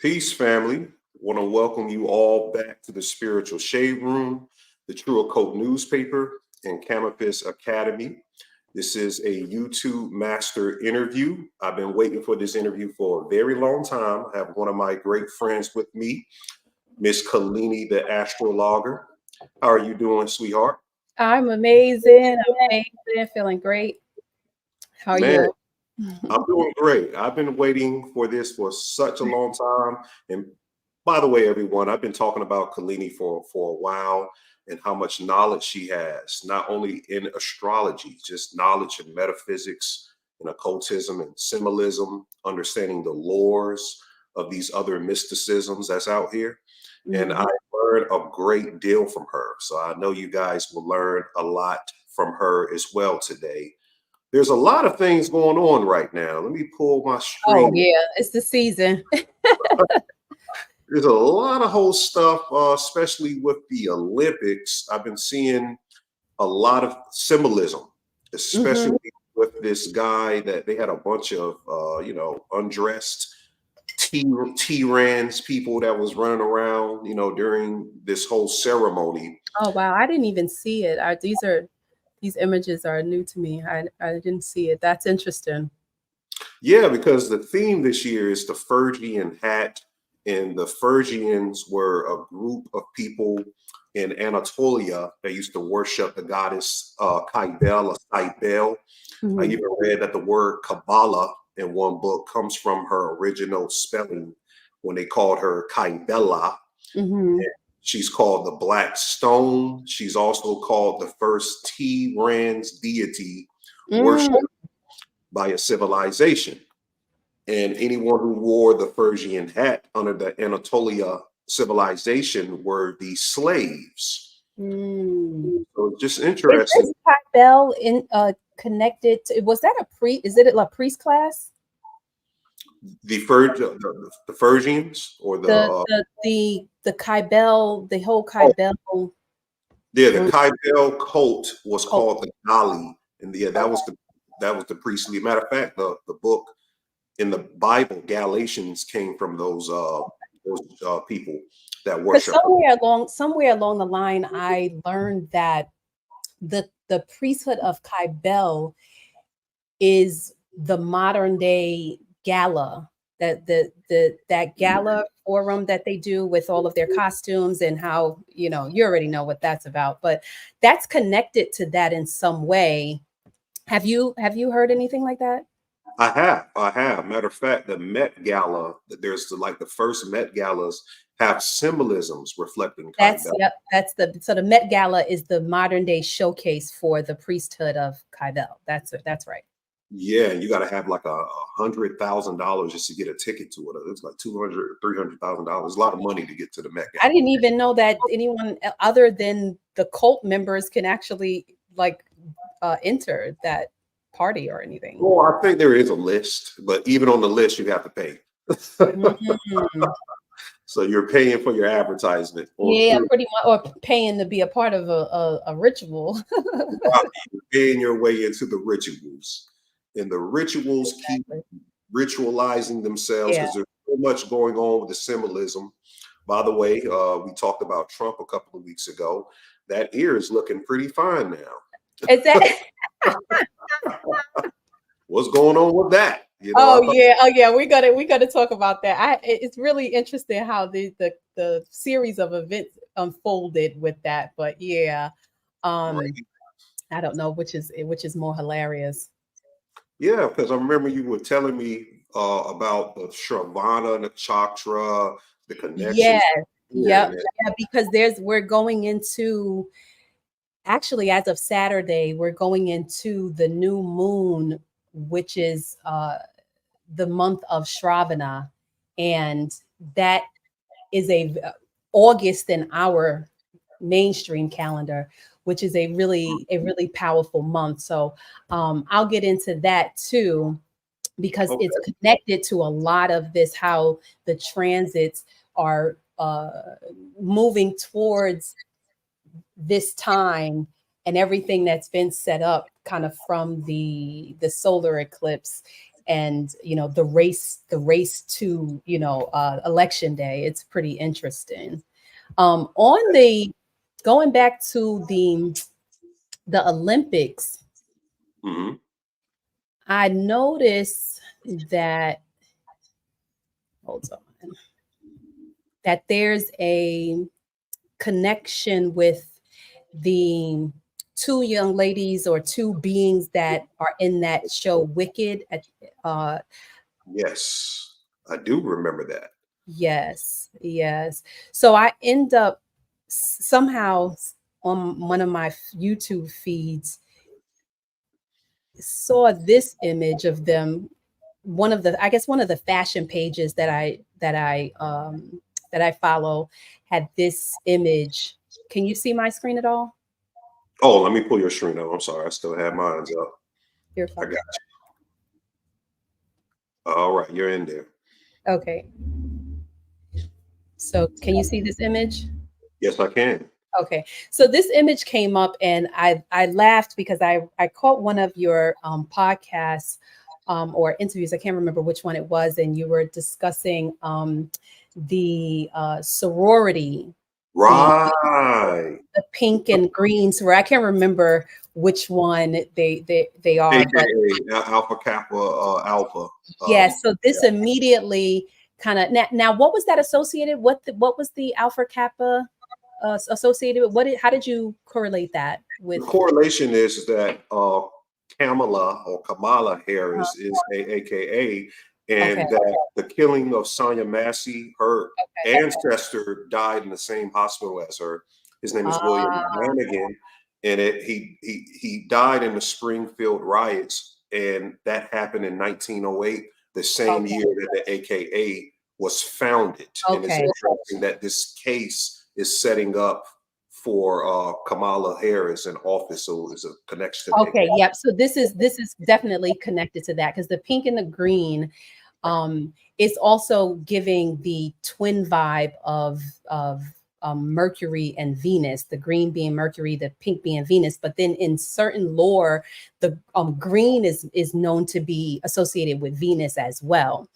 Peace, family. Want to welcome you all back to the Spiritual Shade Room, the True Occult newspaper, and Campus Academy. This is a YouTube master interview. I've been waiting for this interview for a very long time. I have one of my great friends with me, Miss KALINI, the Astrologger. How are you doing, sweetheart? I'm amazing. Feeling great. How are you? I'm doing great. I've been waiting for this for such a long time. And by the way, everyone, I've been talking about KALINI for a while and how much knowledge she has, not only in astrology, just knowledge in metaphysics and occultism and symbolism, understanding the lores of these other mysticisms that's out here. And I learned a great deal from her. So I know you guys will learn a lot from her as well today. There's a lot of things going on right now. Let me pull my screen. Oh, yeah, it's the season. There's a lot of whole stuff, especially with the Olympics. I've been seeing a lot of symbolism, especially with this guy that they had a bunch of, undressed T-Rans people that was running around, during this whole ceremony. Oh, wow. I didn't even see it. These images are new to me. I didn't see it. That's interesting. Yeah, because the theme this year is the Phrygian hat. And the Phrygians were a group of people in Anatolia that used to worship the goddess Kybele or Cybele. I even read that the word Kabbalah in one book comes from her original spelling when they called her Kybela. She's called the Black Stone. She's also called the first T-Rans deity worshipped by a civilization. And anyone who wore the Phrygian hat under the Anatolia civilization were the slaves. So just interesting. Is Kybele connected to, was that a priest? Is it a priest class? The Phrygians or the Kybele, the whole Kybele. Yeah, the Kybele cult was called the Kali, and yeah, that was the priestly. Matter of fact, the book in the Bible, Galatians, came from those people that worship. Somewhere along the line, I learned that the priesthood of Kybele is the modern day gala, that gala forum that they do with all of their costumes and how, you already know what that's about, but that's connected to that in some way. Have you heard anything like that? I have. Matter of fact, the Met Gala, there's the first Met Galas have symbolisms reflecting Kybele. So the Met Gala is the modern day showcase for the priesthood of Kybele. That's right. Yeah, you got to have like $100,000 just to get a ticket to it. It's like $200,000-$300,000. A lot of money to get to the Met Gala. I didn't even know that anyone other than the cult members can actually enter that party or anything. Well, I think there is a list, but even on the list, you have to pay. So you're paying for your advertisement. Yeah, pretty much, or paying to be a part of a ritual. You're paying your way into the rituals, and the rituals keep ritualizing themselves because there's so much going on with the symbolism. By the way, we talked about Trump a couple of weeks ago. That ear is looking pretty fine now. Is that? What's going on with that? Oh yeah, we gotta talk about that. It's really interesting how the series of events unfolded with that, but yeah, I don't know which is more hilarious. Yeah, because I remember you were telling me about the Shravana, Nakshatra, the connection. Yeah, because we're going into, actually, as of Saturday, we're going into the new moon, which is the month of Shravana, and that is August in our mainstream calendar, which is a really powerful month. So I'll get into that too, because it's connected to a lot of this, how the transits are moving towards this time and everything that's been set up kind of from the solar eclipse and the race to election day. It's pretty interesting. Going back to the Olympics, Mm-hmm. I noticed that, hold on, that there's a connection with the two young ladies or two beings that are in that show Wicked. Yes, I do remember that. Yes. So I end up somehow on one of my YouTube feeds saw this image of them. One of the fashion pages that I follow had this image. Can you see my screen at all? Oh, let me pull your screen up. I'm sorry, I still have mine up. You're I fine. got you. All right, you're in there. Okay. So can you see this image? Yes, I can. Okay. So this image came up and I laughed because I caught one of your podcasts or interviews. I can't remember which one it was. And you were discussing the sorority, Right. the pink and greens, where I can't remember which one they are. AKA Alpha Kappa Alpha. Yes. So this immediately kind of now what was that associated? What was the Alpha Kappa associated with? How did you correlate that with? The correlation is that Kamala or Kamala Harris is AKA, and that the killing of Sonia Massey, her ancestor, died in the same hospital as her. His name is William Hannigan, and he died in the Springfield riots, and that happened in 1908, the same year that the AKA was founded. And it's interesting that this case is setting up for Kamala Harris in office, so there's a connection. Okay, yep. So this is definitely connected to that because the pink and the green is also giving the twin vibe of Mercury and Venus. The green being Mercury, the pink being Venus. But then in certain lore, the green is known to be associated with Venus as well.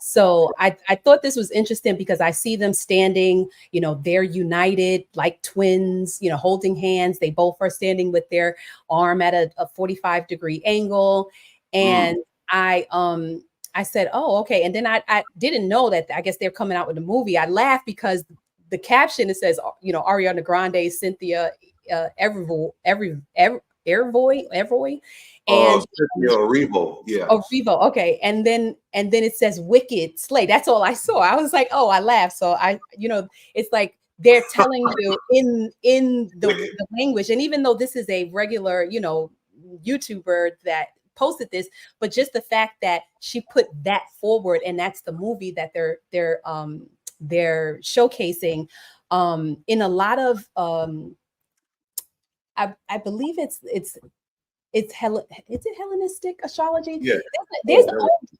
So I thought this was interesting because I see them standing, they're united like twins, holding hands. They both are standing with their arm at a 45-degree angle. And I said, oh, okay. And then I didn't know that, I guess they're coming out with a movie. I laughed because the caption, it says, Ariana Grande, Cynthia Erivoy, and Revo, yeah. Oh, Revo. Okay. And then it says Wicked Slay. That's all I saw. I was like, oh, I laughed. So it's like they're telling you in the language. And even though this is a regular, YouTuber that posted this, but just the fact that she put that forward, and that's the movie that they're showcasing in a lot of I believe is it Hellenistic astrology? Yeah. There's a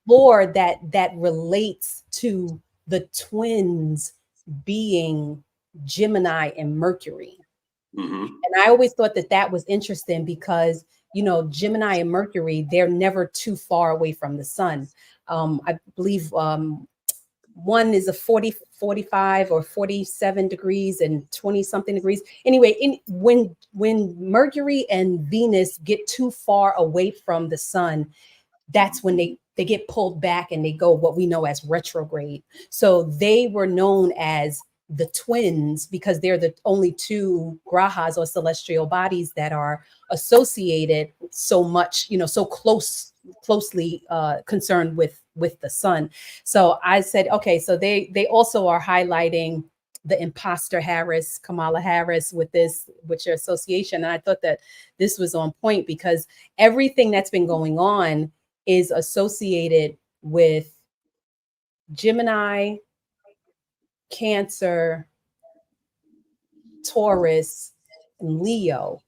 lore that relates to the twins being Gemini and Mercury. And I always thought that was interesting because, Gemini and Mercury, they're never too far away from the sun. I believe one is a 45 or 47 degrees and 20 something degrees. Anyway, when Mercury and Venus get too far away from the sun, that's when they get pulled back and they go what we know as retrograde. So they were known as the twins because they're the only two grahas or celestial bodies that are associated so much, so closely concerned with the sun. So I said, okay, so they also are highlighting the imposter Harris, Kamala Harris with your association. And I thought that this was on point because everything that's been going on is associated with Gemini, Cancer, Taurus, and Leo,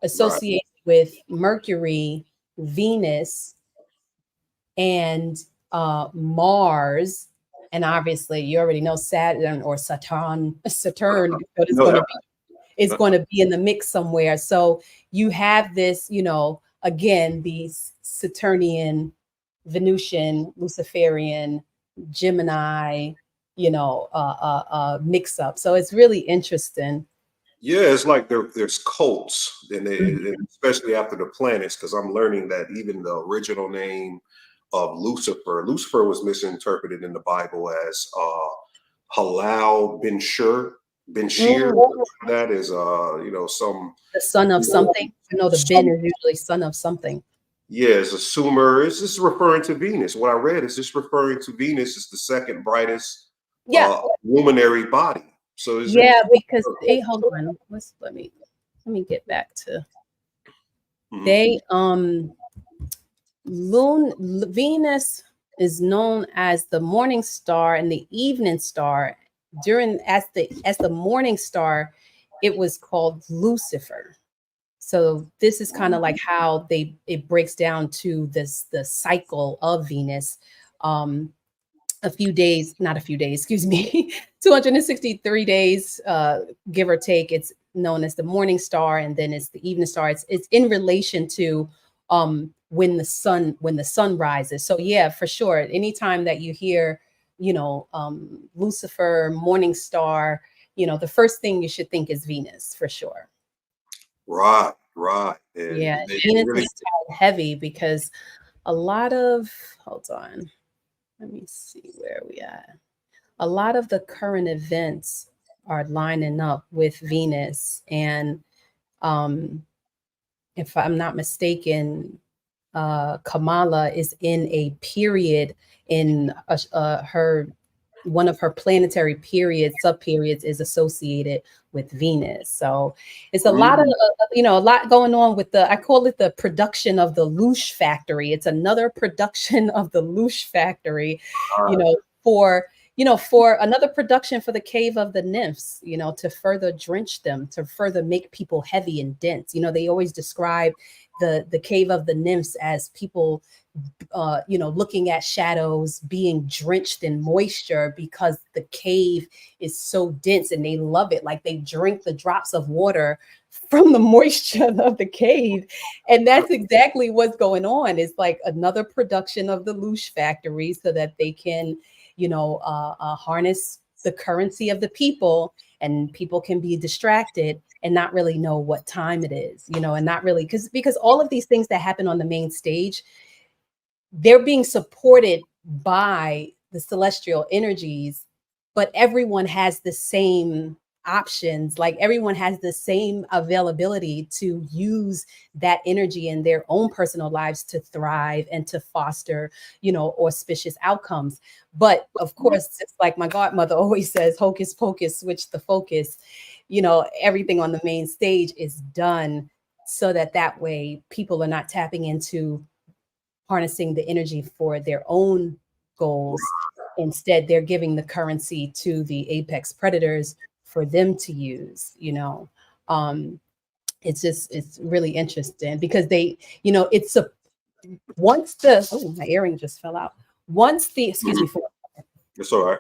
associated with Mercury, Venus, and Mars, and obviously you already know Saturn or Saturn is going to be in the mix somewhere. So you have this, again, these Saturnian Venusian, Luciferian, Gemini, mix up. So it's really interesting. Yeah, it's like there's cults, and especially after the planets, because I'm learning that even the original name of Lucifer was misinterpreted in the Bible as Halal bin Shur. Bin Shir, that is some The son of something. The bin is usually son of something. Yeah, it's a Sumer. It's just referring to Venus. What I read is just referring to Venus as the second brightest luminary body. So it's because hey, hold on. Let me get back to they Venus is known as the morning star and the evening star. As the morning star, it was called Lucifer. So this is kind of like how it breaks down to the cycle of Venus. Not a few days, 263 days, give or take. It's known as the morning star, and then it's the evening star. It's in relation to when the sun rises. So yeah, for sure. Anytime that you hear, Lucifer, morning star, the first thing you should think is Venus, for sure. Right. And Venus is tied heavy because a lot of, hold on, let me see where we at. A lot of the current events are lining up with Venus, and if I'm not mistaken, Kamala is in a period in one of her planetary sub-periods is associated with Venus. So it's a lot of, a lot going on with I call it the production of the loosh factory. It's another production of the loosh factory, for another production for the cave of the nymphs, to further drench them, to further make people heavy and dense. They always describe the cave of the nymphs as people looking at shadows, being drenched in moisture because the cave is so dense, and they love it. Like they drink the drops of water from the moisture of the cave. And that's exactly what's going on. It's like another production of the loosh factory so that they can, harness the currency of the people, and people can be distracted and not really know what time it is, and not really, because all of these things that happen on the main stage, they're being supported by the celestial energies, but everyone has the same options. Like everyone has the same availability to use that energy in their own personal lives to thrive and to foster, auspicious outcomes. But of course, it's like my godmother always says, hocus pocus, switch the focus. Everything on the main stage is done so that way people are not tapping into harnessing the energy for their own goals. Instead, they're giving the currency to the apex predators for them to use. It's really interesting because they, once my earring just fell out. Excuse me for it's all right.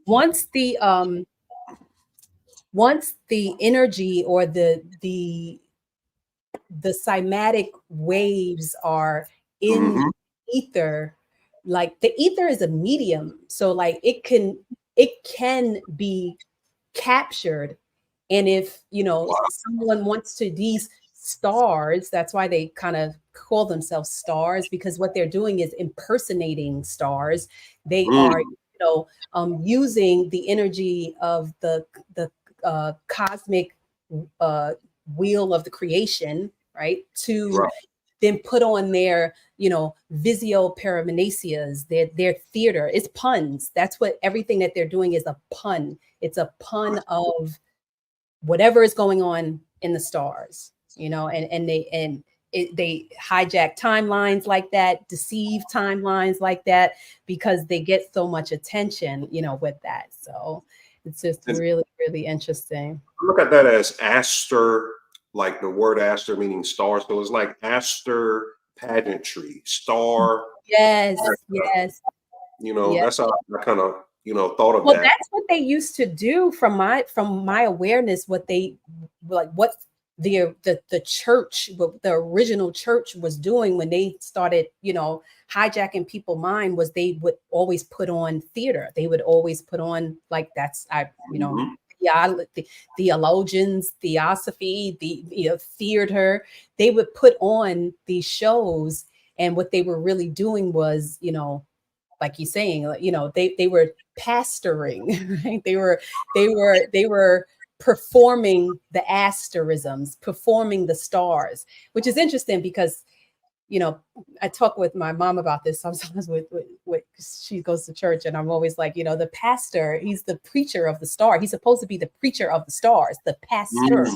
Once the energy or the cymatic waves are in ether, like the ether is a medium, so like it can be captured. And if someone wants to, these stars, that's why they kind of call themselves stars, because what they're doing is impersonating stars. They are using the energy of the cosmic wheel of the creation, right, to then put on their, visio paraminesias, their theater. It's puns. That's what everything that they're doing is, a pun. It's a pun of whatever is going on in the stars, and they hijack timelines like that, deceive timelines like that, because they get so much attention, with that. So it's just really, really interesting. Look at that as aster, like the word aster meaning star. So it's like aster pageantry, star. Yes. That's how I kind of, thought of well, that. That's what they used to do from my awareness, what the church, what the original church was doing when they started, you know, hijacking people's mind, was they would always put on theater. They would always put on, like, that's, you know, the theologians, theosophy, the, you know, theater. They would put on these shows, and what they were really doing was, you know, like you're saying, you know, they were pastoring, right? They were performing the asterisms, performing the stars, which is interesting because, you know, I talk with my mom about this sometimes with she goes to church, and I'm always like, you know, the pastor, he's the preacher of the star. He's supposed to be the preacher of the stars, the pastor.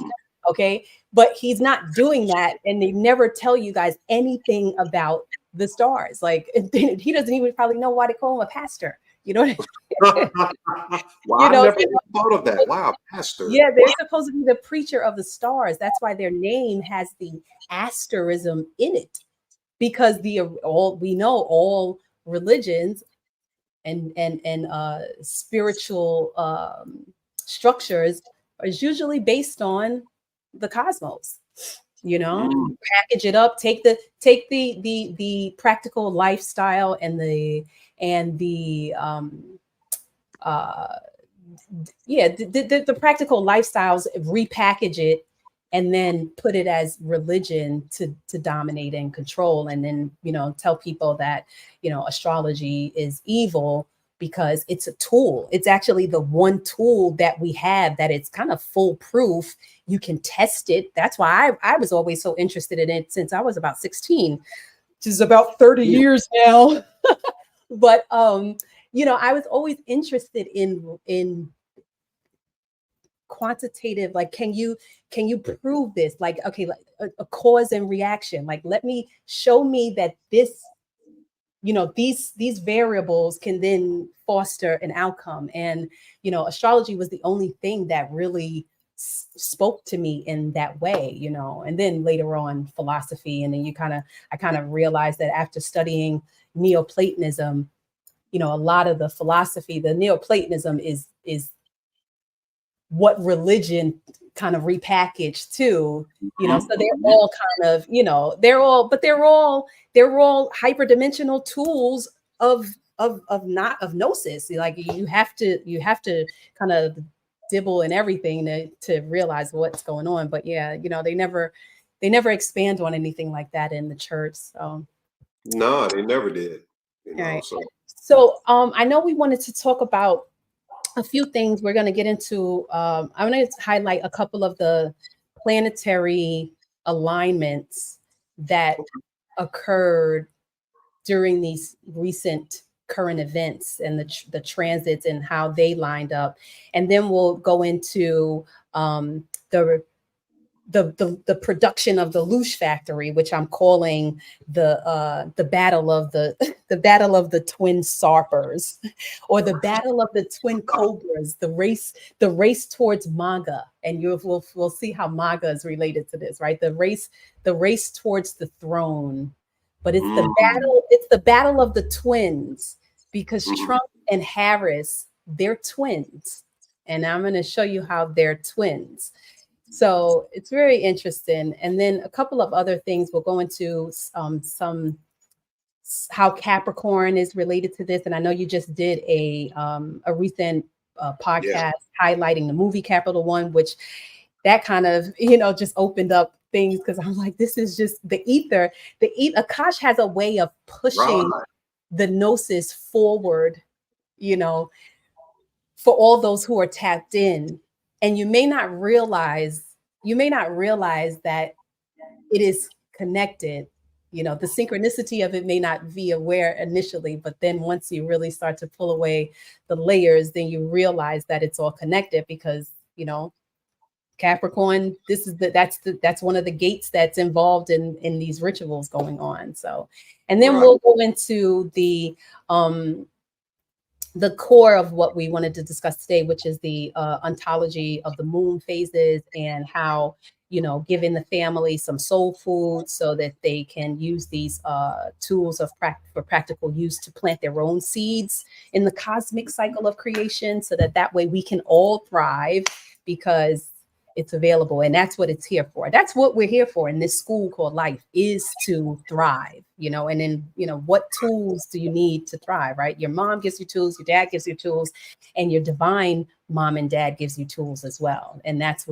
Okay. But he's not doing that. And they never tell you guys anything about the stars. Like, he doesn't even probably know why they call him a pastor. You know what I mean? Wow, You know, I never even thought of that. Wow, pastor. yeah, they're supposed to be the preacher of the stars. That's why their name has the asterism in it, because all religions and spiritual structures is usually based on the cosmos. You know, package it up, take the practical lifestyle and the practical lifestyles, repackage it, and then put it as religion to dominate and control, and then, you know, tell people that, you know, astrology is evil because it's a tool. It's actually the one tool that we have that it's kind of foolproof. You can test it. That's why I was always so interested in it since I was about 16, which is about 30 years now. But you know, I was always interested in quantitative, like, can you prove this? Like, okay, like a cause and reaction. Like, show me that this, you know, these variables can then foster an outcome. And, you know, astrology was the only thing that really spoke to me in that way, you know. And then later on, philosophy. And then I kind of realized that after studying Neoplatonism, you know, a lot of the philosophy, the Neoplatonism is what religion kind of repackaged too, you know. So they're all kind of, you know, they're all hyperdimensional tools of gnosis. Like, you have to kind of dibble in everything to realize what's going on. But yeah, you know, they never expand on anything like that in the church. So No, they never did. You know, right. So I know we wanted to talk about a few things. We're going to get into, I'm going to highlight a couple of the planetary alignments that occurred during these recent current events and the transits and how they lined up. And then we'll go into the production of the loosh factory, which I'm calling the battle of the battle of the twin sarpers, or the battle of the twin cobras, the race towards Maga. And we'll see how Maga is related to this, right? The race towards the throne. But it's the battle of the twins, because Trump and Harris, they're twins. And I'm going to show you how they're twins. So it's very interesting. And then a couple of other things. We'll go into some how Capricorn is related to this. And I know you just did a recent podcast highlighting the movie Capital One, which that kind of, you know, just opened up things, because I'm like, this is just the ether. Akash has a way of pushing the gnosis forward, you know, for all those who are tapped in. And you may not realize that it is connected. You know, the synchronicity of it may not be aware initially, but then once you really start to pull away the layers, then you realize that it's all connected, because, you know, Capricorn, that's one of the gates that's involved in these rituals going on. So, and then we'll go into the core of what we wanted to discuss today, which is the ontology of the moon phases, and how, you know, giving the family some soul food so that they can use these tools for practical use to plant their own seeds in the cosmic cycle of creation, so that way we can all thrive. Because it's available, and that's what it's here for. That's what we're here for in this school called life, is to thrive, you know. And then, you know, what tools do you need to thrive, right? Your mom gives you tools, your dad gives you tools, and your divine mom and dad gives you tools as well. And that's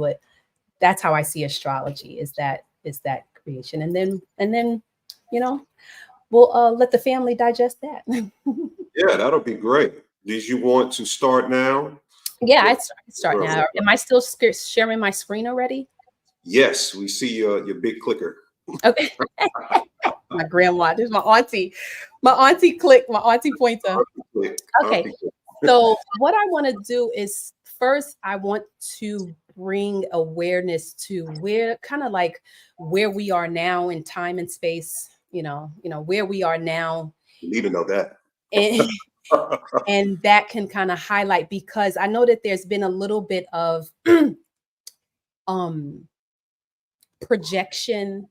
how I see astrology, is that creation. And then, you know, we'll let the family digest that. Yeah, that'll be great. Did you want to start now? Yeah, I start now. Am I still sharing my screen already? Yes, we see your big clicker. Okay. My grandma, this is my auntie. My auntie pointer. Okay. So what I want to do is, first, I want to bring awareness to where we are now in time and space, you know, where we are now. You need to know that. And that can kind of highlight, because I know that there's been a little bit of projection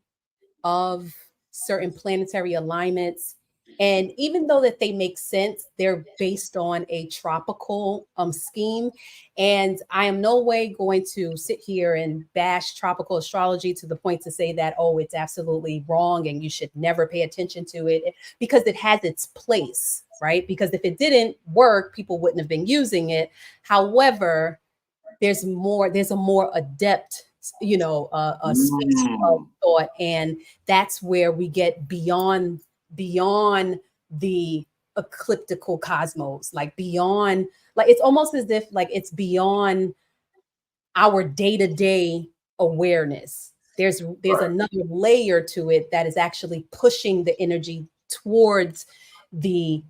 of certain planetary alignments. And even though that they make sense, they're based on a tropical scheme. And I am no way going to sit here and bash tropical astrology to the point to say that, oh, it's absolutely wrong and you should never pay attention to it, because it has its place, right? Because if it didn't work, people wouldn't have been using it. However, there's a more adept, you know, a space of thought, and that's where we get beyond the ecliptical cosmos, like beyond, like it's almost as if like it's beyond our day-to-day awareness. There's another layer to it that is actually pushing the energy towards the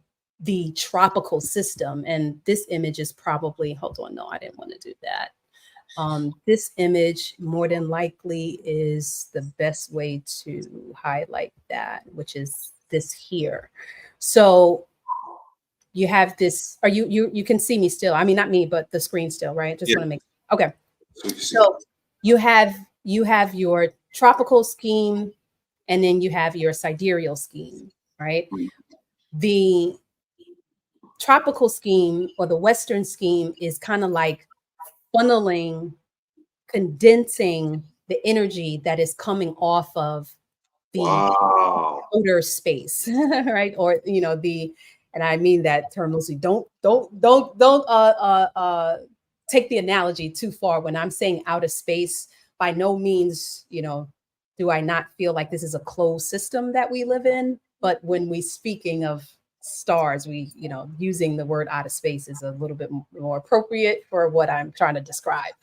tropical system. And this image is probably, hold on, no, I didn't want to do that. This image more than likely is the best way to highlight that, which is this here. So you have this, or you can see me still. I mean, not me, but the screen still, right? Just want to make, okay. So you have your tropical scheme, and then you have your sidereal scheme, right? The tropical scheme, or the Western scheme, is kind of like funneling, condensing the energy that is coming off of the outer space, right? Or, you know, and I mean that term loosely. Don't take the analogy too far. When I'm saying outer space, by no means, you know, do I not feel like this is a closed system that we live in. But when we speaking of stars, we, you know, using the word outer space is a little bit more appropriate for what I'm trying to describe.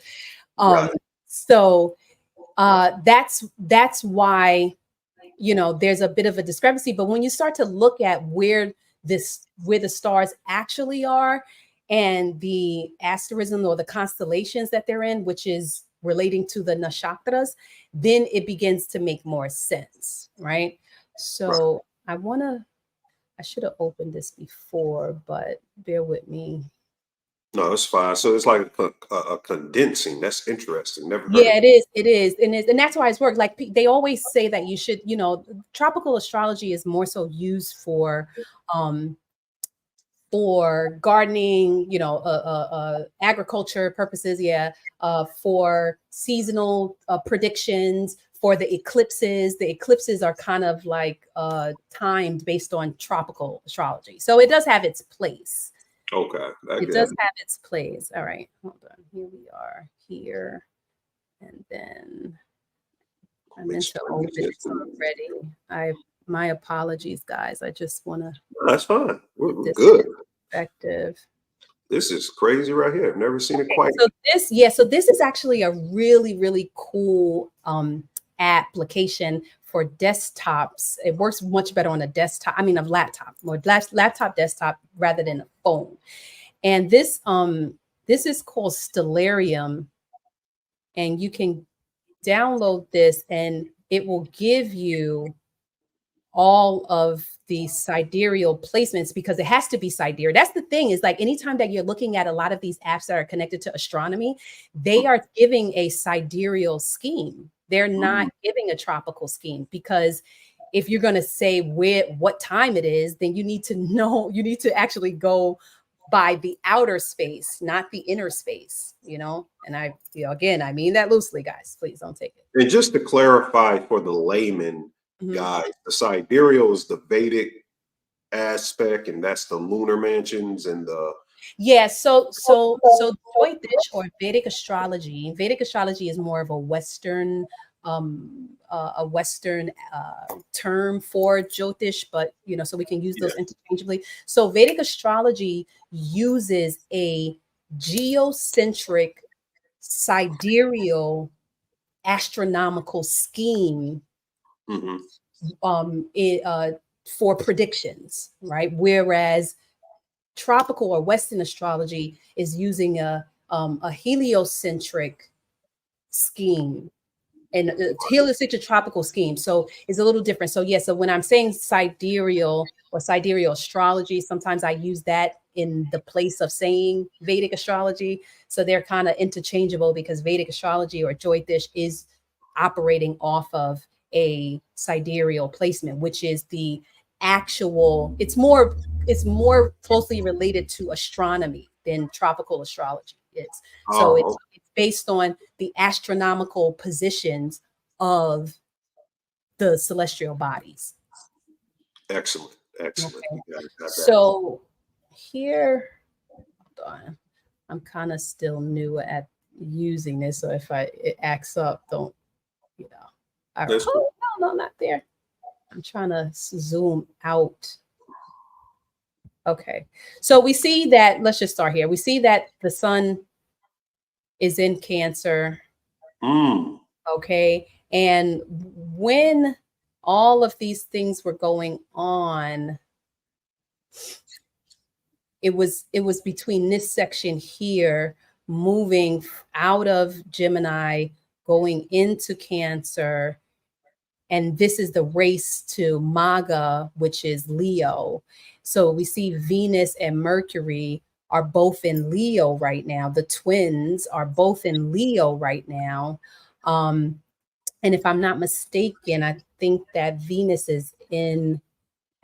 So that's why, you know, there's a bit of a discrepancy. But when you start to look at where the stars actually are, and the asterism or the constellations that they're in, which is relating to the Nakshatras, then it begins to make more sense, right? So I should have opened this before, but bear with me. No, it's fine. So it's like a condensing. That's interesting. Never heard Yeah, it is. And that's why it's worked. Like they always say that you should, you know, tropical astrology is more so used for gardening, you know, agriculture purposes. Yeah. For seasonal predictions, for the eclipses. The eclipses are kind of like timed based on tropical astrology. So it does have its place. Okay. It does have its place. All right, hold on. Here we are here. And then I meant to open it already. My apologies, guys. I just want to. That's fine. We're good. Perspective. This is crazy right here. I've never seen it quite. So this is actually a really, really cool application for desktops. It works much better on a desktop. I mean, a laptop, more laptop desktop rather than a phone. And this is called Stellarium, and you can download this, and it will give you all of the sidereal placements, because it has to be sidereal. That's the thing, is like anytime that you're looking at a lot of these apps that are connected to astronomy, they are giving a sidereal scheme. They're not giving a tropical scheme, because if you're going to say what time it is, then you need to know, you need to actually go by the outer space, not the inner space, you know? And I, you know, again, I mean that loosely, guys. Please don't take it. And just to clarify for the layman, guys, the sidereal is the Vedic aspect, and that's the lunar mansions and the so Jyotish or Vedic astrology. Vedic astrology is more of a Western term for Jyotish, but you know, so we can use those interchangeably. So Vedic astrology uses a geocentric sidereal astronomical scheme for predictions, right? Whereas tropical or Western astrology is using a heliocentric scheme and heliocentric tropical scheme. So it's a little different. So so when I'm saying sidereal or sidereal astrology, sometimes I use that in the place of saying Vedic astrology. So they're kind of interchangeable because Vedic astrology or Jyotish is operating off of a sidereal placement, which is the actual, it's more closely related to astronomy than tropical astrology is. So it's based on the astronomical positions of the celestial bodies. Excellent. Okay. So here, hold on. I'm kind of still new at using this. So if it acts up, don't, you know. All right. Oh, no, not there. I'm trying to zoom out. Okay. So we see that, let's just start here. We see that the sun is in Cancer. Okay. And when all of these things were going on, it was between this section here, moving out of Gemini, going into Cancer. And this is the race to Maga, which is Leo. So we see Venus and Mercury are both in Leo right now. The twins are both in Leo right now. And if I'm not mistaken, I think that Venus is in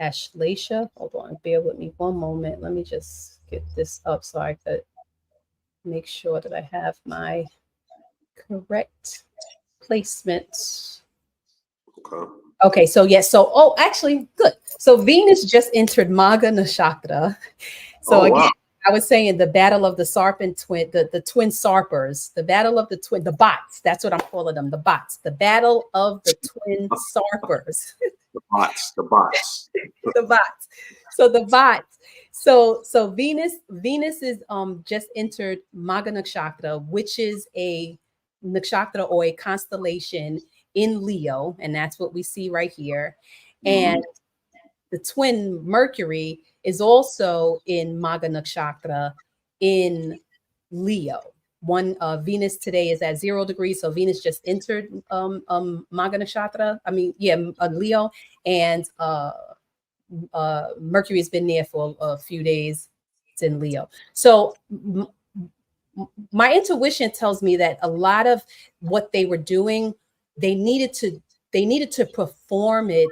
Ashleisha. Hold on, bear with me one moment. Let me just get this up so I could make sure that I have my correct placement. Okay, so yes, so actually, good. So Venus just entered Maga Nakshatra. So again, I was saying the battle of the serpent twin, the twin sarpers, the battle of the twin, the bots. That's what I'm calling them, the bots. The battle of the twin sarpers. The bots. The bots. So the bots. So Venus is just entered Maga Nakshatra, which is a nakshatra or a constellation in Leo, and that's what we see right here. And the twin Mercury is also in Maga Nakshatra in Leo. Venus today is at 0 degrees, so Venus just entered Maga Nakshatra. Leo, and Mercury has been there for a few days. It's in Leo. So my intuition tells me that a lot of what they were doing, they needed to perform it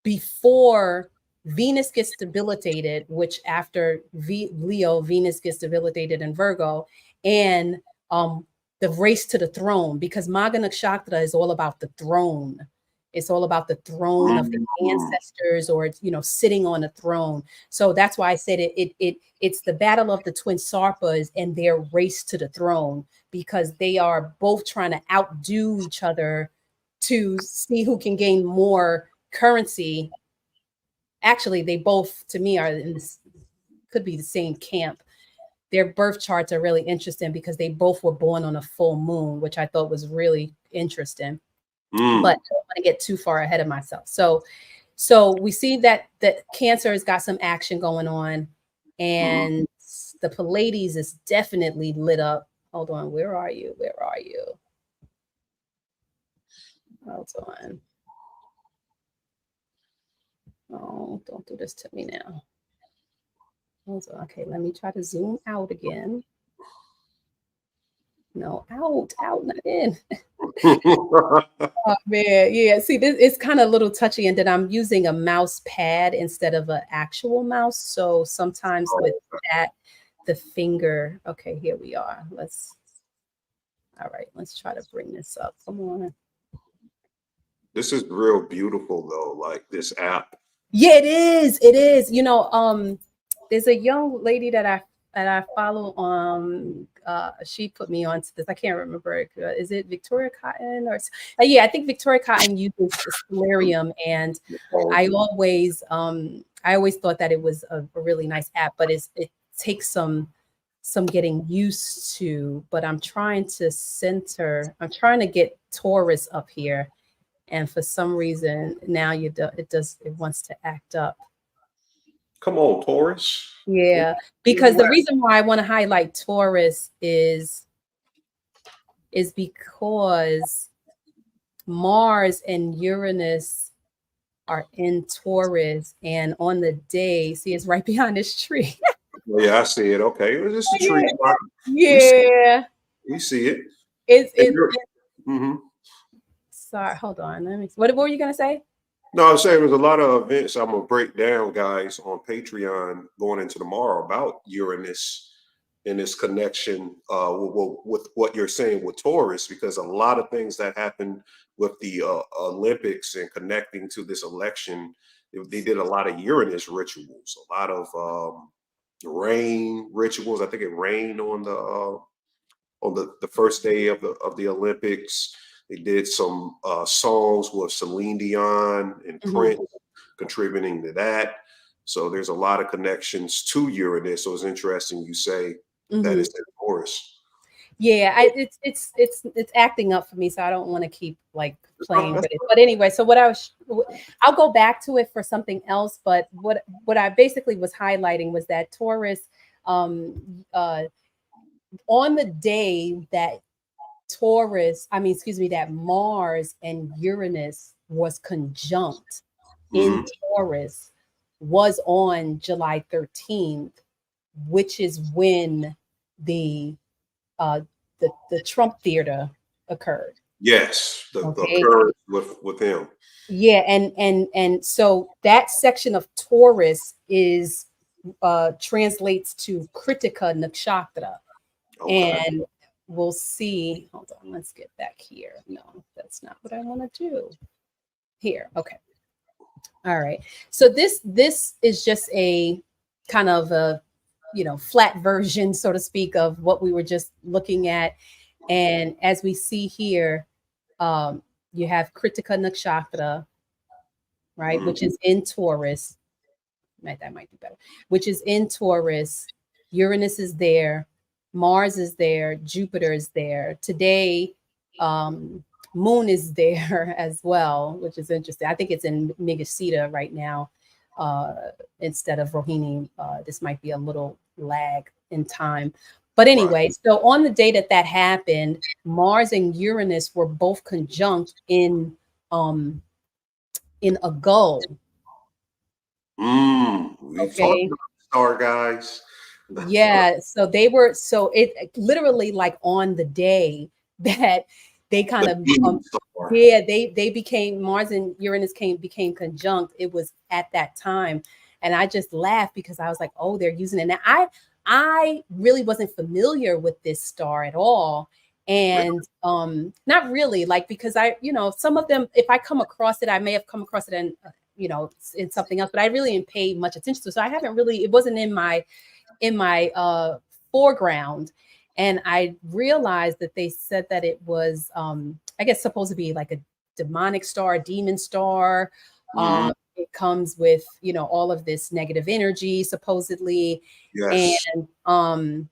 before Venus gets debilitated, which after Leo, Venus gets debilitated in Virgo, and the race to the throne, because Maga Nakshatra is all about the throne. It's all about the throne of the ancestors, or sitting on a throne. So that's why I said it's the battle of the twin Sarpas and their race to the throne, because they are both trying to outdo each other to see who can gain more currency. Actually, they both, to me, are in this, could be the same camp. Their birth charts are really interesting because they both were born on a full moon, which I thought was really interesting. But I don't want to get too far ahead of myself. So we see that Cancer has got some action going on, and the Pleiades is definitely lit up. Hold on, where are you? Hold on. Oh, don't do this to me now. Hold on. Okay, let me try to zoom out again. No, out, not in. Oh, man, yeah. See, this it's kind of a little touchy, and then I'm using a mouse pad instead of an actual mouse. So sometimes with that, the finger. Okay, here we are. All right, let's try to bring this up. Come on. This is real beautiful though, like this app. Yeah, it is. It is. There's a young lady that I follow on. She put me onto this. I can't remember it. Is it Victoria Cotton or? Yeah, I think Victoria Cotton uses Stellarium, and I always thought that it was a really nice app, but it takes some getting used to. But I'm trying to center. I'm trying to get Taurus up here. And for some reason now it wants to act up. Come on, Taurus. Yeah, because the reason why I want to highlight Taurus is because Mars and Uranus are in Taurus, and on the day, see, it's right behind this tree. Yeah, I see it. Okay, it's just a tree. Yeah, we see it. Mm-hmm. Sorry, hold on. Let me. What were you gonna say? No, I was saying there's a lot of events I'm gonna break down, guys, on Patreon going into tomorrow about Uranus and its connection with what you're saying with Taurus, because a lot of things that happened with the Olympics and connecting to this election, they did a lot of Uranus rituals, a lot of rain rituals. I think it rained on the first day of the Olympics. They did some songs with Celine Dion and Prince contributing to that. So there's a lot of connections to Uranus. So it's interesting you say that it's in Taurus. Yeah, it's acting up for me, so I don't want to keep like playing with it. But anyway, so I'll go back to it for something else. But what I basically was highlighting was that Taurus, on the day that that Mars and Uranus was conjunct in Taurus was on July 13th, which is when the Trump Theater occurred. Yes, the occurrence with him. Yeah, and so that section of Taurus is translates to Kritika Nakshatra. Okay. And we'll see. Hold on, let's get back here. No, that's not what I want to do. Here, okay. All right. So this is just a kind of a flat version, so to speak, of what we were just looking at. And as we see here, you have Kritika Nakshatra, right, which is in Taurus. That might be better. Which is in Taurus. Uranus is there. Mars is there, Jupiter is there. Today, Moon is there as well, which is interesting. I think it's in Mrigashita right now instead of Rohini. This might be a little lag in time. But anyway, so on the day that happened, Mars and Uranus were both conjunct in Algol. We talked about star guys. Yeah, so it literally like on the day that they kind of they became Mars and Uranus became conjunct. It was at that time, and I just laughed because I was like, oh, they're using it. Now I really wasn't familiar with this star at all, and not really, like, because some of them, if I come across it, I may have come across it in something else, but I really didn't pay much attention to it. So I haven't really, it wasn't in my foreground. And I realized that they said that it was I guess supposed to be like a demonic star, a demon star. It comes with all of this negative energy supposedly. Yes. And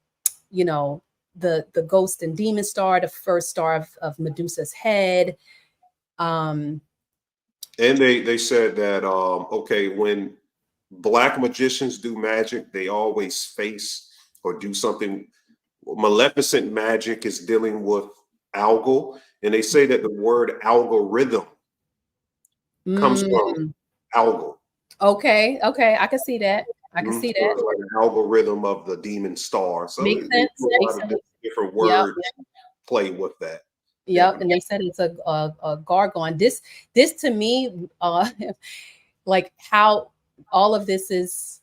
the ghost and demon star, the first star of Medusa's head. And they said that okay, when Black magicians do magic, they always face or do something. Maleficent magic is dealing with Algol, and they say that the word algorithm comes from Algol. Okay, I can see that. I can see that. Like an algorithm of the demon star. So makes sense. Different words play with that. Yep, and they said it's a gargon. This to me, like how all of this is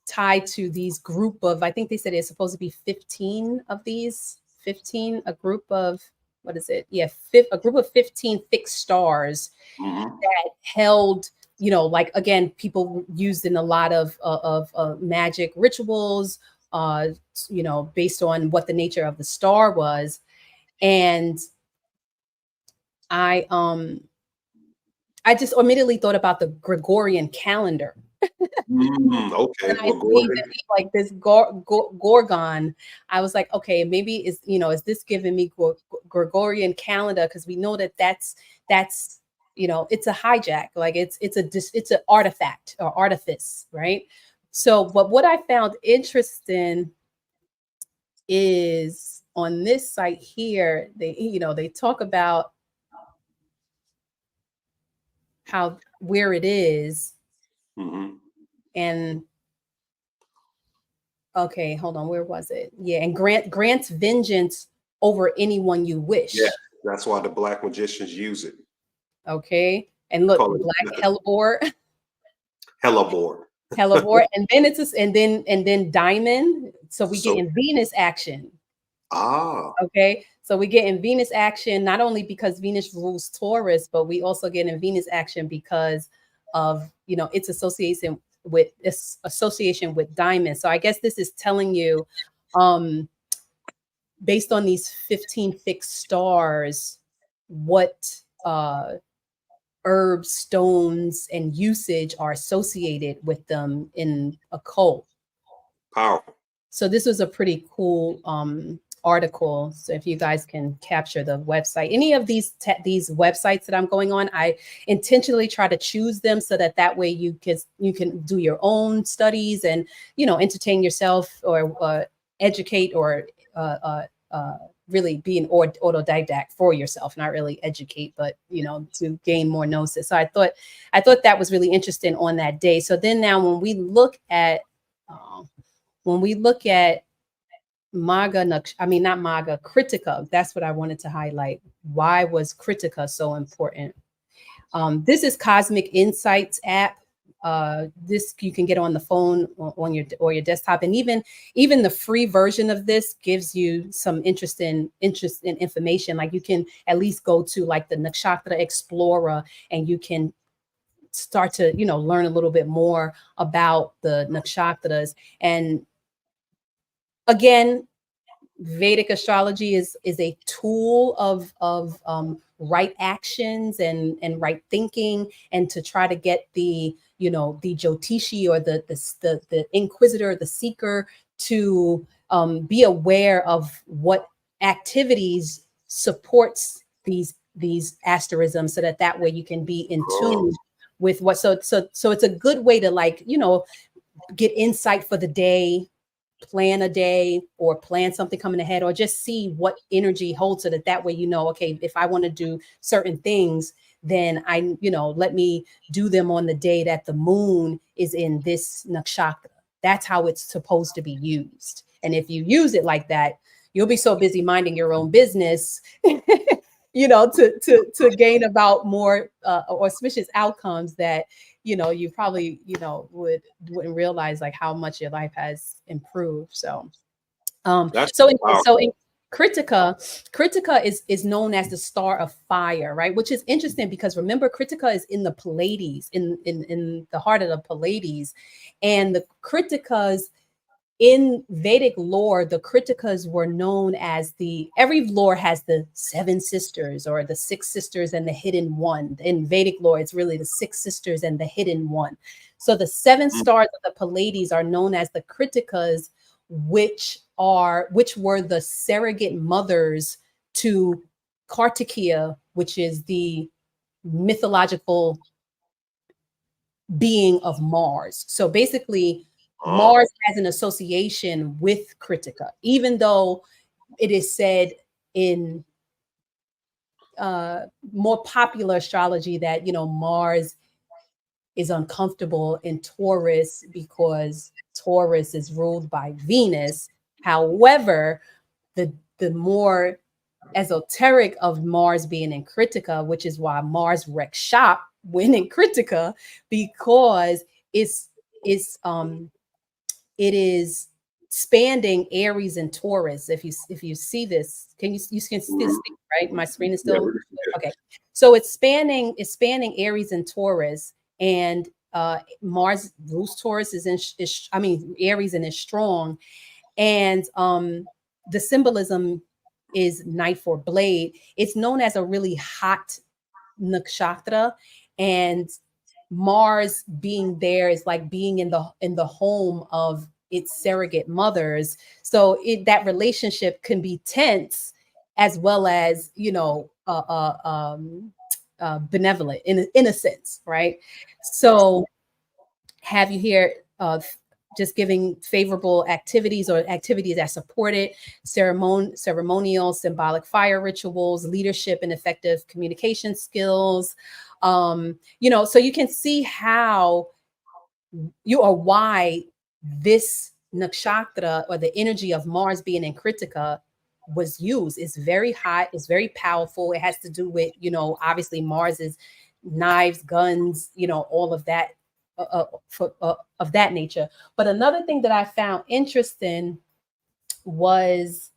tied to these group of, I think they said it's supposed to be 15 of these, 15, a group of, what is it? Yeah, a group of 15 fixed stars that held, you know, like again, people used in a lot of magic rituals, you know, based on what the nature of the star was. And I just immediately thought about the Gregorian calendar. Okay, And I well, see Gordon. that like this Gorgon, I was like, okay, maybe is, you know, is this giving me Gregorian calendar? Because we know that that's you know, it's a hijack, like it's an artifact or artifice, right? So, but what I found interesting is on this site here, they, you know, they talk about how where it is, and okay, hold on, where was it? Yeah, and grants vengeance over anyone you Yeah, wish. that's why the black magicians use it. Okay, and look, Call black it hellebore, hellebore. hellebore, and then and then diamond. So we get So, in Venus action. ah, Okay, so we get in Venus action not only because Venus rules Taurus, but we also get in Venus action because of, you know, its association with diamond. So I guess this is telling you, based on these 15 fixed stars, what herbs, stones, and usage are associated with them in occult. powerful. So this was a pretty cool article. So if you guys can capture the website, any of these websites that I'm going on, I intentionally try to choose them so that way you can do your own studies and, you know, entertain yourself or educate or really be an autodidact for yourself, not really educate, but, you know, to gain more gnosis. So I thought that was really interesting on that day. So then now when we look at Maga, I mean, not Maga, Critica, that's what I wanted to highlight. Why was Critica so important? This is Cosmic Insights app. This you can get on the phone on your desktop, and even the free version of this gives you some interesting information. Like you can at least go to like the Nakshatra Explorer, and you can start to, you know, learn a little bit more about the nakshatras. And again, Vedic astrology is a tool of right actions and right thinking, and to try to get the, you know, the Jyotishi or the inquisitor, the seeker, to be aware of what activities supports these asterisms, so that way you can be in tune with what. So it's a good way to, like, you know, get insight for the day, plan a day, or plan something coming ahead, or just see what energy holds, so that way, you know, okay, if I want to do certain things, then you know, let me do them on the day that the moon is in this nakshatra. That's how it's supposed to be used. And if you use it like that, you'll be so busy minding your own business, you know, to gain about more auspicious outcomes, that, you know, you probably, you know, wouldn't realize like how much your life has improved. So That's so in powerful. Critica is known as the star of fire, right? Which is interesting because remember, Critica is in the Pleiades, in the heart of the Pleiades, and the Criticas in Vedic lore, the Critikas were known as every lore has the 7 sisters or the 6 sisters and the hidden one. In Vedic lore, it's really the 6 sisters and the hidden one. So the 7 stars of the Pleiades are known as the Critikas, which were the surrogate mothers to Kartikeya, which is the mythological being of Mars. So basically, Mars has an association with Critica, even though it is said in more popular astrology that, you know, Mars is uncomfortable in Taurus because Taurus is ruled by Venus. However, the more esoteric of Mars being in Kritika, which is why Mars wrecks shop when in Kritika, because it is spanning Aries and Taurus. If you see this, you can still see, right? My screen is still okay. So it's spanning Aries and Taurus, and Mars rules Taurus is Aries and is strong, and the symbolism is knife or blade. It's known as a really hot nakshatra, and Mars being there is like being in the home of its surrogate mothers. So that relationship can be tense as well as, benevolent in a sense, right? So have you here just giving favorable activities or activities that support it, ceremonial, symbolic fire rituals, leadership and effective communication skills. So you can see how why this nakshatra or the energy of Mars being in Kritika was used. It's very hot, it's very powerful. It has to do with, obviously Mars is knives, guns, all of that of that nature. But another thing that I found interesting was,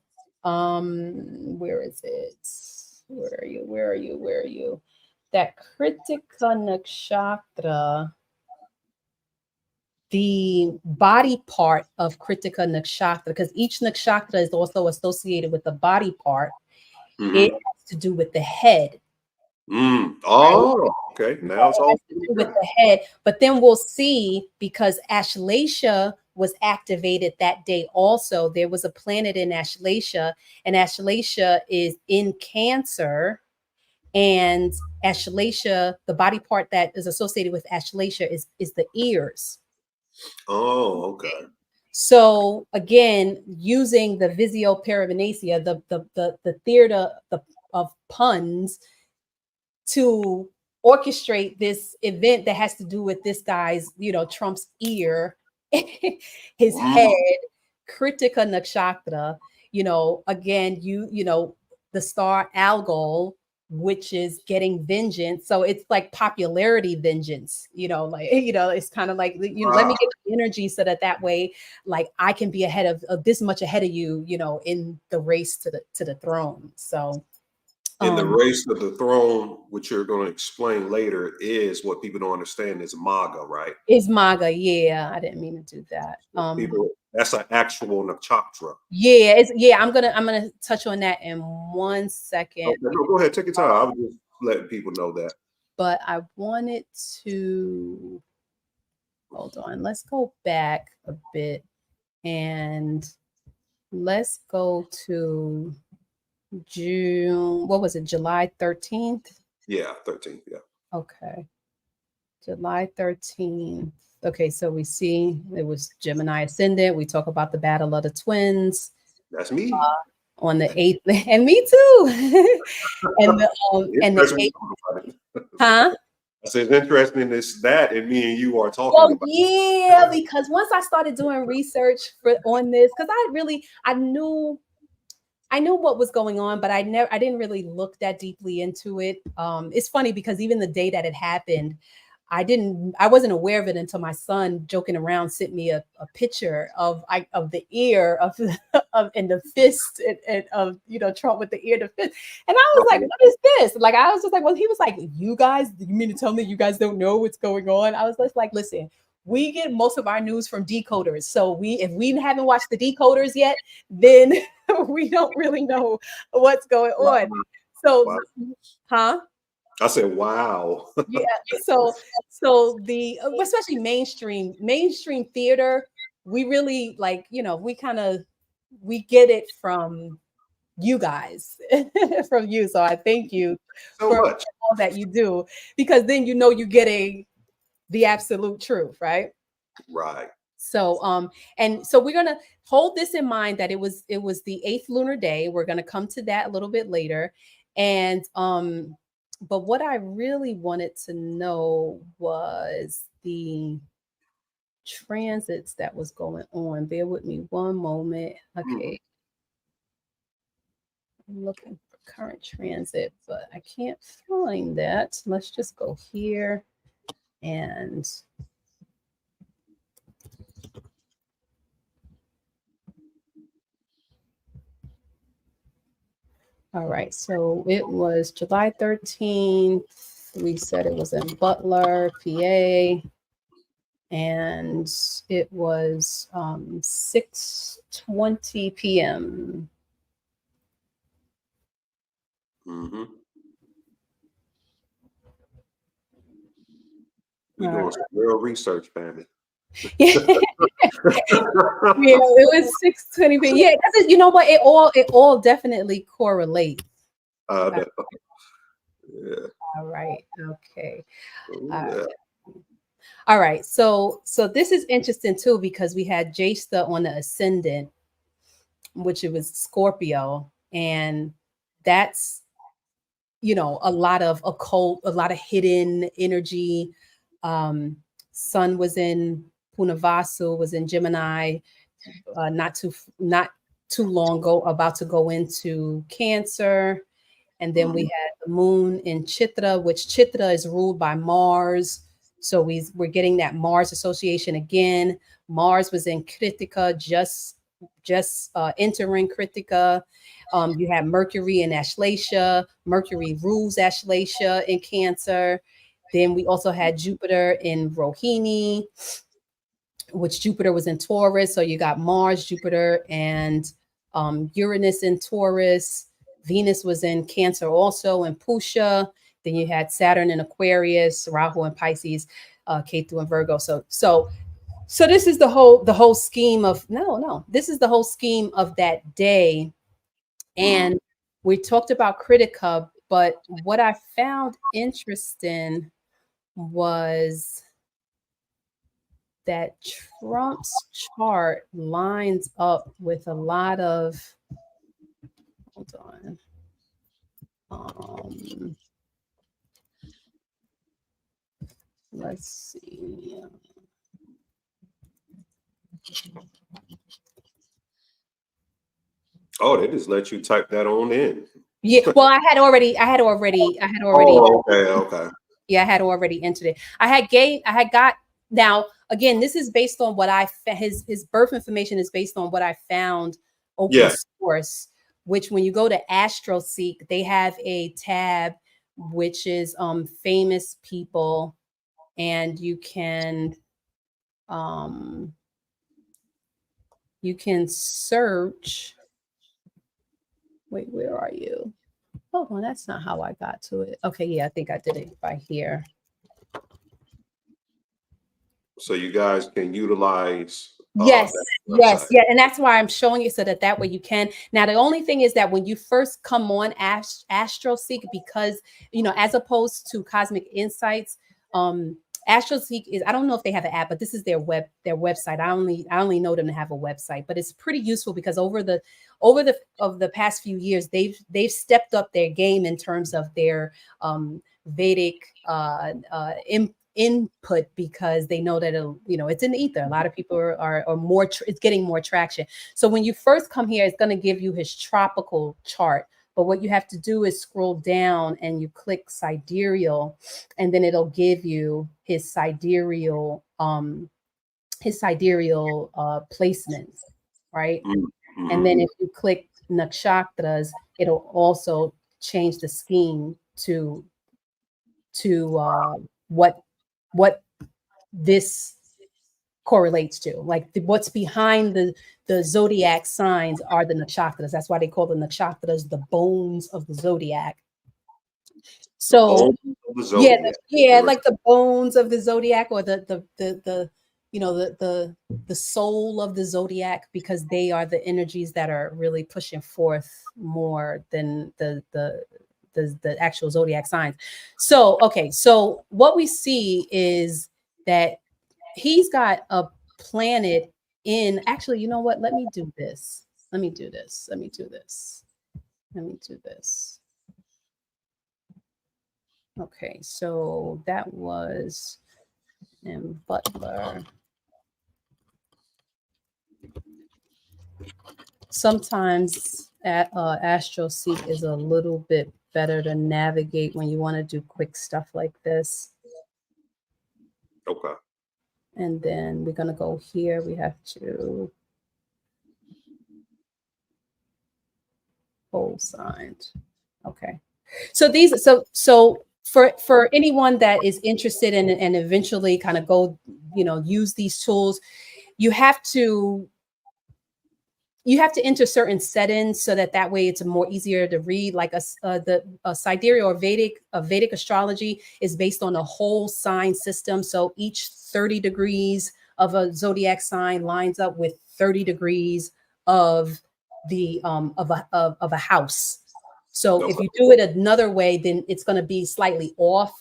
where is it? Where are you? That Kritika nakshatra, the body part of Kritika nakshatra, because each nakshatra is also associated with the body part. It has to do with the head. Oh, right? Okay. Now it's all with the head. But then we'll see, because Ashleisha was activated that day also. There was a planet in Ashleisha, and Ashleisha is in Cancer. And Ashleisha, the body part that is associated with Ashleisha is the ears. Oh, okay. So again, using the Visio Paravenasia, the theater of puns, to orchestrate this event that has to do with this guy's, Trump's ear, his head, Kritika nakshatra, again, the star Algol, which is getting vengeance. So it's like popularity vengeance, it's kind of like, let me get the energy so that way, like I can be ahead of this much ahead of you, in the race to the throne. So in the race to the throne, which you're going to explain later, is what people don't understand is Maga, right? Is Maga, yeah. I didn't mean to do that. That's an actual nakshatra. Yeah, I'm gonna touch on that in 1 second. Okay, no, go ahead, take your time. I was just letting people know that. But I wanted to hold on. Let's go back a bit and let's go to June. What was it? July 13th? Yeah, 13th. Yeah. Okay. July 13th. Okay, so we see it was Gemini ascendant. We talk about the battle of the twins. That's me. On the 8th, and me too. and the 8th. Huh? I said it's interesting that and me and you are talking about. Yeah, because once I started doing research on this, because I knew what was going on, but I didn't really look that deeply into it. It's funny because even the day that it happened, I wasn't aware of it until my son, joking around, sent me a picture of the ear of and the fist and of Trump with the ear to fist, and I was like, what is this? Like I was just like, well, he was like, you mean to tell me you guys don't know what's going on? I was just like, listen, we get most of our news from decoders, so if we haven't watched the decoders yet, then we don't really know what's going on. So, huh? I said, wow. Yeah. So the especially mainstream theater, we really like, we get it from you guys, from you. So I thank you for all that you do, because then you're getting the absolute truth, right? Right. So and so we're gonna hold this in mind, that it was the 8th lunar day. We're gonna come to that a little bit later. And but what I really wanted to know was the transits that was going on. Bear with me one moment. Okay. I'm looking for current transit, but I can't find that. Let's just go here and all right, so it was July 13th. We said it was in Butler, PA, and it was 6:20 p.m. Mm-hmm. All We're doing right. some real research, family. Yeah, it was 6:20 p.m. Yeah, that's it. You know what? It all definitely correlates. Yeah. All right. Okay. Ooh, All yeah. right. All right. So this is interesting too because we had Jesta on the ascendant, which it was Scorpio, and that's a lot of occult, a lot of hidden energy. Sun was in Punavasu, was in Gemini, not too long ago, about to go into Cancer. And then we had the moon in Chitra, which Chitra is ruled by Mars. So we're getting that Mars association again. Mars was in Kritika, just entering Kritika. You have Mercury in Ashleisha. Mercury rules Ashleisha in Cancer. Then we also had Jupiter in Rohini, which Jupiter was in Taurus. So you got Mars, Jupiter, and Uranus in Taurus. Venus was in Cancer also, in Pusha. Then you had Saturn in Aquarius, Rahu in Pisces, Ketu in Virgo. So this is the whole scheme of this is the whole scheme of that day. And we talked about Critica, but what I found interesting was that Trump's chart lines up with a lot of, hold on. Let's see. Oh, they just let you type that on in. Yeah, well, I had already. Oh, okay. Yeah, I had already entered it. I had got. Now, again, this is based on what his birth information is based on what I found open source, which when you go to AstroSeek, they have a tab which is famous people, and you can search. Wait, where are you? Oh, well, that's not how I got to it. Okay, yeah, I think I did it by here. So you guys can utilize yes, and that's why I'm showing you so that way you can. Now, the only thing is that when you first come on AstroSeek, because as opposed to Cosmic Insights, AstroSeek is, I don't know if they have an app, but this is their website. I only know them to have a website, but it's pretty useful because over the past few years, they've stepped up their game in terms of their Vedic input, because they know that it's in the ether. A lot of people are more it's getting more traction. So when you first come here, it's going to give you his tropical chart, but what you have to do is scroll down and you click sidereal, and then it'll give you his sidereal placements, right? And then if you click nakshatras, it'll also change the scheme to what this correlates to. Like what's behind the zodiac signs are the nakshatras. That's why they call the nakshatras the bones of the zodiac. So like the bones of the zodiac, or the soul of the zodiac, because they are the energies that are really pushing forth more than the actual zodiac signs. So, okay. So what we see is that he's got a planet in, actually, you know what? Let me do this. Okay. So that was in Butler. Sometimes AstroSeek is a little bit better to navigate when you want to do quick stuff like this. Okay. And then we're going to go here. We have to pole signs. Okay. So these, so for anyone that is interested in and eventually kind of go, use these tools, you have to enter certain settings so that way it's more easier to read. Like the sidereal or Vedic astrology is based on a whole sign system. So each 30 degrees of a zodiac sign lines up with 30 degrees of the of a house. So if you do it another way, then it's going to be slightly off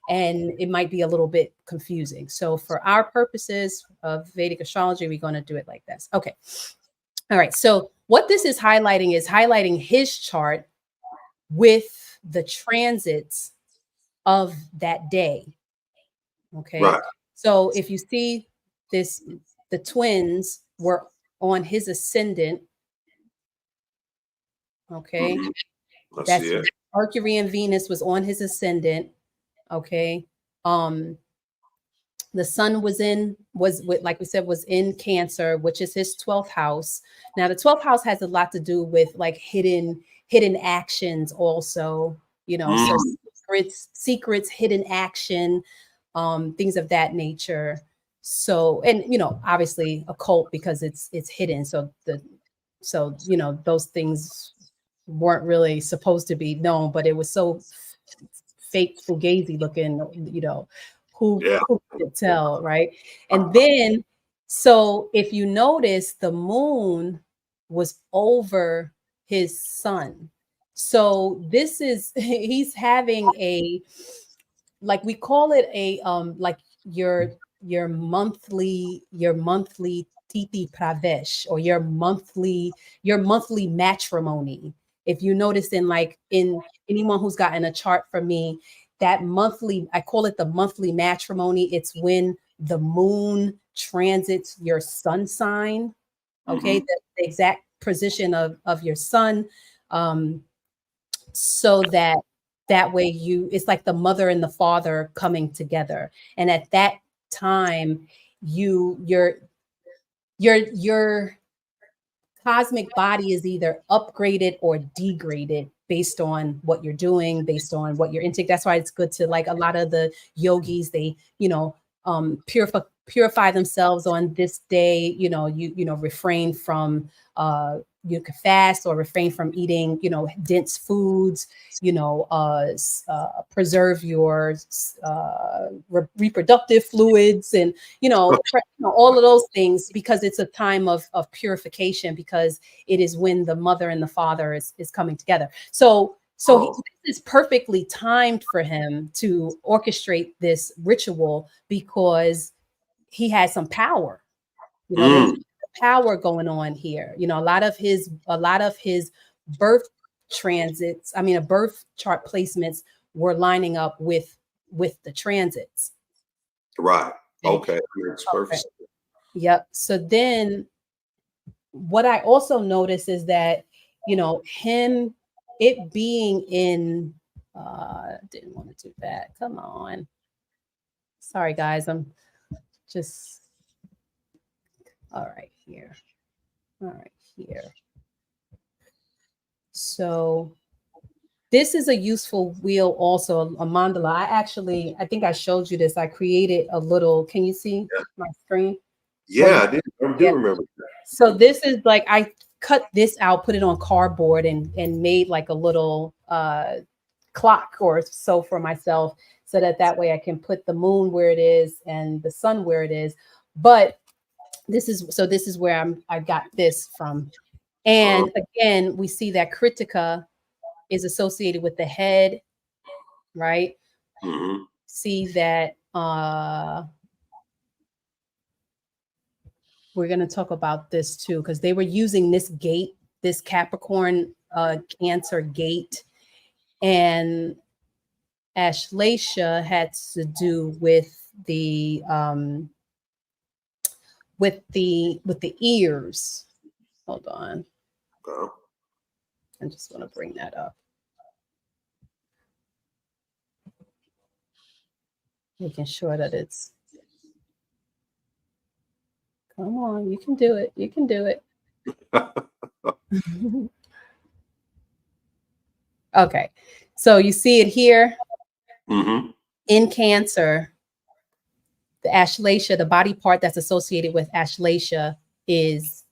and it might be a little bit confusing. So for our purposes of Vedic astrology, we're going to do it like this. Okay. All right. So what this is highlighting his chart with the transits of that day. Okay. Right. So if you see this, the twins were on his ascendant. Okay. That's it. Mercury and Venus was on his ascendant. Okay. The sun was like we said, was in Cancer, which is his 12th house. Now the 12th house has a lot to do with like hidden actions also, so secrets, hidden action, things of that nature. So, and obviously occult because it's hidden. So those things weren't really supposed to be known, but it was so fake fugazi looking, who could tell, right? And then, so if you notice, the moon was over his sun. So this is, he's having a, like we call it a, like your monthly Titi Pravesh, or your monthly matrimony. If you notice in anyone who's gotten a chart from me, that monthly, I call it the monthly matrimony. It's when the moon transits your sun sign. Okay. The exact position of your sun. So that way it's like the mother and the father coming together. And at that time, your cosmic body is either upgraded or degraded based on what you're doing, based on what you're into. That's why it's good to, like, a lot of the yogis, they, purify themselves on this day. You refrain from, you could fast or refrain from eating, dense foods, preserve your reproductive fluids, and, all of those things, because it's a time of purification, because it is when the mother and the father is coming together. So this is perfectly timed for him to orchestrate this ritual, because he has some power. There's power going on here. A lot of his birth transits, birth chart placements were lining up with the transits. Right. Okay. Perfect. Yep. So then what I also noticed is that, him, it being in, didn't want to do that. Come on. Sorry, guys. I'm just, all right, here. All right, here. So this is a useful wheel also, a mandala. I think I showed you this. I created a little, can you see my screen? Yeah, I do remember that. So this is like, I cut this out, put it on cardboard, and made like a little clock or so for myself, so that way I can put the moon where it is and the sun where it is. But this is where I got this from. And again, we see that Kritika is associated with the head, right? See that we're going to talk about this too, because they were using this gate, this Capricorn Cancer gate, and Ashleisha had to do with the ears. Hold on. I just want to bring that up. Making sure that it's, come on, you can do it. You can do it. Okay, so you see it here in Cancer. The Ashleisha, the body part that's associated with Ashleisha is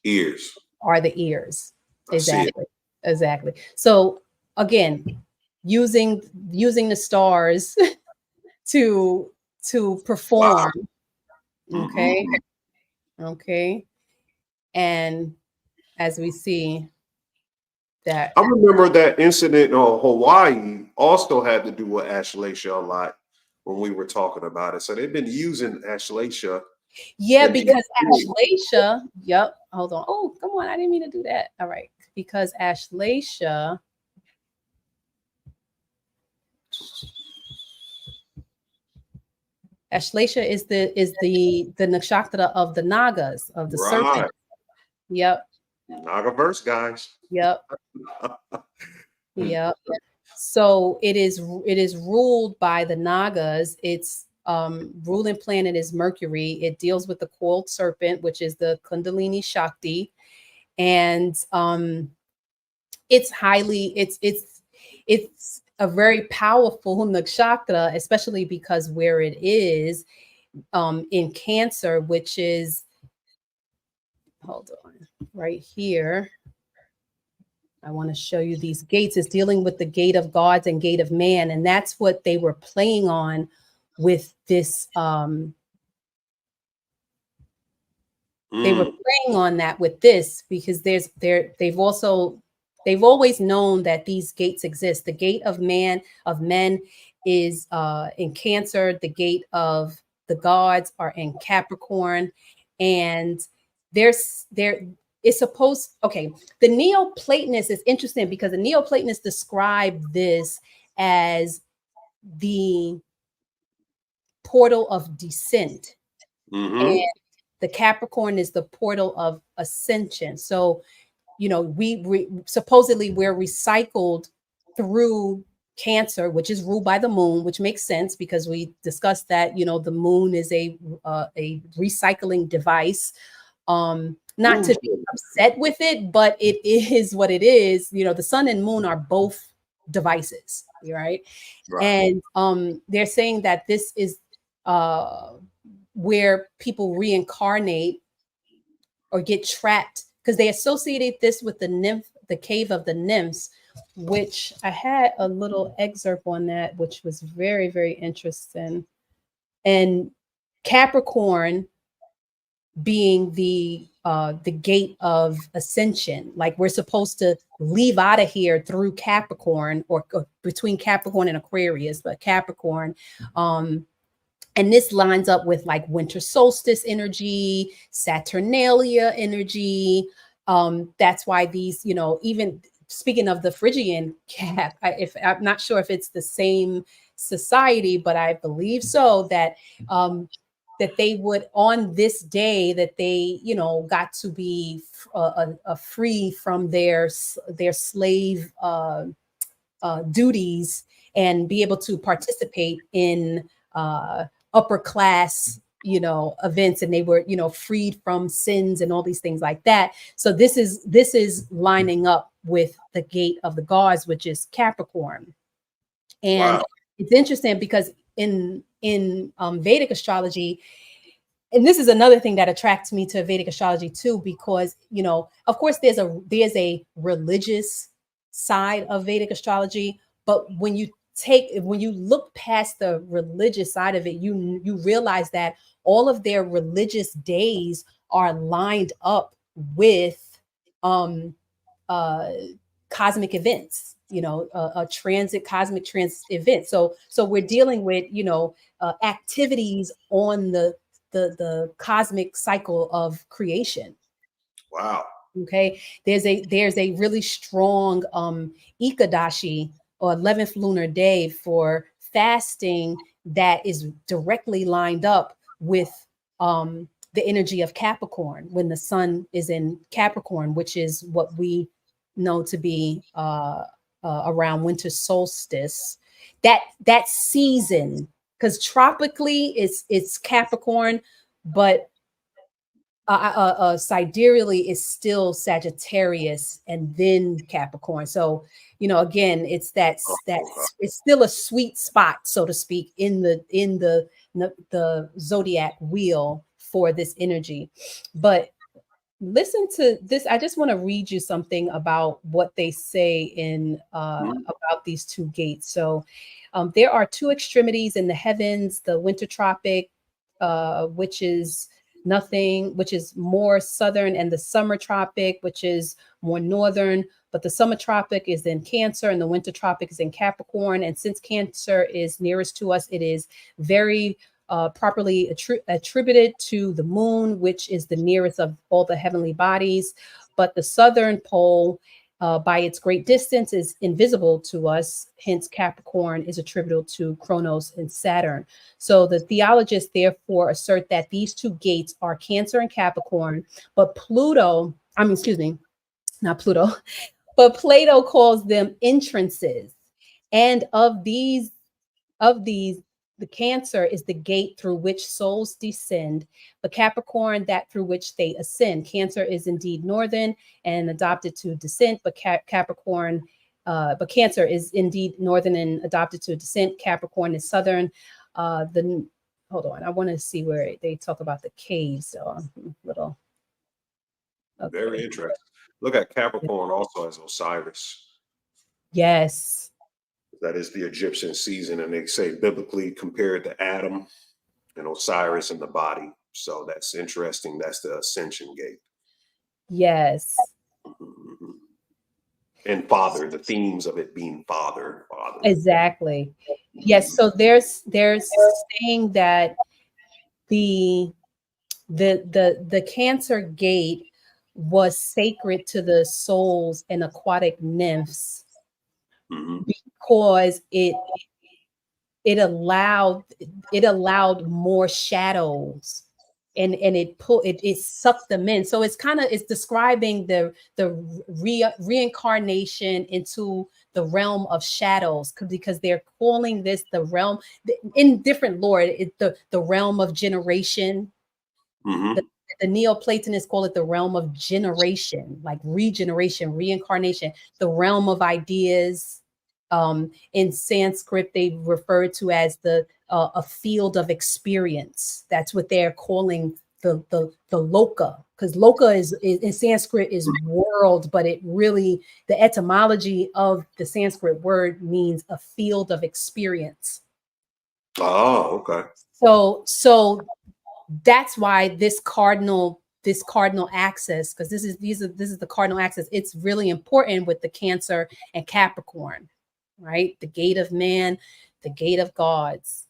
ears. Are the ears. Exactly. Exactly. So again, using the stars to perform. Wow. Okay. Okay. And as we see that, I remember that incident in Hawaii also had to do with Ashleisha a lot when we were talking about it. So they've been using Ashleisha. Yeah, because Ashleisha, yep. Hold on. Oh, come on. I didn't mean to do that. All right. Because Ashleisha, Ashleisha is the nakshatra of the Nagas, of the serpent. Yep. Nagaverse, guys. Yep. Yep. So it is ruled by the Nagas. Its ruling planet is Mercury. It deals with the coiled serpent, which is the Kundalini Shakti, and it's a very powerful nakshatra, especially because where it is in Cancer, which is, hold on, right here. I want to show you these gates. It's dealing with the gate of gods and gate of man. And that's what they were playing on with this. They were playing on that with this because they've always known that these gates exist. The gate of men is in Cancer. The gate of the gods are in Capricorn. And it's supposed, okay, the Neoplatonists is interesting because the Neoplatonists describe this as the portal of descent. And the Capricorn is the portal of ascension. So, you know, we supposedly we're recycled through Cancer, which is ruled by the moon, which makes sense because we discussed that, you know, the moon is a recycling device. Not to be upset with it, but it is what it is. You know, the sun and moon are both devices, right? And they're saying that this is where people reincarnate or get trapped because they associated this with the nymph, the cave of the nymphs, which I had a little excerpt on that, which was very, very interesting. And Capricorn being the gate of ascension, like we're supposed to leave out of here through Capricorn or between Capricorn and Aquarius, but Capricorn. And this lines up with like winter solstice energy, Saturnalia energy. That's why these, you know, even speaking of the Phrygian cap, if I'm not sure if it's the same society, but I believe so, that that they would, on this day that they, you know, got to be free from their slave duties and be able to participate in upper class, you know, events, and they were, you know, freed from sins and all these things like that. So this is lining up with the gate of the gods, which is Capricorn. And it's interesting because in Vedic astrology, and this is another thing that attracts me to Vedic astrology too, because, you know, of course there's a religious side of Vedic astrology, but when you look past the religious side of it, you realize that all of their religious days are lined up with cosmic events, you know, cosmic transit event. So we're dealing with, you know, activities on the cosmic cycle of creation. Wow. Okay. There's a really strong Ekadashi, or 11th lunar day, for fasting that is directly lined up with the energy of Capricorn when the sun is in Capricorn, which is what we known to be around winter solstice. That season, because tropically it's Capricorn, but sidereally is still Sagittarius and then Capricorn. So, again, it's it's still a sweet spot, so to speak, in the zodiac wheel for this energy. But listen to this. I just want to read you something about what they say in about these two gates. So there are two extremities in the heavens: the winter tropic, which is nothing, which is more southern, and the summer tropic, which is more northern. But the summer tropic is in Cancer and the winter tropic is in Capricorn. And since Cancer is nearest to us, it is very properly attributed to the moon, which is the nearest of all the heavenly bodies. But the southern pole, by its great distance, is invisible to us. Hence, Capricorn is attributable to Kronos and Saturn. So the theologists therefore assert that these two gates are Cancer and Capricorn, but not Pluto, but Plato calls them entrances. And of these, the Cancer is the gate through which souls descend, but Capricorn that through which they ascend. Cancer is indeed northern and adopted to descent, but Cancer is indeed northern and adopted to descent. Capricorn is southern. Hold on, I want to see where they talk about the caves. So little. Okay. Very interesting. Look at Capricorn also as Osiris. Yes. That is the Egyptian season, and they say biblically compared to Adam and Osiris in the body. So that's interesting. That's the ascension gate. Yes. Mm-hmm. And father, the themes of it being father. Exactly. Yes. So there's saying that the Cancer gate was sacred to the souls and aquatic nymphs. Mm-hmm. Because it allowed more shadows, and it sucked them in. So it's describing the reincarnation into the realm of shadows, because they're calling this the realm in different lore, the realm of generation. Mm-hmm. The Neoplatonists call it the realm of generation, like regeneration, reincarnation, the realm of ideas. In Sanskrit, they refer to as a field of experience. That's what they're calling the loka, because loka is in Sanskrit is world, but it really, the etymology of the Sanskrit word means a field of experience. Oh, okay. So that's why this cardinal axis, because this is the cardinal axis. It's really important with the Cancer and Capricorn. Right? The gate of man, the gate of gods.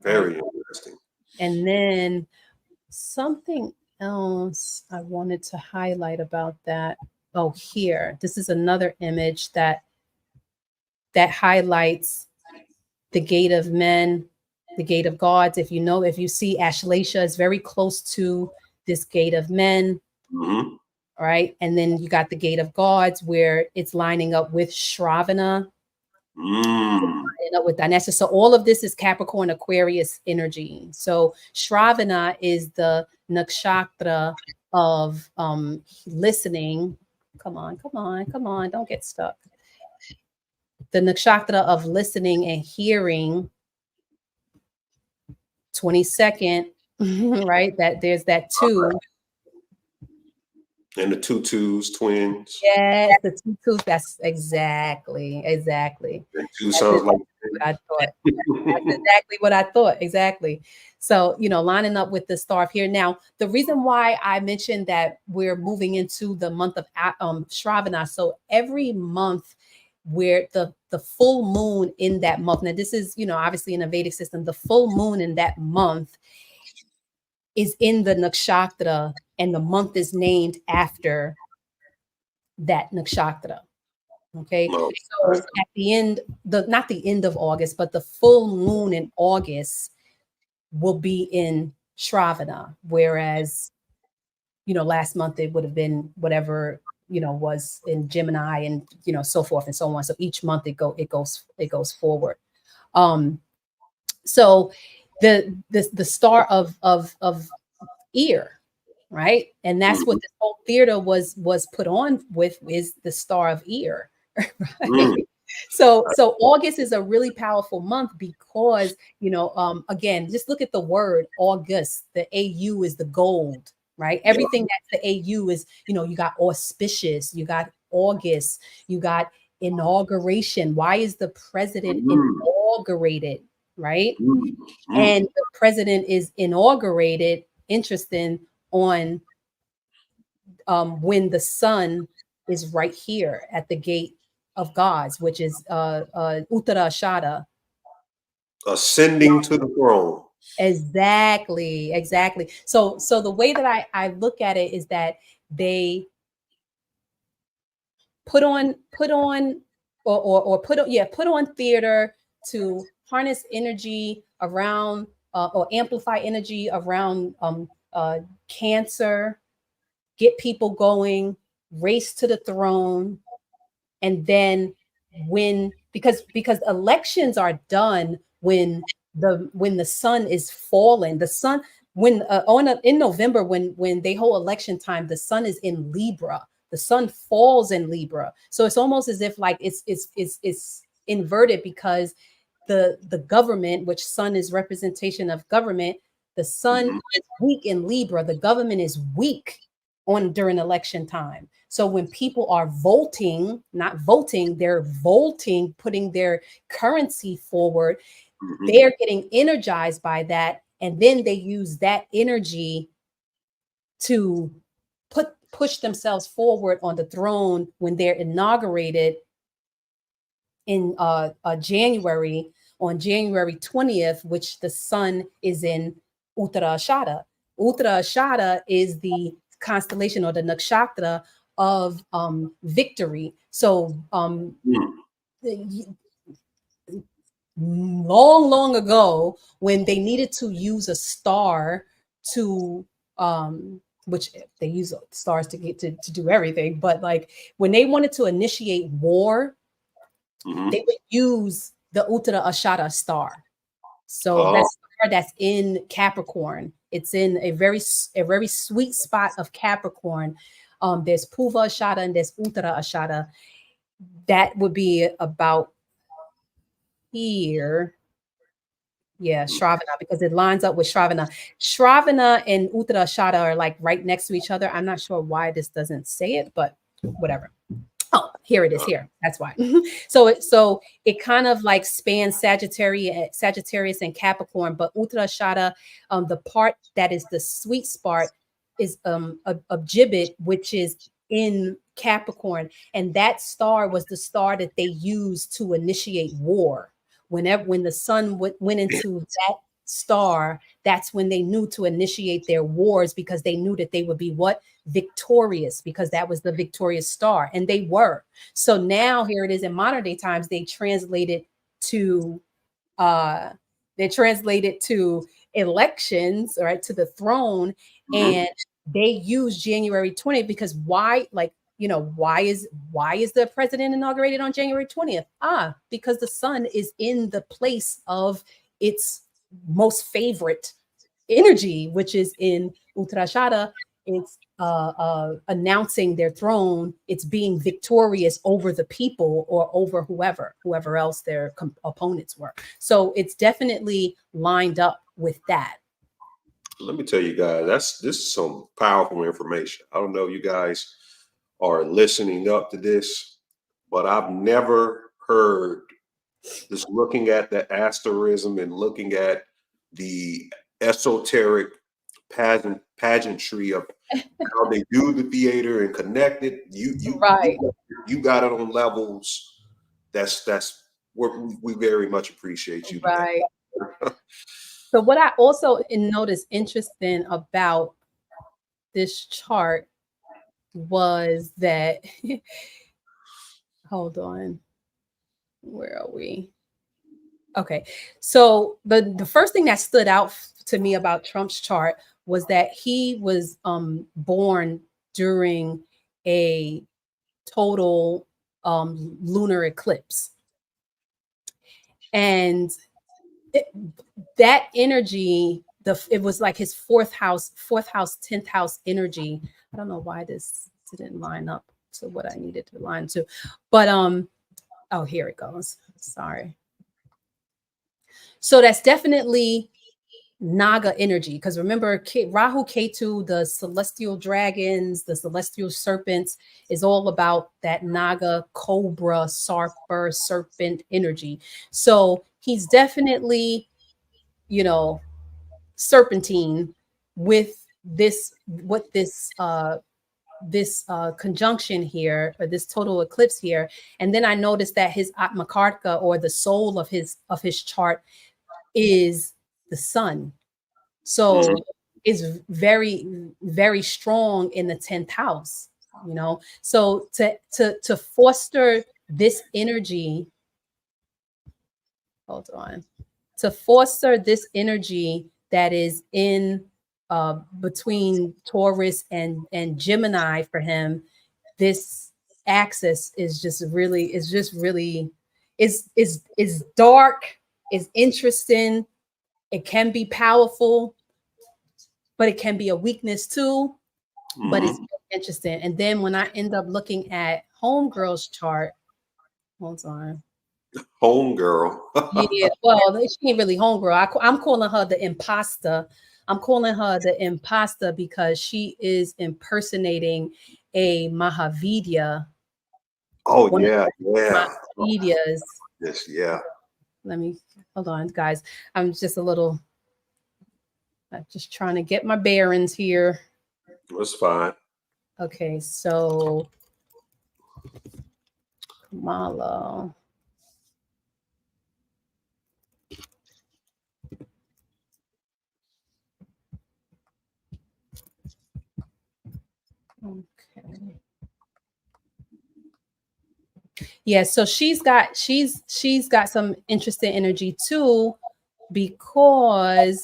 Very interesting. And then something else I wanted to highlight about that. Oh, here. This is another image that highlights the gate of men, the gate of gods. If you see Ashleisha is very close to this gate of men. Mm-hmm. Right? And then you got the gate of gods where it's lining up with Shravana. With Dionysus. So all of this is Capricorn Aquarius energy. So Shravana is the nakshatra of listening. Come on, don't get stuck. The nakshatra of listening and hearing. 22nd, right? That there's that 2. And the 2 2s, twins. Yes, the 2 2s. That's exactly. And 2 sounds like what I thought. That's exactly what I thought. Exactly. So, lining up with the star here. Now, the reason why I mentioned that we're moving into the month of Shravana. So every month where the full moon in that month. Now, this is, obviously in a Vedic system, the full moon in that month is in the nakshatra, and the month is named after that nakshatra. Okay. So at the end, not the end of August, but the full moon in August will be in Shravana. Whereas, last month it would have been whatever was in Gemini, and so forth and so on. So each month it goes forward. So the star of ear, right? And that's what this whole theater was put on with, is the star of ear. Right? So August is a really powerful month because, again, just look at the word August. The AU is the gold, right? Everything that's the AU is, you got auspicious, you got August, you got inauguration. Why is the president inaugurated, right? And the president is inaugurated, interesting, on when the sun is right here at the gate of gods, which is Uttarashada. Ascending to the throne. Exactly. So the way that I look at it is that they put on theater to harness energy around or amplify energy around Cancer, get people going, race to the throne, and then because elections are done when the sun is fallen. The sun, when in November, when they hold election time, the sun is in Libra. The sun falls in Libra. So it's almost as if like it's inverted, because the government, which sun is representation of government, the sun is weak in Libra. The government is weak during election time. So when people are voting, not voting, they're voting, putting their currency forward, they're getting energized by that. And then they use that energy to push themselves forward on the throne when they're inaugurated in January, on January 20th, which the sun is in Uttarashada. Uttarashada is the constellation or the nakshatra of victory. So long ago, when they needed to use a star to which they use stars to get to do everything, but like when they wanted to initiate war, they would use the Uttara Ashara star. So that star that's in Capricorn, it's in a very sweet spot of Capricorn. There's Puva Ashara and there's Uttara Ashara. That would be about here. Yeah, Shravana, because it lines up with Shravana. Shravana and Uttara Ashara are like right next to each other. I'm not sure why this doesn't say it, but whatever. Oh, here it is here. That's why. So it kind of like spans Sagittarius and Capricorn, but Uttarashada, the part that is the sweet spot is a gibbet, which is in Capricorn. And that star was the star that they used to initiate war. When the sun went into that star, that's when they knew to initiate their wars, because they knew that they would be victorious, because that was the victorious star, and they were. So now here it is in modern day times, they translated to elections, right, to the throne, and they use January 20th because why is the president inaugurated on January 20th? Because the sun is in the place of its most favorite energy, which is in Uttarashada. It's announcing their throne. It's being victorious over the people or over whoever else their opponents were. So it's definitely lined up with that. Let me tell you guys, this is some powerful information. I don't know if you guys are listening up to this, but I've never heard this, looking at the asterism and looking at the esoteric pageantry of how they do the theater and connect it. You got it on levels that's what we very much appreciate you. Right. So what I also noticed interesting about this chart was that hold on, where are we? Okay, so the first thing that stood out to me about Trump's chart was that he was born during a total lunar eclipse. And that energy, it was like his fourth house, 10th house energy. I don't know why this didn't line up to what I needed to line to, but oh, here it goes. Sorry. So that's definitely Naga energy, because remember, Rahu Ketu, the celestial dragons, the celestial serpents, is all about that Naga, cobra, sarper, serpent energy. So he's definitely, you know, serpentine with this, this conjunction here, or this total eclipse here. And then I noticed that his Atmakarka, or the soul of his chart, is the sun. So is very, very strong in the 10th house, you know. So to foster this energy, hold on, to foster this energy that is in between Taurus and Gemini for him, this axis is just really, is dark, is interesting. It can be powerful, but it can be a weakness too. But it's interesting. And then when I end up looking at Homegirl's chart, hold on. Homegirl. Yeah, well, she ain't really homegirl. I'm calling her the imposter. I'm calling her the imposter because she is impersonating a Mahavidya. Oh, yeah, yeah. Mahavidyas. Yes, yeah. Let me, hold on, guys. I'm just I'm just trying to get my bearings here. That's fine. Okay, so Kamala. Okay. Yeah, so she's got some interesting energy too, because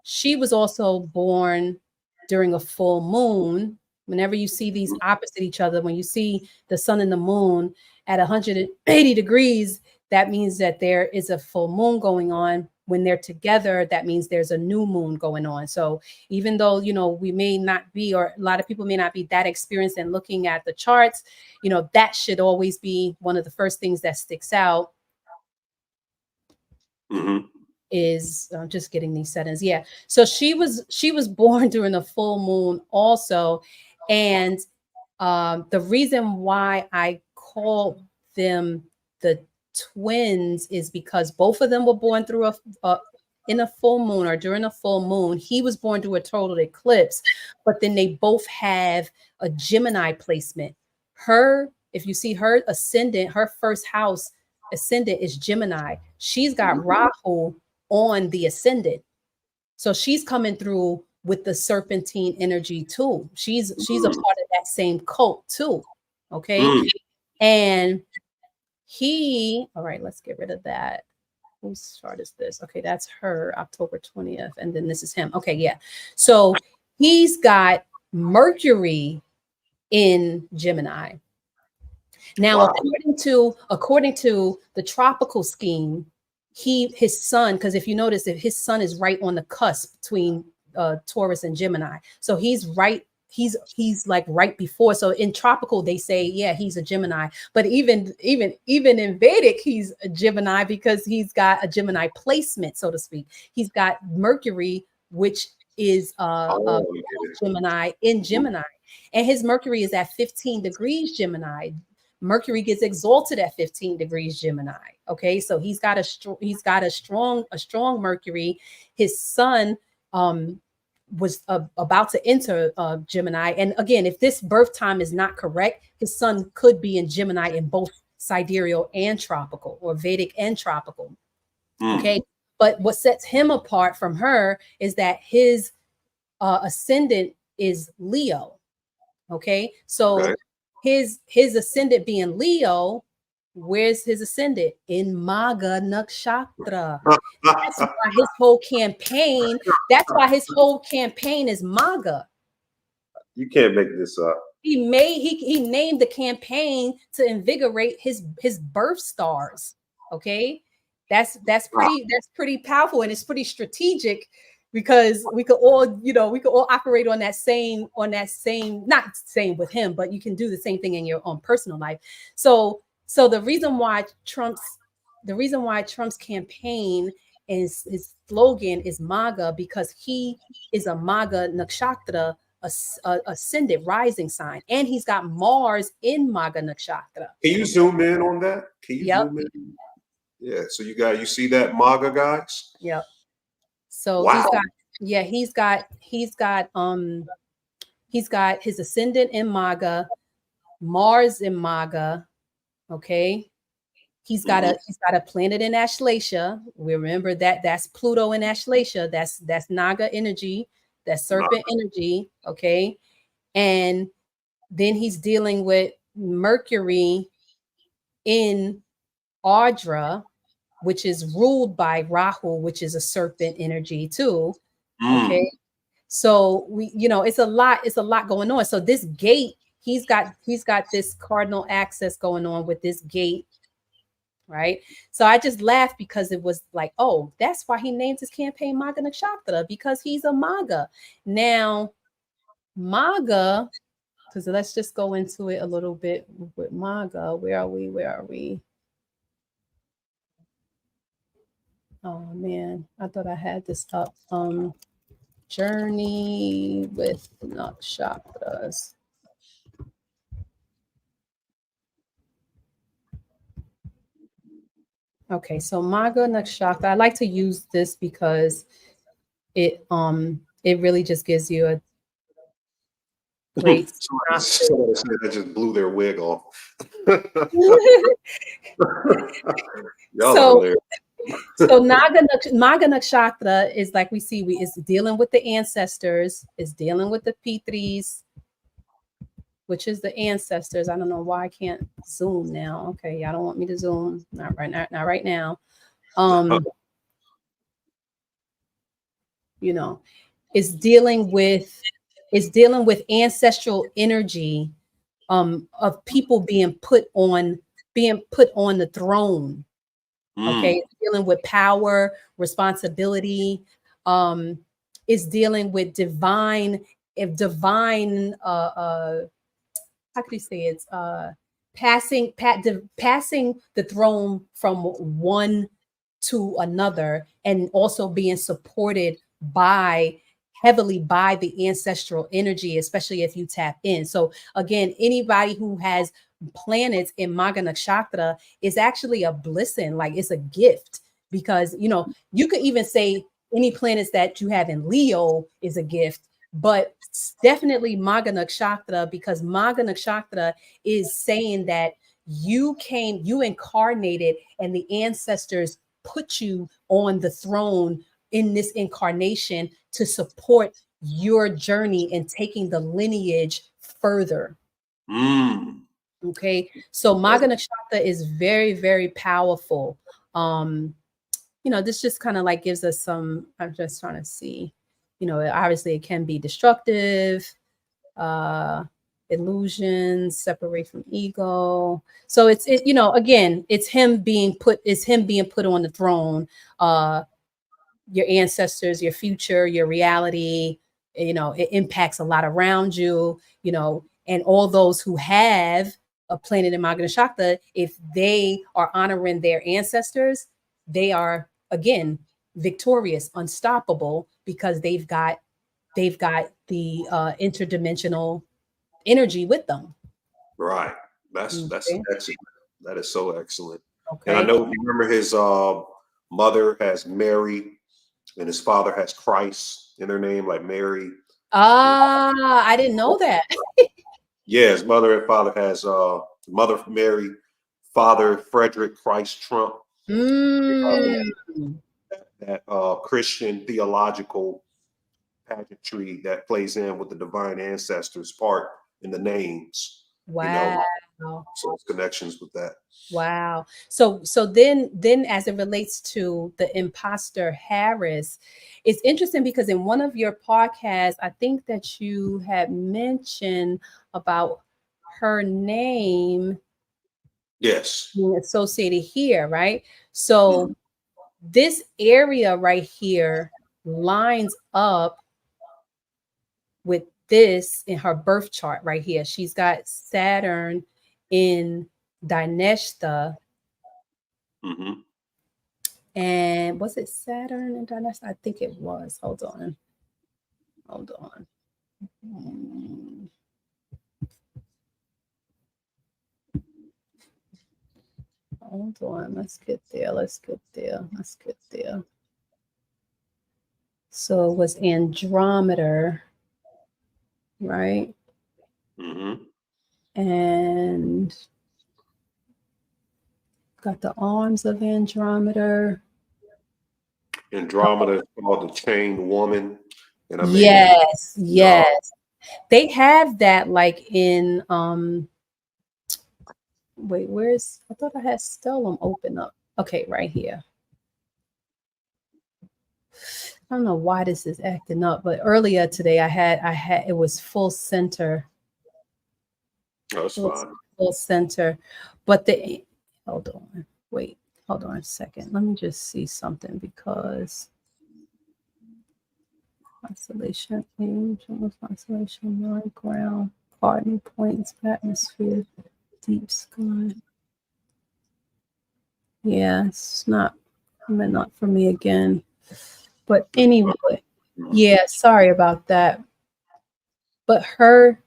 she was also born during a full moon. Whenever you see these opposite each other, when you see the sun and the moon at 180 degrees, that means that there is a full moon going on. When they're together, that means there's a new moon going on. So even though, you know, we may not be, or a lot of people may not be that experienced in looking at the charts, you know, that should always be one of the first things that sticks out. Is just getting these settings. Yeah. So she was born during a full moon also. And the reason why I call them the twins is because both of them were born through in a full moon, or during a full moon. He was born through a total eclipse, but then they both have a Gemini placement. If you see her ascendant, her first house ascendant is Gemini. She's got Rahu on the ascendant. So she's coming through with the serpentine energy too. She's a part of that same cult too. Okay. And all right, let's get rid of that. Whose chart is this? Okay, that's her, October 20th. And then this is him. Okay, yeah. So he's got Mercury in Gemini. Now, according to the tropical scheme, his sun, because if you notice, if his sun is right on the cusp between Taurus and Gemini, so he's like right before. So in tropical, they say, yeah, he's a Gemini, but even in Vedic, he's a Gemini because he's got a Gemini placement, so to speak. He's got Mercury, which is Gemini in Gemini, and his Mercury is at 15 degrees Gemini. Mercury gets exalted at 15 degrees Gemini. Okay, so he's got a strong Mercury. His sun was about to enter Gemini, and again, if this birth time is not correct, his sun could be in Gemini in both sidereal and tropical, or Vedic and tropical. Okay, but what sets him apart from her is that his ascendant is Leo. Okay, so his ascendant being Leo, where's his ascendant? In Maga Nakshatra. That's why his whole campaign is Maga. You can't make this up. He named the campaign to invigorate his birth stars. Okay, that's pretty powerful, and it's pretty strategic, because we could all, we could all operate on that same, not same with him, but you can do the same thing in your own personal life. So the reason why Trump's campaign is, his slogan is MAGA, because he is a MAGA nakshatra ascendant rising sign, and he's got Mars in Maga Nakshatra. Can you zoom in on that? Can you Yep. zoom in? Yeah, so you see that MAGA, guys? Yep. So wow. he's got his ascendant in Maga, Mars in Maga. Okay. He's got a planet in Ashleisha. We remember that's Pluto in Ashleisha. That's Naga energy, that's serpent energy. Okay. And then he's dealing with Mercury in Ardra, which is ruled by Rahu, which is a serpent energy too. Okay. So it's a lot going on. So this gate, he's got this cardinal access going on with this gate. Right. So I just laughed because it was like, oh, that's why he named his campaign Maga Nakshatra, because he's a MAGA. Now, MAGA, because let's just go into it a little bit with MAGA. Where are we? Oh man, I thought I had this up. Journey with Nakshatras. Okay, so Maga Nakshatra. I like to use this because it really just gives you a great Somebody said that just blew their wig off. So Maga Nakshatra is, like we see, is dealing with the ancestors, is dealing with the Pitris, which is the ancestors. I don't know why I can't zoom now. Okay, y'all don't want me to zoom. Not right now. Is dealing with ancestral energy of people being put on the throne. Okay, it's dealing with power, responsibility, is dealing with divine how could you say it's passing the throne from one to another, and also being supported heavily by the ancestral energy, especially if you tap in. So again, anybody who has planets in Maga Nakshatra is actually a blessing, like it's a gift, because you could even say any planets that you have in Leo is a gift, but definitely Maga Nakshatra, because Maga Nakshatra is saying that you incarnated, and the ancestors put you on the throne in this incarnation to support your journey and taking the lineage further. Okay, so Maga Nakshatra is very, very powerful. This just kind of like gives us some, I'm just trying to see, obviously it can be destructive, illusions, separate from ego. So again, it's him being put on the throne, your ancestors, your future, your reality. It impacts a lot around you, and all those who have a planet in Maga Nakshatra, if they are honoring their ancestors, they are again victorious, unstoppable, because they've got the interdimensional energy with them. Right. That's excellent. That is so excellent. Okay. And I know, you remember his mother has Mary and his father has Christ in their name, like Mary. I didn't know that. Yeah, his mother and father has mother Mary, father Frederick Christ Trump. That Christian theological pageantry that plays in with the divine ancestors part in the names. Wow. Wow. So it's connections with that. Wow. So then as it relates to the imposter Harris, it's interesting because in one of your podcasts, I think that you had mentioned about her name Yes. being associated here, right? So this area right here lines up with this in her birth chart right here. She's got Saturn in Dineshta. Mm-hmm. And was it Saturn in Dineshta? I think it was. Hold on. Hold on. Hold on. Let's get there. Let's get there. Let's get there. So it was Andrometer, right? Mm-hmm. And got the arms of Andrometer. Andromeda is called the chained woman. And I may be Yes, yes. They have that like in wait, where's I thought I had Stellum open up. Okay, right here. I don't know why this is acting up, but earlier today I had it was full center. that's fine. Full center. But the hold on. Wait, hold on a second. Let me just see something because constellation, angels, constellation, line ground, parting points, atmosphere, deep sky. Yeah, it's not for me again. But anyway, yeah, sorry about that. But her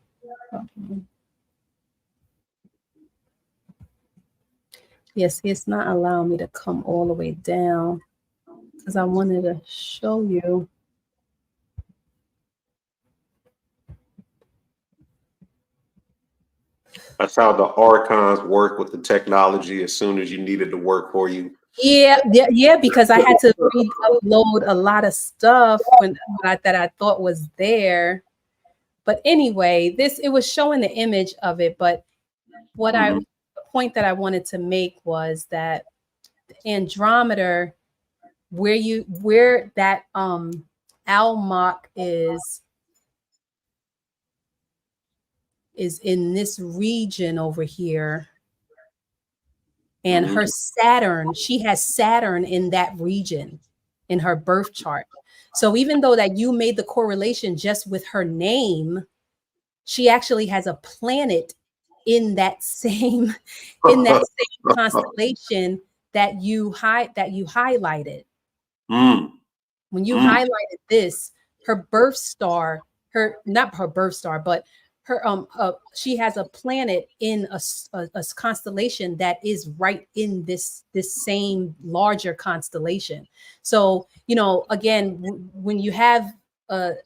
yes, it's not allowing me to come all the way down because I wanted to show you. That's how the archons work with the technology as soon as you need it to work for you. Yeah, because I had to re-upload a lot of stuff that I thought was there. But anyway, it was showing the image of it. But the point that I wanted to make was that Andrometer, where that Almach is in this region over here. And her Saturn, she has Saturn in that region in her birth chart. So even though that you made the correlation just with her name, she actually has a planet in that same constellation that you highlighted. When you highlighted this, her birth star, not her birth star, but her she has a planet in a constellation that is right in this same larger constellation. So again, when you have the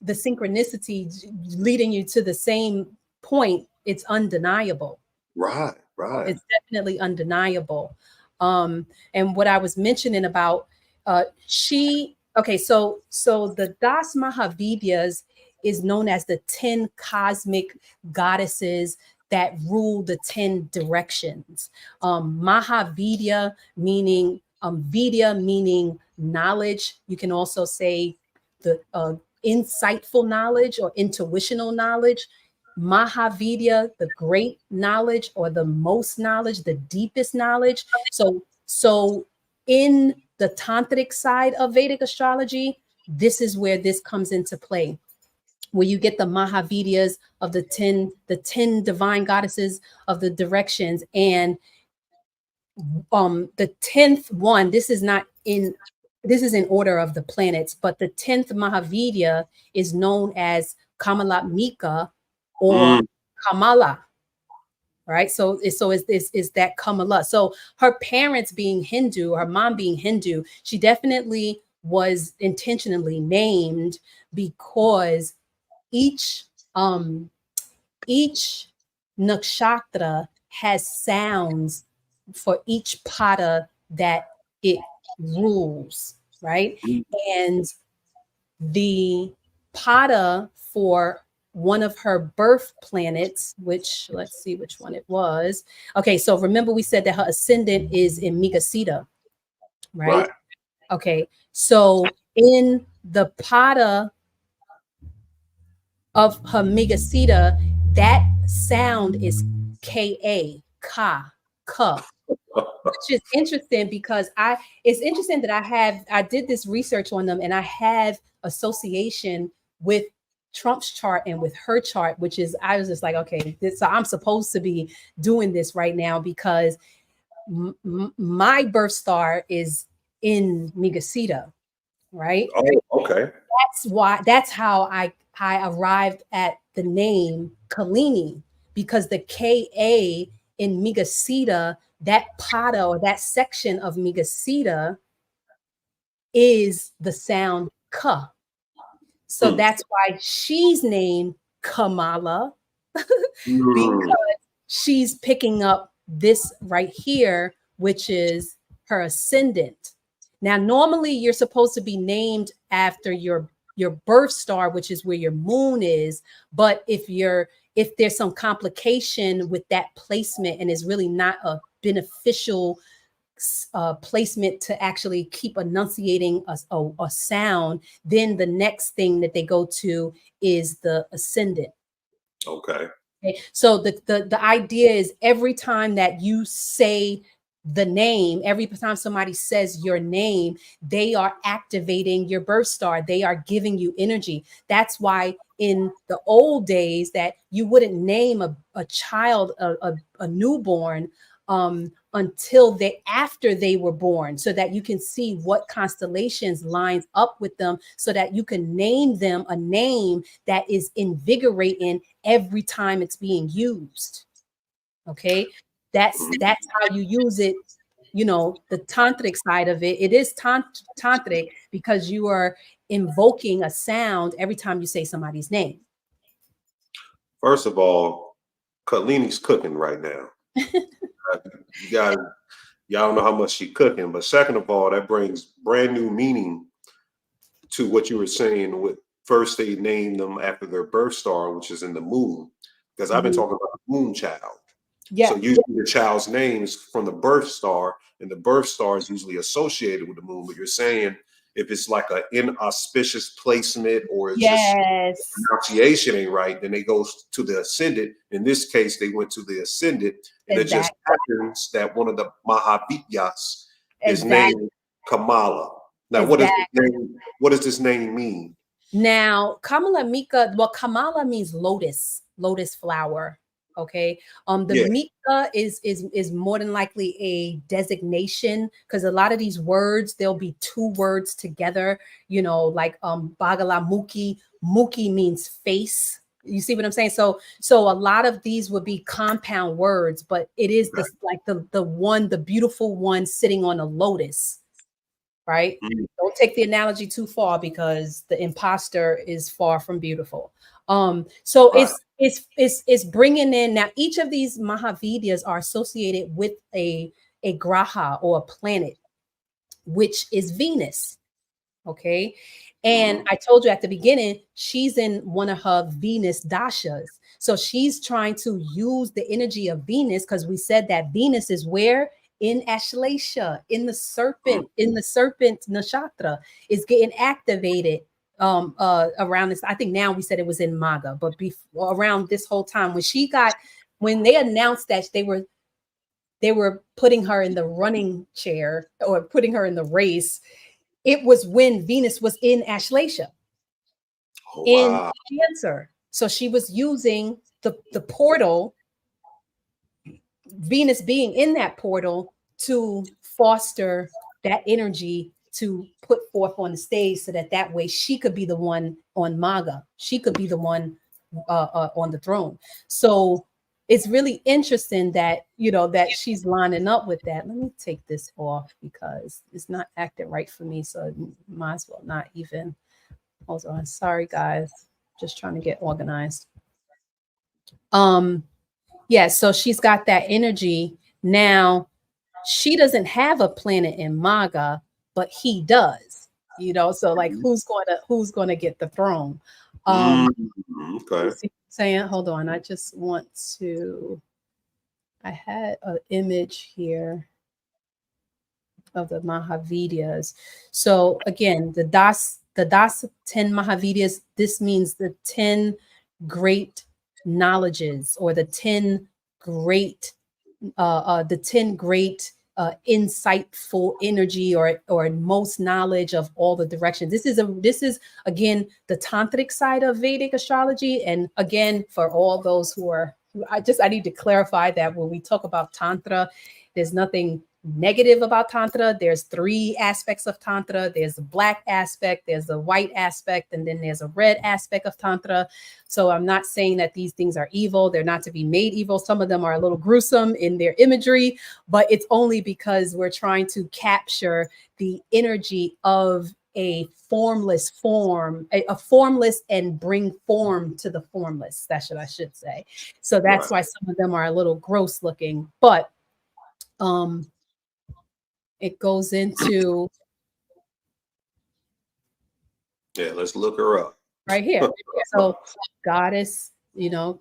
synchronicity leading you to the same point, it's undeniable. Right. It's definitely undeniable. And what I was mentioning about so the Das Mahavidyas is known as the 10 cosmic goddesses that rule the 10 directions. Mahavidya meaning Vidya meaning knowledge. You can also say the insightful knowledge or intuitional knowledge. Mahavidya, the great knowledge or the most knowledge, the deepest knowledge. So in the tantric side of Vedic astrology, this is where this comes into play, where you get the Mahavidyas of the 10 divine goddesses of the directions. And the 10th one, this is in order of the planets, but the 10th Mahavidya is known as Kamala Mika or Kamala, right? So it's that Kamala. So her parents being Hindu, her mom being Hindu, she definitely was intentionally named because each nakshatra has sounds for each pada that it rules, right? And the pada for one of her birth planets, which let's see which one it was. Okay, so remember we said that her ascendant is in Megaceta, right? Okay, so in the pada of her Megaceta, that sound is Ka, ka, which is interesting because it's interesting that I did this research on them, and I have association with Trump's chart and with her chart, which is, I was just like, okay, so I'm supposed to be doing this right now because my birth star is in Megaceta, right? Oh, okay. That's how I arrived at the name KALINI, because the Ka in Megaceta, that pada or that section of Megaceta is the sound ka. So that's why she's named Kamala, because she's picking up this right here, which is her ascendant. Now, normally you're supposed to be named after your birth star, which is where your moon is. But if there's some complication with that placement and is really not a beneficial placement to actually keep enunciating a sound, then the next thing that they go to is the ascendant. Okay. So the idea is every time that you say the name, every time somebody says your name, they are activating your birth star. They are giving you energy. That's why in the old days that you wouldn't name a child, a newborn, until after they were born, so that you can see what constellations lines up with them, so that you can name them a name that is invigorating every time it's being used. Okay, that's how you use it. You know, the tantric side of it, it is tantric because you are invoking a sound every time you say somebody's name. First of all, KALINI's cooking right now. Y'all don't know how much she's cooking, but second of all, that brings brand new meaning to what you were saying. With first, they named them after their birth star, which is in the moon, because I've been talking about the moon child. Yeah. So usually the child's name is from the birth star, and the birth star is usually associated with the moon. But you're saying if it's like an inauspicious placement or it's just pronunciation ain't right, then they go to the ascendant. In this case, they went to the ascendant, and it just happens that one of the Mahavidyas is named Kamala. Now, what does this name mean? Now, Kamala Mika, well, Kamala means lotus flower. Okay. The Mika is more than likely a designation, because a lot of these words, there'll be two words together, you know, like Bagalamukhi. Mukhi means face. You see what I'm saying? So a lot of these would be compound words, but it is this, like the beautiful one sitting on a lotus. Right? Don't take the analogy too far, because the imposter is far from beautiful. So it's bringing in, now each of these Mahavidyas are associated with a graha or a planet, which is Venus. Okay. And I told you at the beginning, she's in one of her Venus dashas. So she's trying to use the energy of Venus, because we said that Venus is where? In Ashlesha, in the serpent nakshatra, is getting activated around this. I think now we said it was in Maga, but around this whole time when they announced that they were putting her in the running chair or putting her in the race, it was when Venus was in Ashlesha, in Cancer. So she was using the portal, Venus being in that portal, to foster that energy to put forth on the stage, so that way she could be the one on Maga. She could be the one on the throne. So it's really interesting that, you know, that she's lining up with that. Let me take this off because it's not acting right for me. So might as well not even. Hold on. Sorry, guys. Just trying to get organized. Yeah, so she's got that energy. Now, she doesn't have a planet in Maga, but he does, you know, so like who's going to get the throne? Okay. See, saying, hold on, I just want to. I had an image here of the Mahavidyas. So again, the Das 10 Mahavidyas, this means the 10 great knowledges, or the 10 great insightful energy, or most knowledge of all the directions. This is again the tantric side of Vedic astrology. And again, for all those who are, I need to clarify that when we talk about tantra, there's nothing negative about tantra. There's 3 aspects of tantra. There's the black aspect, there's the white aspect, and then there's a red aspect of tantra. So I'm not saying that these things are evil. They're not to be made evil. Some of them are a little gruesome in their imagery, but it's only because we're trying to capture the energy of a formless form, a formless, and bring form to the formless. That's what I should say. So that's why some of them are a little gross looking, but it goes into, yeah, let's look her up right here. So goddess,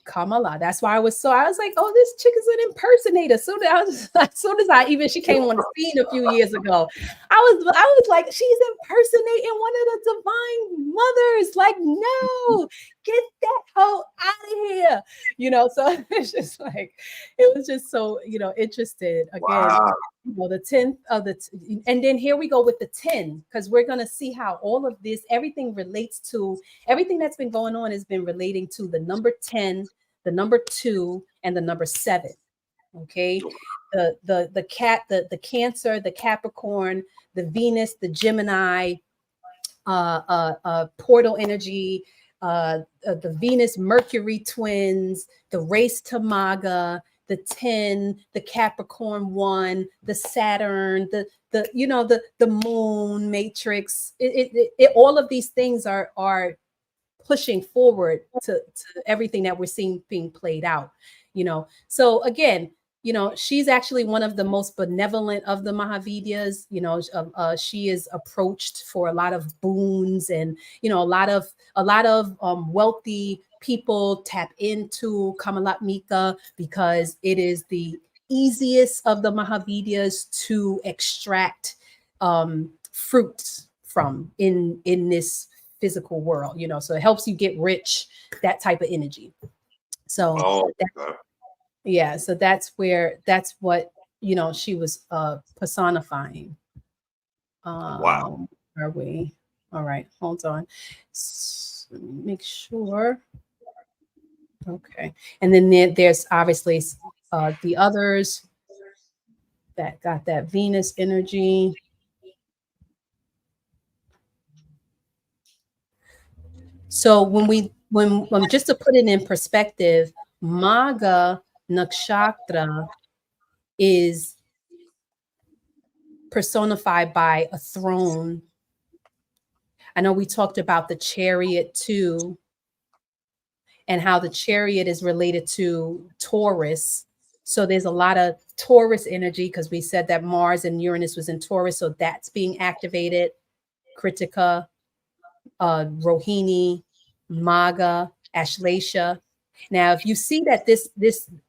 Kamala. That's why I was like, oh, this chick is an impersonator. So she came on the scene a few years ago, I was like, she's impersonating one of the divine mothers. Like, no, get that hoe out of here. So it's just like, it was just so, interested again. Wow. The 10th of and then here we go with the 10, because we're going to see how all of this, everything relates to, everything that's been going on has been relating to the number 10, the number 2, and the number 7. Okay. The Cancer, the Capricorn, the Venus, the Gemini, portal energy, the Venus Mercury twins, the race to Maga, the 10, the Capricorn 1, the Saturn, the moon matrix. All of these things are pushing forward to everything that we're seeing being played out. So again, she's actually one of the most benevolent of the Mahavidyas. She is approached for a lot of boons, and a lot of wealthy people tap into Kamalatmika because it is the easiest of the Mahavidyas to extract fruits from in this physical world. So it helps you get rich, that type of energy. So yeah, so that's what she was personifying. Wow. Are we all right? Hold on. Make sure. Okay. And then there's obviously the others that got that Venus energy. So when just to put it in perspective, Maga Nakshatra is personified by a throne. I know we talked about the chariot too, and how the chariot is related to Taurus. So there's a lot of Taurus energy because we said that Mars and Uranus was in Taurus. So that's being activated. Kritika, Rohini, Maga, Ashleisha. Now, if you see that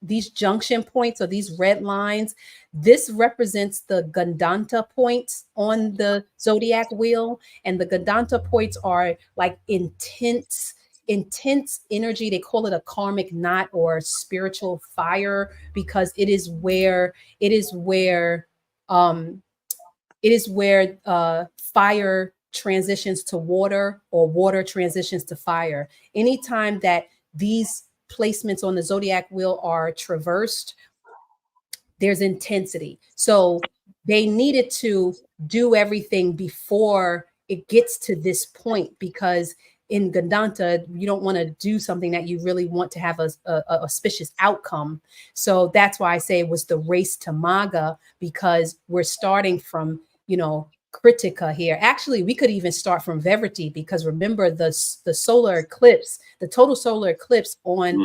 these junction points or these red lines, this represents the Gandanta points on the zodiac wheel. And the Gandanta points are like intense energy. They call it a karmic knot or spiritual fire, because it is where fire transitions to water, or water transitions to fire. Anytime that these placements on the zodiac wheel are traversed, there's intensity. So they needed to do everything before it gets to this point, because in Gandanta, you don't want to do something that you really want to have a auspicious outcome. So that's why I say it was the race to Maga, because we're starting from, Kritika here. Actually, we could even start from Verity, because remember the solar eclipse, the total solar eclipse on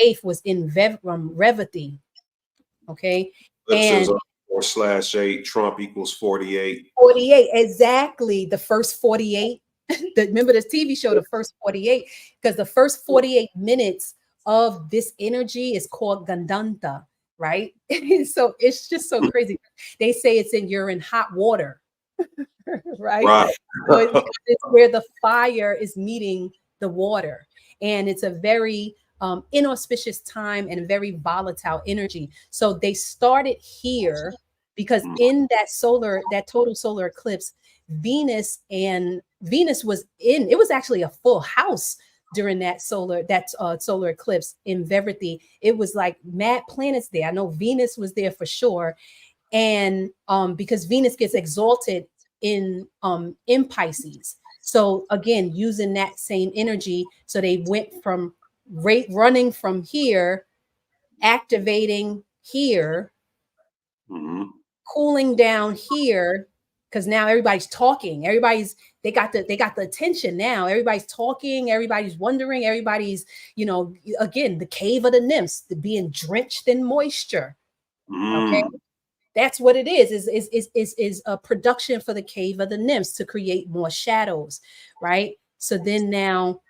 8th was in Revati. Okay. And 4/8 Trump equals 48. 48, exactly. The first 48 remember this TV show, the first 48, because the first 48 minutes of this energy is called Gandanta, right? So it's just so crazy. They say you're in hot water, right? Right. So it's where the fire is meeting the water. And it's a very inauspicious time and very volatile energy. So they started here because in that total solar eclipse, Venus was in, it was actually a full house during that solar eclipse in Verity. It was like mad planets there. I know Venus was there for sure. And because Venus gets exalted in Pisces. So again, using that same energy, so they went from running from here, activating here, cooling down here, because now everybody's talking. They got the attention now. Everybody's talking. Everybody's wondering. Everybody's, again, the cave of the nymphs, being drenched in moisture. Okay. That's what it is a production for the cave of the nymphs to create more shadows, right? So then now,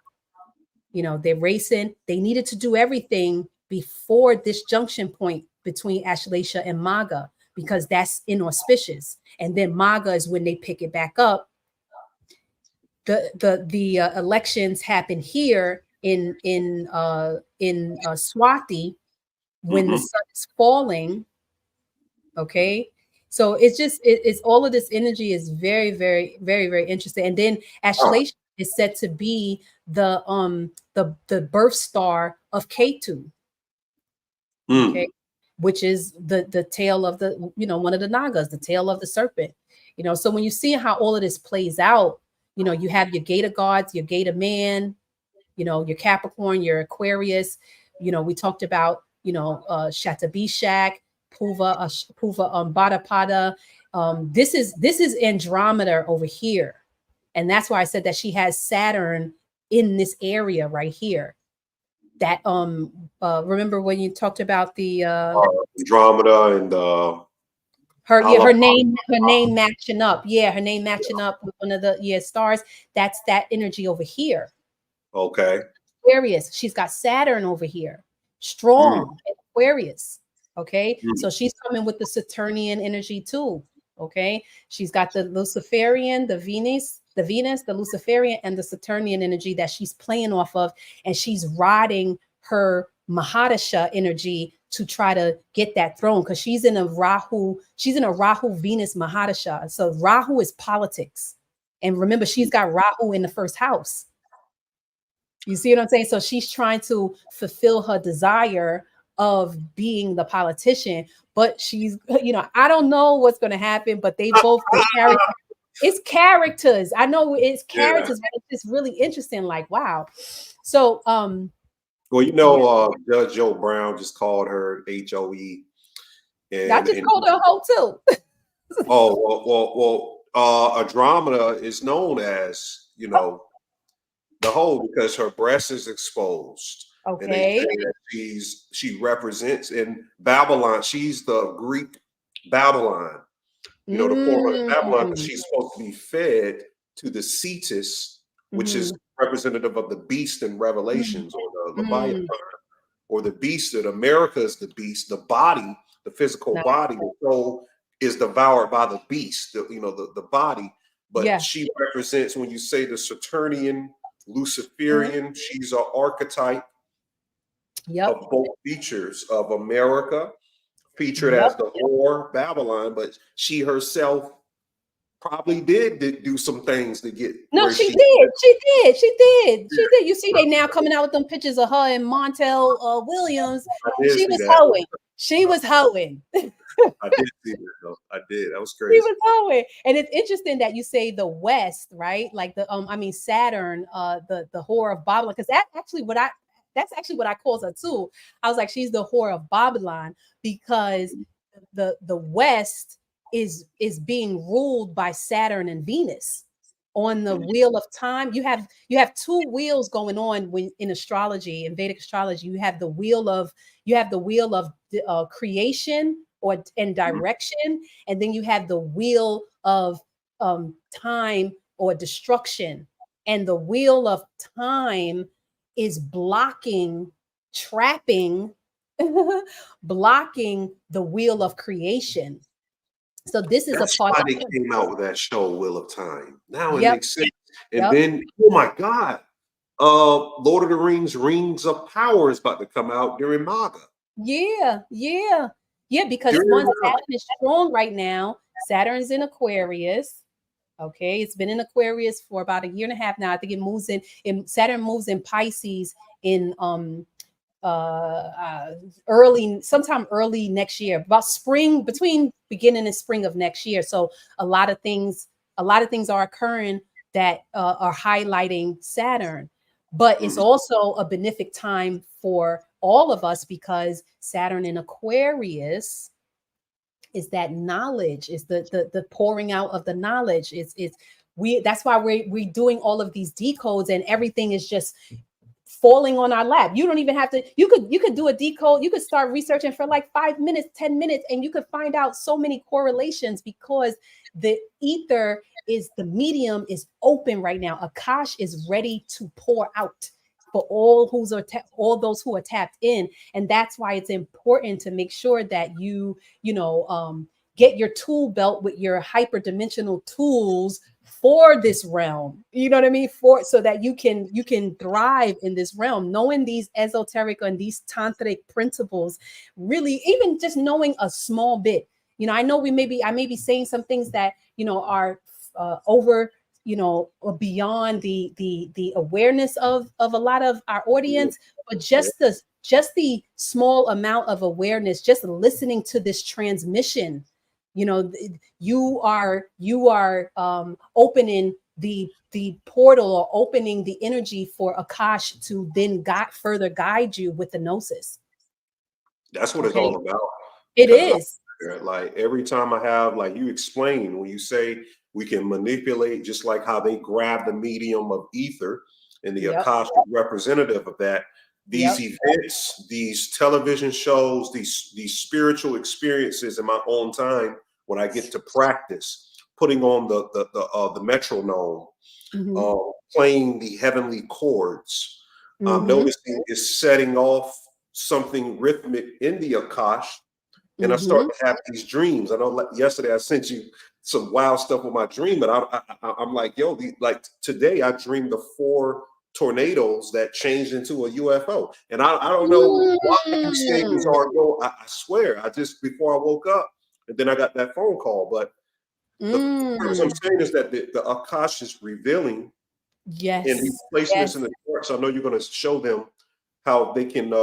they're racing. They needed to do everything before this junction point between Ashleisha and Maga, because that's inauspicious. And then Maga is when they pick it back up. The elections happen here in Swati when the sun is falling. Okay, so it's all of this energy is very, very, very, very interesting. And then Ashleisha is said to be the birth star of Ketu, okay, which is the tail of the one of the Nagas, the tail of the serpent. So when you see how all of this plays out, you have your Gata gods, your Gata man, your Capricorn, your Aquarius. We talked about Shatabishak, Puva Bhadapada. This is Andromeda over here. And that's why I said that she has Saturn in this area right here. That remember when you talked about the Andromeda and her name matching up. Yeah, her name matching up with one of the stars. That's that energy over here. Okay. Aquarius. She's got Saturn over here. Strong Aquarius. Okay. So she's coming with the Saturnian energy too. Okay. She's got the Luciferian, the Venus, the Luciferian, and the Saturnian energy that she's playing off of. And she's riding her Mahadasha energy to try to get that throne, because she's in a Rahu Venus Mahadasha. So Rahu is politics. And remember, she's got Rahu in the first house. You see what I'm saying? So she's trying to fulfill her desire of being the politician, but she's, I don't know what's going to happen, but they both, it's characters. I know it's characters, but it's just really interesting. Like, wow. So, well, Judge Joe Brown just called her HOE. And I just called her a hoe too. Andromeda is known as, the hoe because her breast is exposed. Okay. And they say that she represents in Babylon. She's the Greek Babylon. The form of Babylon, she's supposed to be fed to the Cetus, which is representative of the beast in Revelations, or the Leviathan, or the beast. That America is the beast, the body, the physical body. The soul is devoured by the beast, the body. But she represents, when you say the Saturnian, Luciferian, she's an archetype of both features of America, featured as the whore Babylon, but she herself probably did do some things to get. No, she did. You see, they now coming out with them pictures of her and Montel Williams. She was hoeing. I did see that though. I did. That was crazy. He was hoeing. And it's interesting that you say the West, right? Like Saturn, the whore of Babylon, because that's actually what I call her too. I was like, she's the whore of Babylon, because the West is being ruled by Saturn and Venus on the wheel of time. You have two wheels going on when in astrology, in Vedic astrology. You have the wheel of creation and direction, and then you have the wheel of time or destruction. and the wheel of time is blocking, trapping, blocking the wheel of creation. So this is That's a part why of they it. came out with that show, Wheel of Time. Now it Yep. makes sense. And Yep. then, oh my God, Lord of the Rings, Rings of Power is about to come out during Maga. Yeah, yeah, yeah. Because During one, Maga. Saturn is strong right now. Saturn's in Aquarius. Okay, it's been in Aquarius for about a year and a half now. I think it moves in Saturn moves in Pisces in sometime early next year, about spring, between beginning and spring of next year. So a lot of things are occurring that are highlighting Saturn, but it's also a benefic time for all of us because Saturn in Aquarius is that knowledge, is the pouring out of the knowledge. That's why we're doing all of these decodes, and everything is just falling on our lap. You don't even have to, you could do a decode, you could start researching for like 5 minutes, 10 minutes, and you could find out so many correlations because the ether is, the medium is open right now. Akash is ready to pour out for all those who are tapped in. And that's why it's important to make sure that you get your tool belt with your hyperdimensional tools for this realm, you know what I mean, so that you can thrive in this realm, knowing these esoteric and these tantric principles. Really, even just knowing a small bit, I know I may be saying some things that are over, or beyond the awareness of a lot of our audience, but just the small amount of awareness, just listening to this transmission, you are opening the portal, or opening the energy for Akash to then further guide you with the gnosis. That's what it's all about. It is. Like every time I have, like you explain, when you say we can manipulate, just like how they grab the medium of ether and the Akashic representative of that, these events, these television shows, these spiritual experiences in my own time, when I get to practice putting on the metronome, playing the heavenly chords, I'm noticing is setting off something rhythmic in the Akash. And I start to have these dreams. I know, like yesterday, I sent you some wild stuff with my dream, but I'm like, yo, like today, I dreamed of 4 tornadoes that changed into a UFO, and I don't know why these things are. I swear, I just before I woke up, and then I got that phone call. But what I'm saying is that the Akash is revealing, and he's placing this in the chart. So I know you're going to show them how they can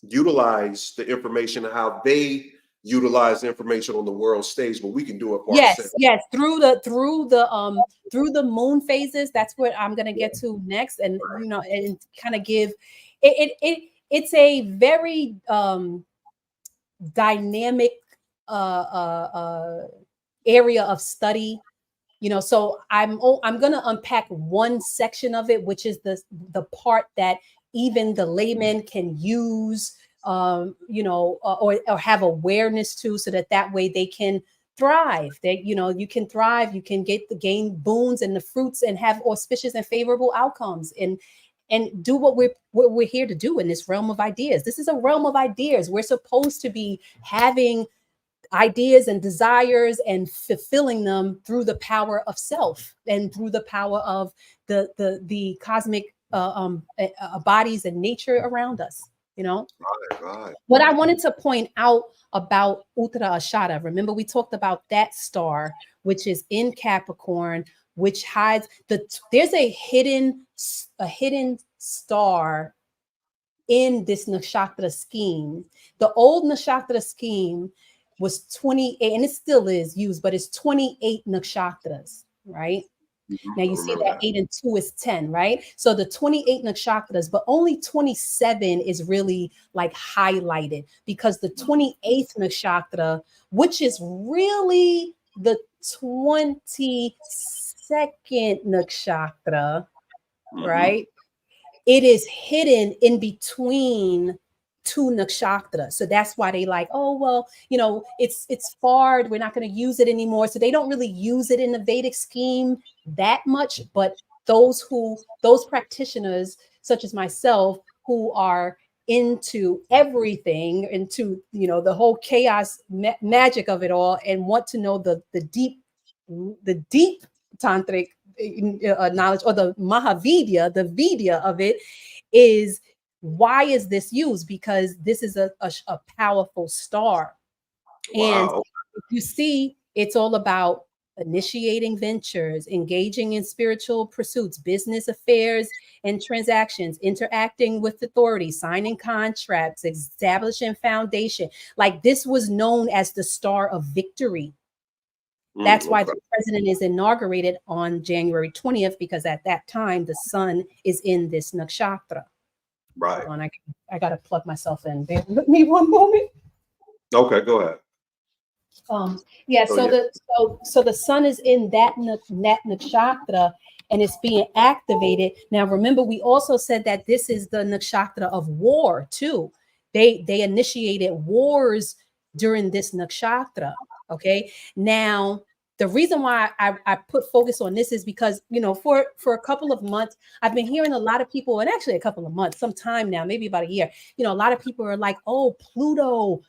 utilize the information, how they utilize the information on the world stage, but we can do it for ourselves. Yes, through the moon phases. That's what I'm gonna get to next, and and kind of give it's a very dynamic area of study. So I'm gonna unpack one section of it, which is the part that even the layman can use, or have awareness to, so that way they can thrive. You can thrive, you can gain boons and the fruits, and have auspicious and favorable outcomes, and do what we're here to do in this realm of ideas. This is a realm of ideas. We're supposed to be having ideas and desires and fulfilling them through the power of self and through the power of the cosmic bodies and nature around us. Right. What I wanted to point out about Uttara Ashara, remember we talked about that star, which is in Capricorn, which hides there's a hidden star in this nakshatra scheme. The old nakshatra scheme was 28, and it still is used, but it's 28 nakshatras, right? Now you see that 8 and 2 is 10, right? So the 28 nakshatras, but only 27 is really like highlighted, because the 28th nakshatra, which is really the 22nd nakshatra, right? It is hidden in between 2 nakshatras. So that's why they like, oh, well, it's far, we're not going to use it anymore. So they don't really use it in the Vedic scheme that much, but those practitioners such as myself who are into everything, into the whole chaos magic of it all, and want to know the deep tantric knowledge, or the Mahavidya, the Vidya of it, is why is this used? Because this is a powerful star. And Wow. you see, it's all about initiating ventures, engaging in spiritual pursuits, business affairs and transactions, interacting with authorities, signing contracts, establishing foundation. Like, this was known as the star of victory. That's why the president is inaugurated on January 20th, because at that time the sun is in this nakshatra. Right. Hold on, I gotta plug myself in. Bear with me one moment. Okay, go ahead. So the sun is in that nakshatra, and it's being activated. Now, remember, we also said that this is the nakshatra of war too. They initiated wars during this nakshatra. Okay. Now, the reason why I put focus on this is because, for a couple of months, I've been hearing a lot of people, and actually a couple of months, some time now, maybe about a year, a lot of people are like, oh, Pluto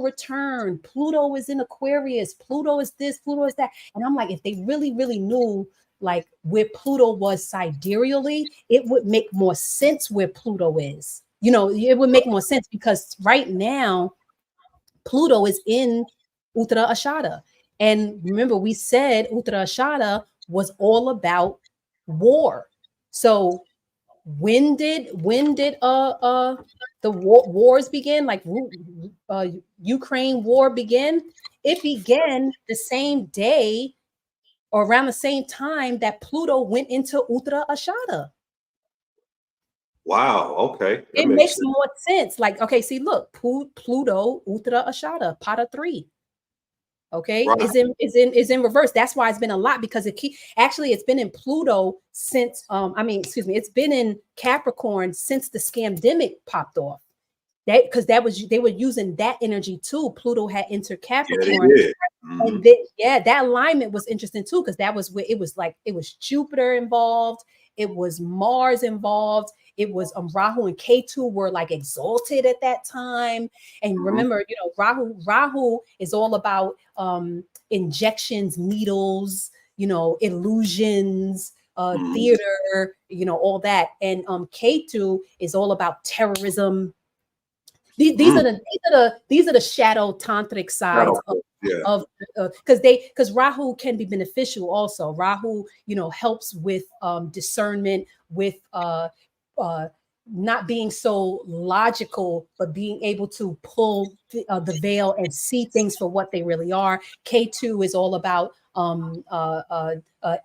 returned. Pluto is in Aquarius. Pluto is this, Pluto is that. And I'm like, if they really, really knew like where Pluto was sidereally, it would make more sense where Pluto is. It would make more sense, because right now Pluto is in Uttara Ashada. And remember, we said Uttara Ashada was all about war. So when did the wars begin? Like Ukraine war began? It began the same day or around the same time that Pluto went into Uttara Ashada. Wow. Okay. It makes more sense. Like, okay, see, look, Pluto, Uttara Ashada, Pada 3. Okay, right. is in reverse. That's why it's been a lot, because it's been in Pluto since it's been in Capricorn since the scamdemic popped off. Because they were using that energy too. Pluto had entered Capricorn. Yeah, and that alignment was interesting too, because that was where it was Jupiter involved, it was Mars involved, it was Rahu and Ketu were like exalted at that time. And remember, Rahu is all about injections, needles, illusions, theater, all that. And Ketu is all about terrorism. These are the shadow tantric sides of because Rahu can be beneficial also. Rahu, helps with discernment, with not being so logical, but being able to pull the veil and see things for what they really are. K2 is all about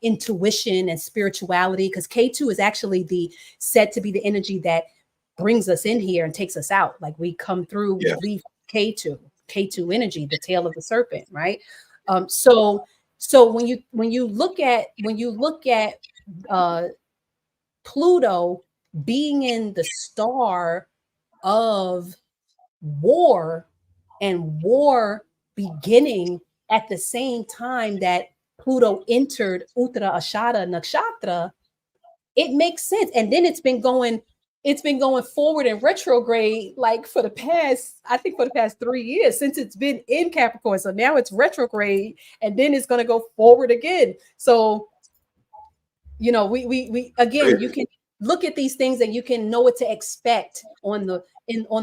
intuition and spirituality, because K2 is actually said to be the energy that brings us in here and takes us out. Like, we come through, we leave K2 energy, the tail of the serpent, right? So when you look at Pluto being in the star of war, and war beginning at the same time that Pluto entered Uttara Ashada Nakshatra, it makes sense. And then it's been going forward in retrograde, like for the past 3 years since it's been in Capricorn. So now it's retrograde, and then it's going to go forward again. So, we again, you can look at these things and you can know what to expect on the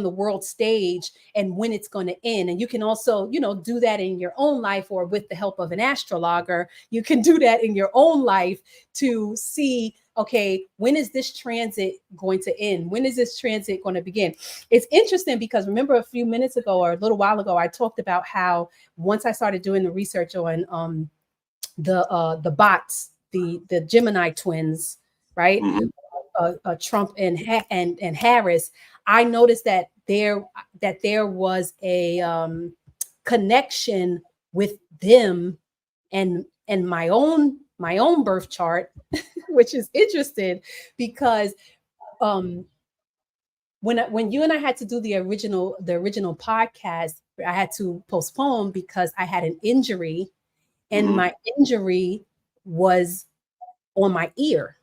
world stage and when it's going to end. And you can also, do that in your own life, or with the help of an astrologer, you can do that in your own life to see, okay, when is this transit going to end? When is this transit going to begin? It's interesting because remember a few minutes ago or a little while ago, I talked about how once I started doing the research on the bots, the Gemini twins, right? Trump and Harris, I noticed that there was a connection with them and my own birth chart, which is interesting because when you and I had to do the original podcast, I had to postpone because I had an injury, and my injury was on my ear.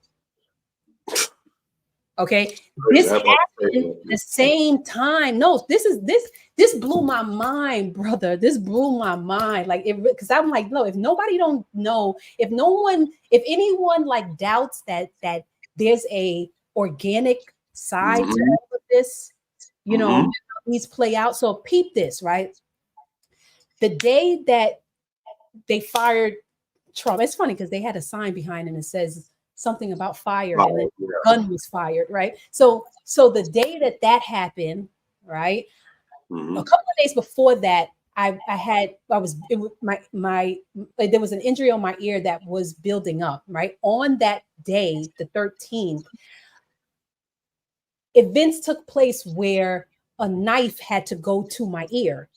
Okay, Crazy. this happened the same time. No, this blew my mind, brother. This blew my mind. Like it, because I'm like, no, if nobody don't know, if anyone like doubts that there's a organic side to all of this, you know, these play out. So peep this, right? The day that they fired Trump, it's funny because they had a sign behind it and it says something about fire, and then the gun was fired, right? So the day that happened, right? A couple of days before that, there was an injury on my ear that was building up, right? On that day, the 13th, events took place where a knife had to go to my ear.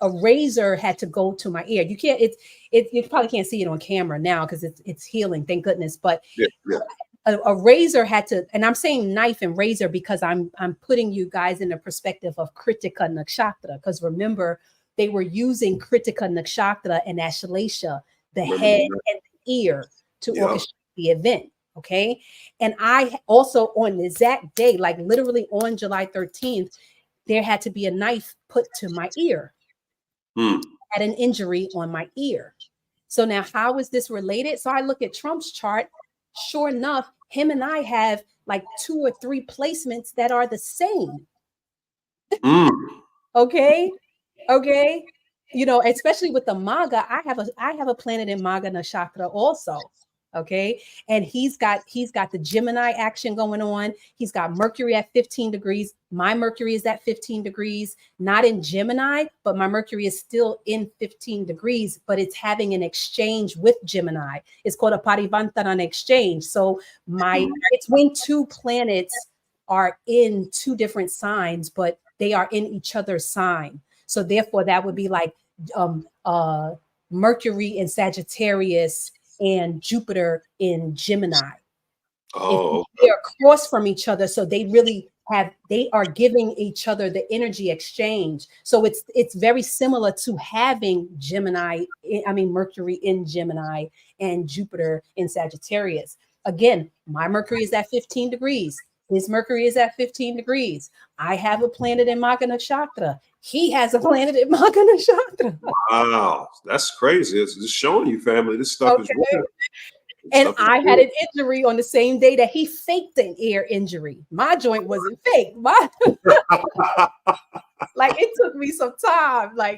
A razor had to go to my ear. You can't, you probably can't see it on camera now because it's healing, thank goodness. But a razor had to, and I'm saying knife and razor because I'm putting you guys in the perspective of Kritika Nakshatra. Because remember, they were using Kritika Nakshatra and Ashlesha, the head and the ear, to orchestrate the event. Okay. And I also, on the exact day, like literally on July 13th, there had to be a knife put to my ear. Had an injury on my ear. So now how is this related? So I look at Trump's chart. Sure enough, him and I have like 2 or 3 placements that are the same. Okay. You know, especially with the Maga, I have a planet in Maga Nakshatra also. Okay. And he's got the Gemini action going on. He's got Mercury at 15 degrees. My Mercury is at 15 degrees, not in Gemini, but my Mercury is still in 15 degrees, but it's having an exchange with Gemini. It's called a Parivantaran exchange. So it's when 2 planets are in 2 different signs, but they are in each other's sign. So therefore that would be like Mercury in Sagittarius and Jupiter in Gemini. If they are across from each other, so they are giving each other the energy exchange. So it's very similar to having Mercury in Gemini and Jupiter in Sagittarius. Again, my Mercury is at 15 degrees. His Mercury is at 15 degrees. I have a planet in Maga Nakshatra. He has a planet in Maga Nakshatra. Wow, that's crazy. It's just showing you, family, this stuff is real. And I had an injury on the same day that he faked an ear injury. My joint wasn't fake. Like it took me some time. 3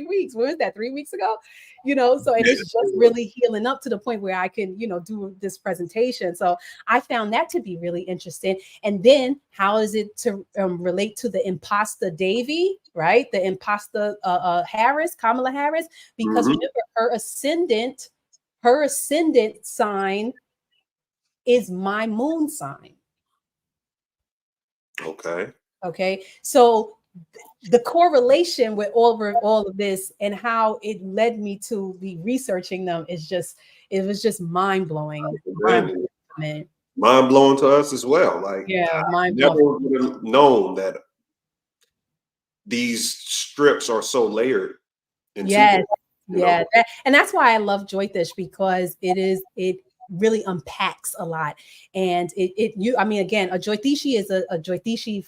weeks. What was that? 3 weeks ago? You know, so and it's just really healing up to the point where I can, you know, do this presentation. So I found that to be really interesting. And then how is it to relate to the imposter Devi, right? The imposter Harris, Kamala Harris, because remember her ascendant sign is my moon sign. Okay. So the correlation with all of this and how it led me to be researching them it was just mind blowing. Mind blowing to us as well. Like, I never would have known that these strips are so layered. And that's why I love Jyotish, because it really unpacks a lot. And again, a Jyotishi is a Jyotishi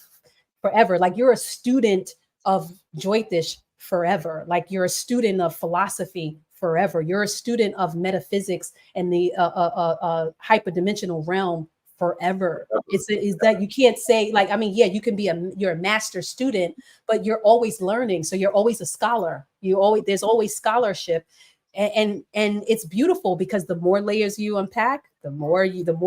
forever. Like you're a student of Jyotish forever. Like you're a student of philosophy forever. You're a student of metaphysics and the hyperdimensional realm forever. Is that you can't say like, you can be you're a master student, but you're always learning. So you're always a scholar. There's always scholarship. And it's beautiful because the more layers you unpack, the more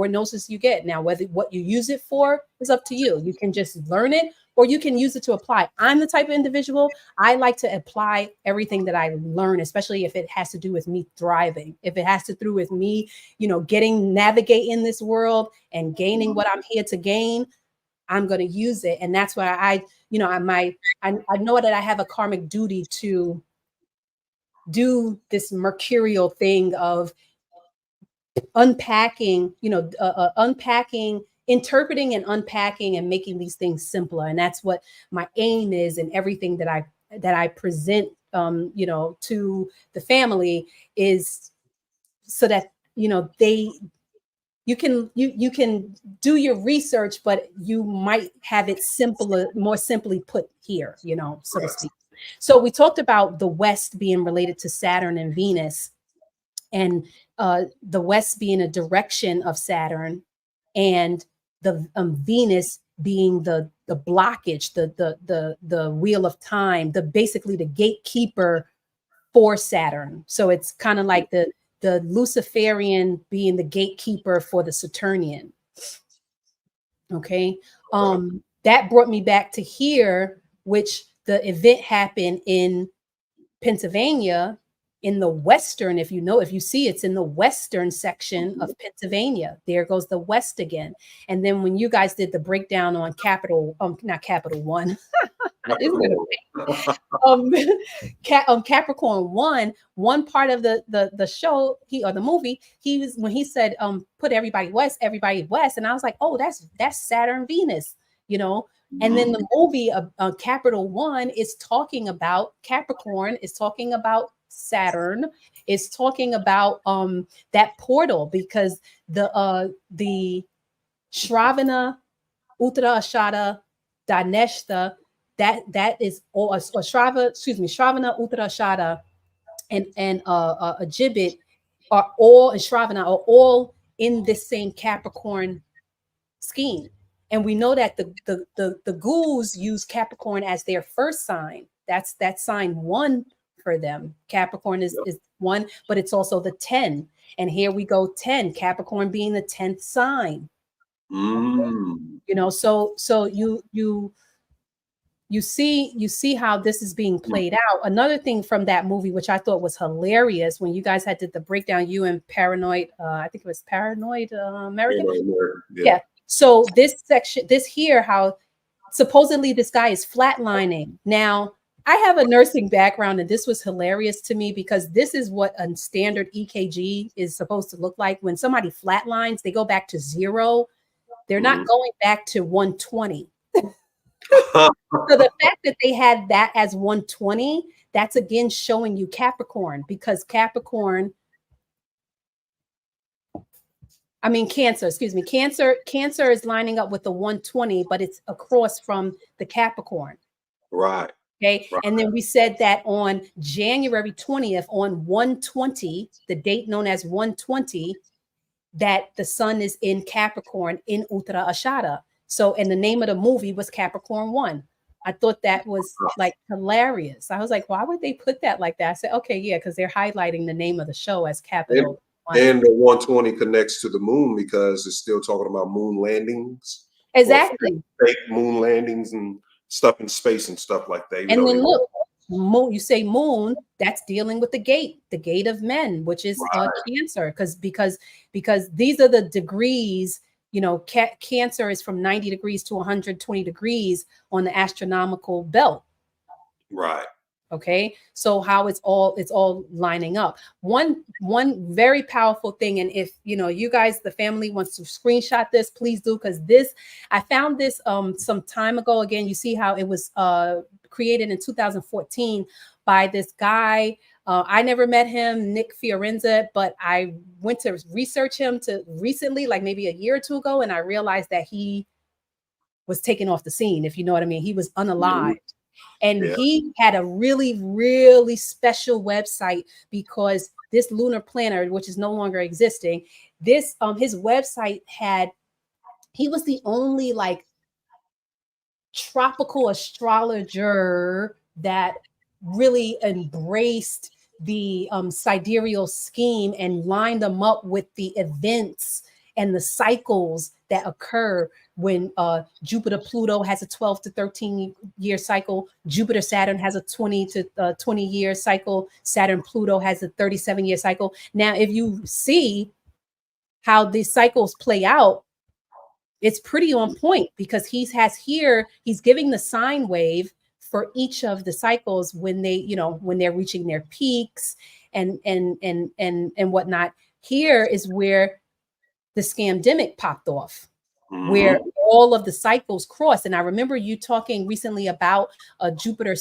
gnosis you get. Now, what you use it for is up to you. You can just learn it, or you can use it to apply. I'm the type of individual, I like to apply everything that I learn, especially if it has to do with me thriving. If it has to do with me, navigating this world and gaining what I'm here to gain, I'm going to use it. And that's why I know that I have a karmic duty to do this mercurial thing of unpacking, interpreting and unpacking and making these things simpler. And that's what my aim is in everything that I present, to the family, is so that, you can do your research, but you might have it more simply put here, you know, so to speak. So we talked about the West being related to Saturn and Venus, and the West being a direction of Saturn, and the Venus being the blockage, the wheel of time, basically the gatekeeper for Saturn. So it's kind of like the Luciferian being the gatekeeper for the Saturnian. Okay. That brought me back to here, which the event happened in Pennsylvania, in the western, if you see, it's in the western section of Pennsylvania. There goes the West again. And then when you guys did the breakdown on not Capital One, Capricorn one part of the show, the movie, when he said put everybody west, and I was like, oh, that's Saturn Venus, you know. And then the movie Capital One is talking about Capricorn, is talking about Saturn, is talking about that portal, because the Shravana, Uttarashada, Daneshta, that is all Shravana, Uttarashada, and a Gibbet are all, and Shravana are all in this same Capricorn scheme. And we know that the ghouls use Capricorn as their first sign. That's sign 1 for them. Capricorn is 1, but it's also the 10. And here we go 10, Capricorn being the 10th sign. You know, so you see how this is being played out. Another thing from that movie, which I thought was hilarious, when you guys did the breakdown, you and Paranoid, I think it was Paranoid American. Yeah. So this section, how supposedly this guy is flatlining. Now, I have a nursing background, and this was hilarious to me, because this is what a standard EKG is supposed to look like. When somebody flatlines, they go back to 0. They're not going back to 120. So the fact that they had that as 120, that's again showing you Capricorn, because Cancer, excuse me. Cancer is lining up with the 120, but it's across from the Capricorn. Right. Okay. Right. And then we said that on January 20th, on 120, the date known as 120, that the sun is in Capricorn in Uttara Ashada. So, and the name of the movie was Capricorn 1. I thought that was like hilarious. I was like, why would they put that like that? I said, okay, yeah, because they're highlighting the name of the show as Capital. And the 120 connects to the moon, because it's still talking about moon landings. Exactly. Fake moon landings and stuff in space and stuff like that. And then look, moon, you say moon, that's dealing with the gate of men, which is Cancer, because these are the degrees. You know, Cancer is from 90 degrees to 120 degrees on the astronomical belt. Right. Okay. So how it's all lining up. One very powerful thing. And if, you know, you guys, the family wants to screenshot this, please do. Because I found this some time ago. Again, you see how it was created in 2014 by this guy. I never met him, Nick Fiorenza, but I went to research him recently, like maybe a year or 2 ago. And I realized that he was taken off the scene, if you know what I mean. He was unalived. And he had a really, really special website, because this lunar planner, which is no longer existing, his website he was the only like tropical astrologer that really embraced the sidereal scheme and lined them up with the events and the cycles that occur when Jupiter Pluto has a 12 to 13 year cycle, Jupiter Saturn has a 20 to 20 year cycle, Saturn Pluto has a 37 year cycle. Now, if you see how these cycles play out, it's pretty on point, because he's giving the sine wave for each of the cycles when they're reaching their peaks and whatnot. Here is where the scamdemic popped off, where all of the cycles cross. And I remember you talking recently about a Jupiter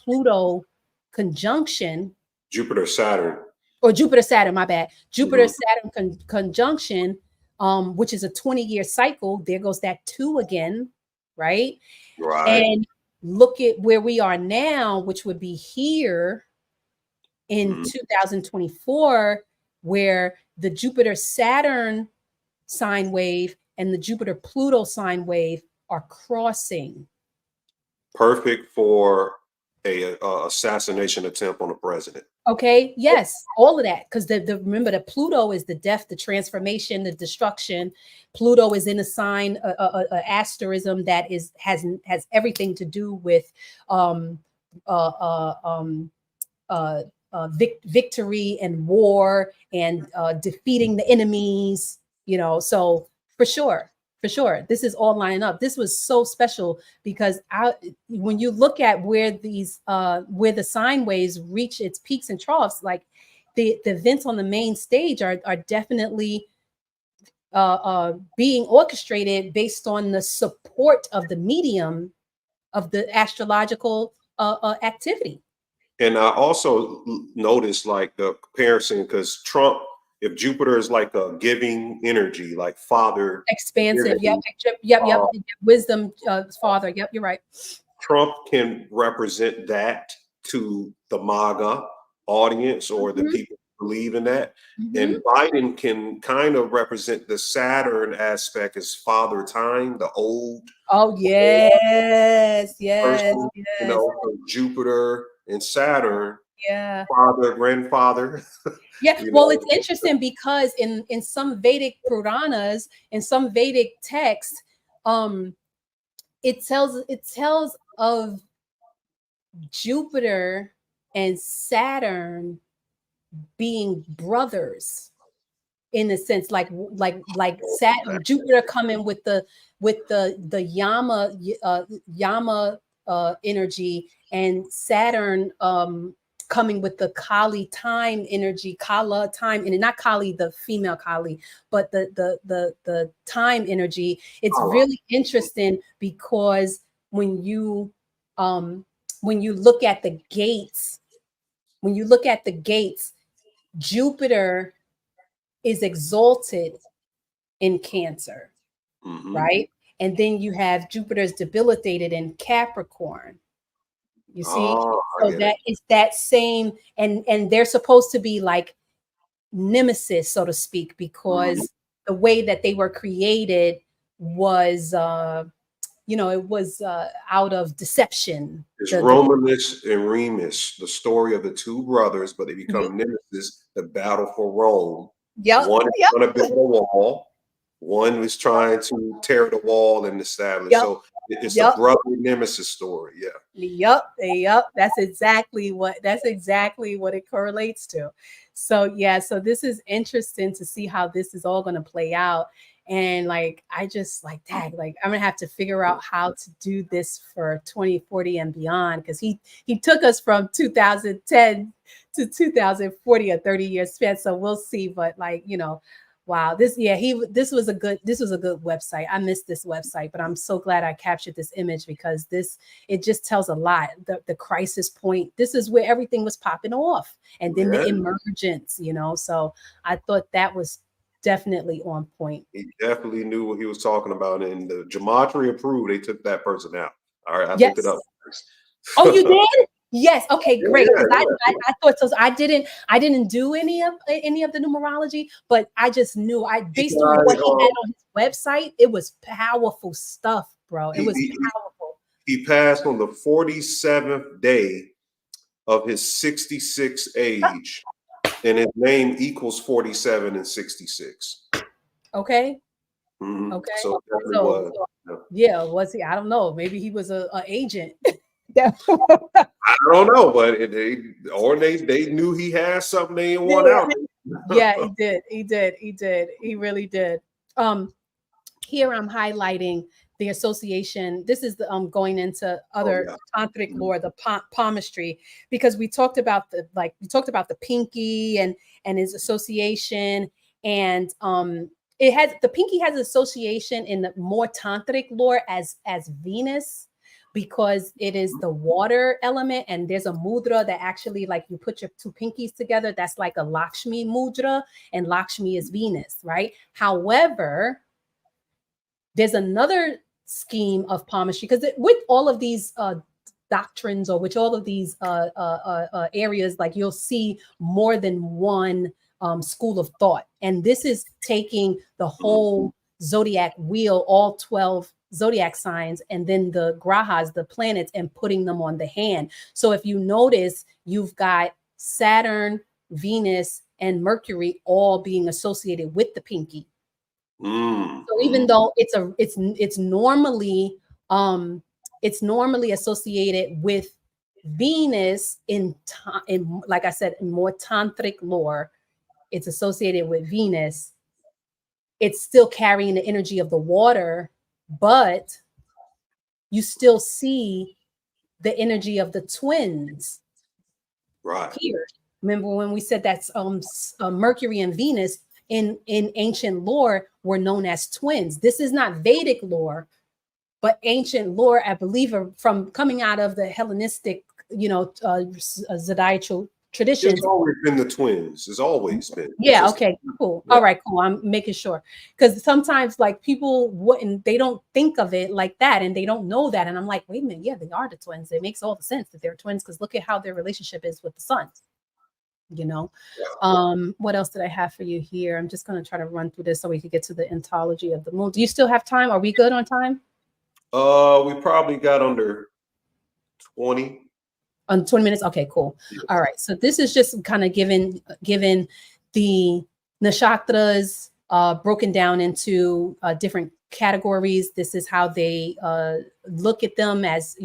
Pluto conjunction. Jupiter Saturn. or Jupiter Saturn, my bad. Jupiter Saturn conjunction, which is a 20-year cycle. There goes that 2 again, right? Right. And look at where we are now, which would be here in 2024, where the Jupiter Saturn sine wave and the Jupiter Pluto sine wave are crossing. Perfect for a assassination attempt on the president. Okay, yes, all of that, because remember that Pluto is the death, the transformation, the destruction. Pluto is in a sign, asterism that has everything to do with victory and war and defeating the enemies. You know, so for sure. This is all lining up. This was so special because when you look at where the sine waves reach its peaks and troughs, like the events on the main stage are definitely being orchestrated based on the support of the medium of the astrological activity. And I also noticed like the comparison, because Trump, if Jupiter is like a giving energy, like father, expansive, yep, wisdom, father, yep, you're right. Trump can represent that to the MAGA audience or the people who believe in that. And Biden can kind of represent the Saturn aspect as father time, the old. Oh, yes, Person, you know, Jupiter and Saturn, father, grandfather. Yeah, well, it's interesting because in some Vedic Puranas, in some Vedic texts, it tells of Jupiter and Saturn being brothers in a sense, like Saturn, Jupiter coming with the Yama energy, and Saturn coming with the Kali time energy, Kala time, and not Kali, the female Kali, but the time energy. It's really interesting because when you look at the gates, Jupiter is exalted in Cancer, right? And then you have Jupiter's debilitated in Capricorn. You see, so that is that same, and they're supposed to be like nemesis, so to speak, because the way that they were created was, it was out of deception. It's Romulus and Remus, the story of the two brothers, but they become nemesis, the battle for Rome. One is trying to build a wall. One was trying to tear the wall and establish. So it's a brotherly nemesis story. Yep. That's exactly what it correlates to. So so this is interesting to see how this is all going to play out. And like, I just like that, like, I'm gonna have to figure out how to do this for 2040 and beyond, because he took us from 2010 to 2040, a 30-year span. So we'll see. But like, wow, this was a good website. I missed this website, but I'm so glad I captured this image, because it just tells a lot. The crisis point. This is where everything was popping off, and then the emergence. So I thought that was definitely on point. He definitely knew what he was talking about, and the gematria approved. They took that person out. All right, I looked it up first. Oh, you did? Yes. Okay, great. I thought so. I didn't do any of the numerology, but I just knew, based on what he had on his website, it was powerful stuff, bro. It was powerful. He passed on the 47th day of his 66th age, and his name equals 47 and 66. Okay. Okay. So was he? I don't know. Maybe he was an agent. I don't know, but they knew he had something they didn't want out. Yeah, he did. He really did. Here I'm highlighting the association. This is the going into other tantric lore, the palmistry, because we talked about the pinky and his association, and the pinky has association in the more tantric lore as Venus, because it is the water element, and there's a mudra that actually, like, you put your two pinkies together, that's like a Lakshmi mudra, and Lakshmi is Venus, right? However, there's another scheme of palmistry, because with all of these doctrines, or which all of these areas, like, you'll see more than one school of thought, and this is taking the whole zodiac wheel, all 12 zodiac signs, and then the grahas, the planets, and putting them on the hand. So if you notice, you've got Saturn, Venus, and Mercury all being associated with the pinky. So even though it's normally associated with Venus in like I said, in more tantric lore, it's associated with Venus. It's still carrying the energy of the water, but you still see the energy of the twins Right. here. Remember when we said that's Mercury and Venus in ancient lore were known as twins. This is not Vedic lore, but ancient lore, I believe, are from coming out of the Hellenistic, zodiacal traditions. It's always been the twins. It's always been. Yeah. Okay. Cool. Yeah. All right. Cool. I'm making sure, because sometimes, like, people wouldn't, they don't think of it like that, and they don't know that, and I'm like, wait a minute, yeah, they are the twins. It makes all the sense that they're twins, because look at how their relationship is with the sun. Yeah. What else did I have for you here? I'm just going to try to run through this so we can get to the ontology of the moon. Do you still have time? Are we good on time? We probably got under 20. On 20 minutes? Okay, cool. All right. So this is just kind of given the nakshatras broken down into different categories. This is how they look at them, as,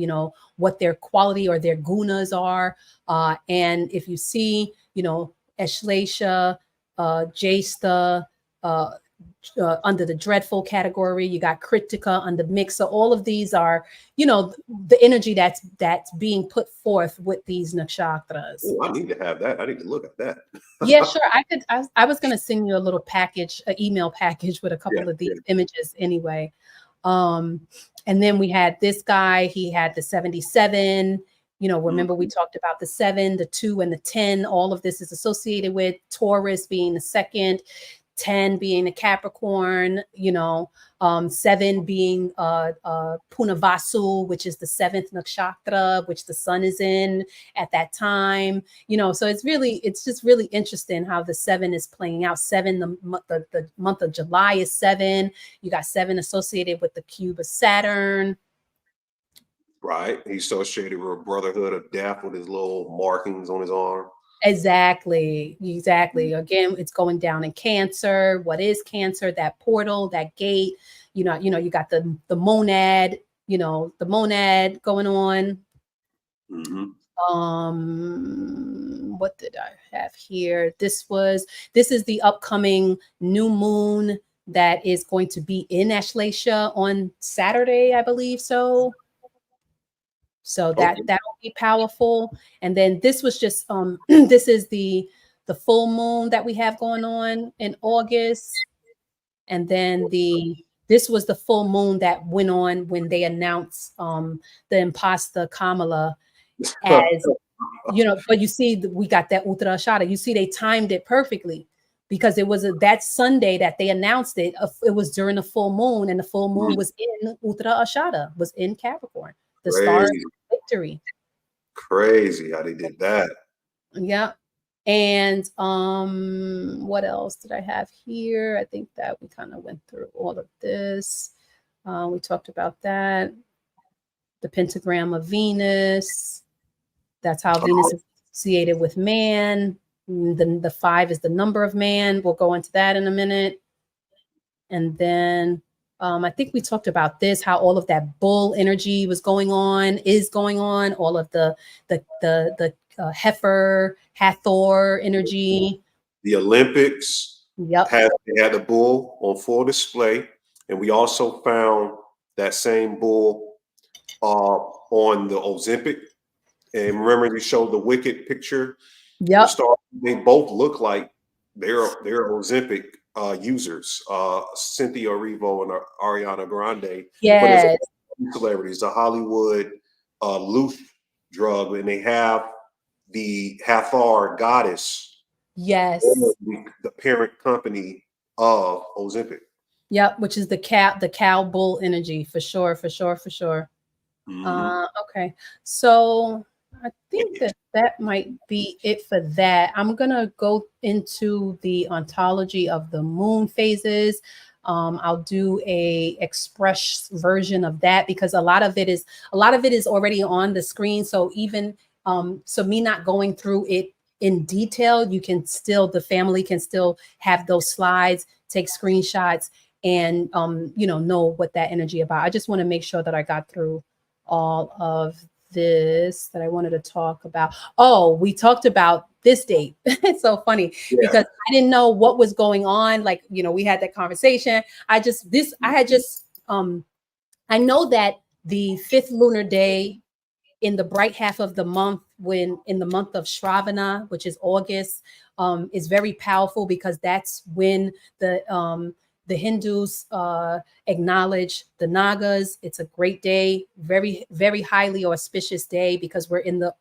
what their quality or their gunas are. And if you see, Ashlesha, Jesta, under the dreadful category, you got Kritika under mix. So all of these are, the energy that's being put forth with these nakshatras. Oh, I need to have that. I need to look at that. Yeah, sure. I was going to send you a little package, an email package with a couple of these images anyway. And then we had this guy, he had the 77. Remember we talked about the 7, the 2, and the 10. All of this is associated with Taurus being the second, 10 being a Capricorn, 7 being Punavasu, which is the 7th nakshatra, which the sun is in at that time. So it's just really interesting how the 7 is playing out. 7, the month of July is 7. You got 7 associated with the cube of Saturn. Right. He's associated with a brotherhood of death with his little markings on his arm. Exactly. Again, it's going down in Cancer. What is Cancer? That portal, that gate. You got the monad. The monad going on. What did I have here? This is the upcoming new moon that is going to be in Ashlesha on Saturday, I believe so. So that'll be powerful. And then this was just this is the full moon that we have going on in August. And then this was the full moon that went on when they announced the imposter Kamala as but you see we got that Uttarashada. You see they timed it perfectly, because it was that Sunday that they announced it. It was during the full moon, and the full moon was in Uttarashada, was in Capricorn. The star of victory. Crazy how they did that. Yeah. And what else did I have here? I think that we kind of went through all of this. We talked about that. The pentagram of Venus. That's how Venus is associated with man. The 5 is the number of man. We'll go into that in a minute. And then I think we talked about this, how all of that bull energy is going on. All of the heifer, Hathor energy. The Olympics. Yep. They had the bull on full display, and we also found that same bull on the Ozempic. And remember, we showed the Wicked picture. Yep. They both look like they're Ozempic users. Cynthia Erivo and Ariana Grande. Yes. Celebrities, the Hollywood loosh drug, and they have the Hathor goddess, Yes. the parent company of Ozempic. Yep, which is the cow bull energy, for sure, for sure, for sure. Okay, so I think that might be it for that. I'm gonna go into the ontology of the moon phases. I'll do a express version of that because a lot of it is already on the screen. So even so me not going through it in detail, you can still, the family can still have those slides, take screenshots, and know what that energy about. I just want to make sure that I got through all of this that I wanted to talk about. Oh, we talked about this date. It's so funny because I didn't know what was going on. Like, we had that conversation. I know that the 5th lunar day in the bright half of the month, when in the month of Shravana, which is August, is very powerful because that's when the Hindus acknowledge the Nagas. It's a great day, very, very highly auspicious day because we're in the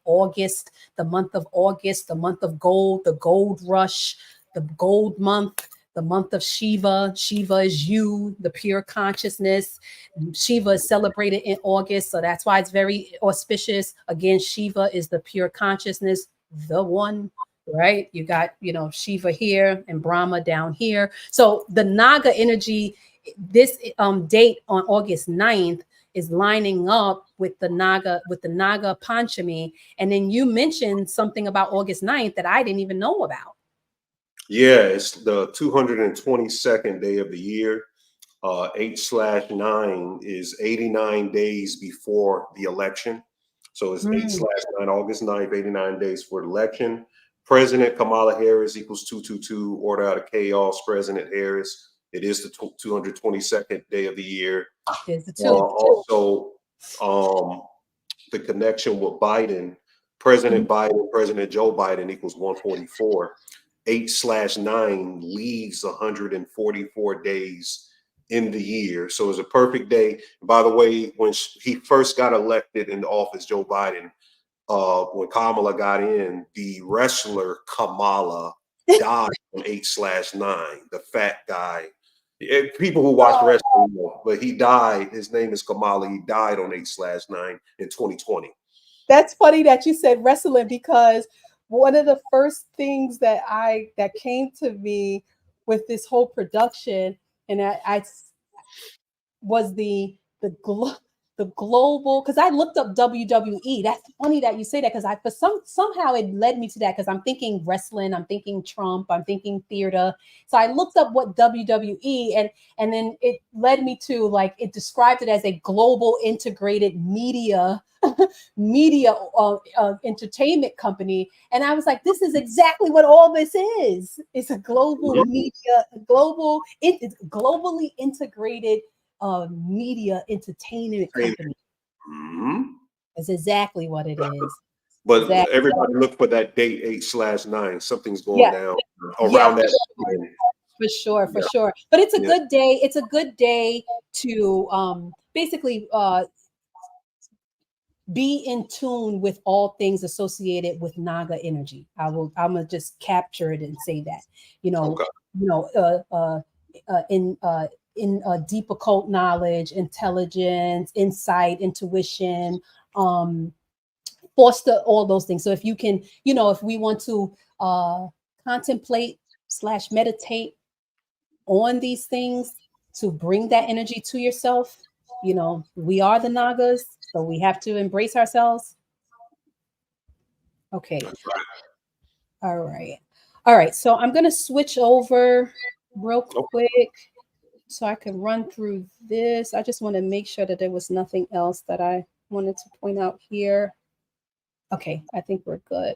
month of August, the month of gold, the gold rush, the gold month, the month of Shiva. Shiva is you, the pure consciousness. Shiva is celebrated in August, so that's why it's very auspicious. Again, Shiva is the pure consciousness, the one, right? You got, Shiva here and Brahma down here. So the Naga energy, this date on August 9th is lining up with the Naga Panchami. And then you mentioned something about August 9th that I didn't even know about. Yeah, it's the 222nd day of the year. 8/9 is 89 days before the election. So it's 8/9, August 9th, 89 days for the election. President Kamala Harris equals 222, order out of chaos, President Harris. It is the 222nd day of the year. Also, the connection with Biden, President Biden, President Joe Biden equals 144. 8/9 leaves 144 days in the year. So it's a perfect day. By the way, when he first got elected into office, Joe Biden, when Kamala got in, the wrestler Kamala died on 8/9, the fat guy. People who watch wrestling know, but he died. His name is Kamala. He died on 8/9 in 2020. That's funny that you said wrestling because one of the first things that came to me with this whole production, and I was the global, because I looked up WWE. That's funny that you say that because somehow it led me to that because I'm thinking wrestling, I'm thinking Trump, I'm thinking theater. So I looked up what WWE, and then it led me to, like, it described it as a global integrated media entertainment company. And I was like, this is exactly what all this is. It's a global media, globally integrated media entertainment company. That's exactly what it is. But everybody look for that date 8/9. Something's going down around that. For sure, for sure. But it's a good day. It's a good day to basically be in tune with all things associated with Naga energy. I'm gonna just capture it and say that, in deep occult knowledge, intelligence, insight, intuition, foster all those things. So if you can, if we want to contemplate / meditate on these things to bring that energy to yourself, we are the Nagas, so we have to embrace ourselves. Okay. All right. So I'm going to switch over real quick so I can run through this. I just want to make sure that there was nothing else that I wanted to point out here. Okay. I think we're good.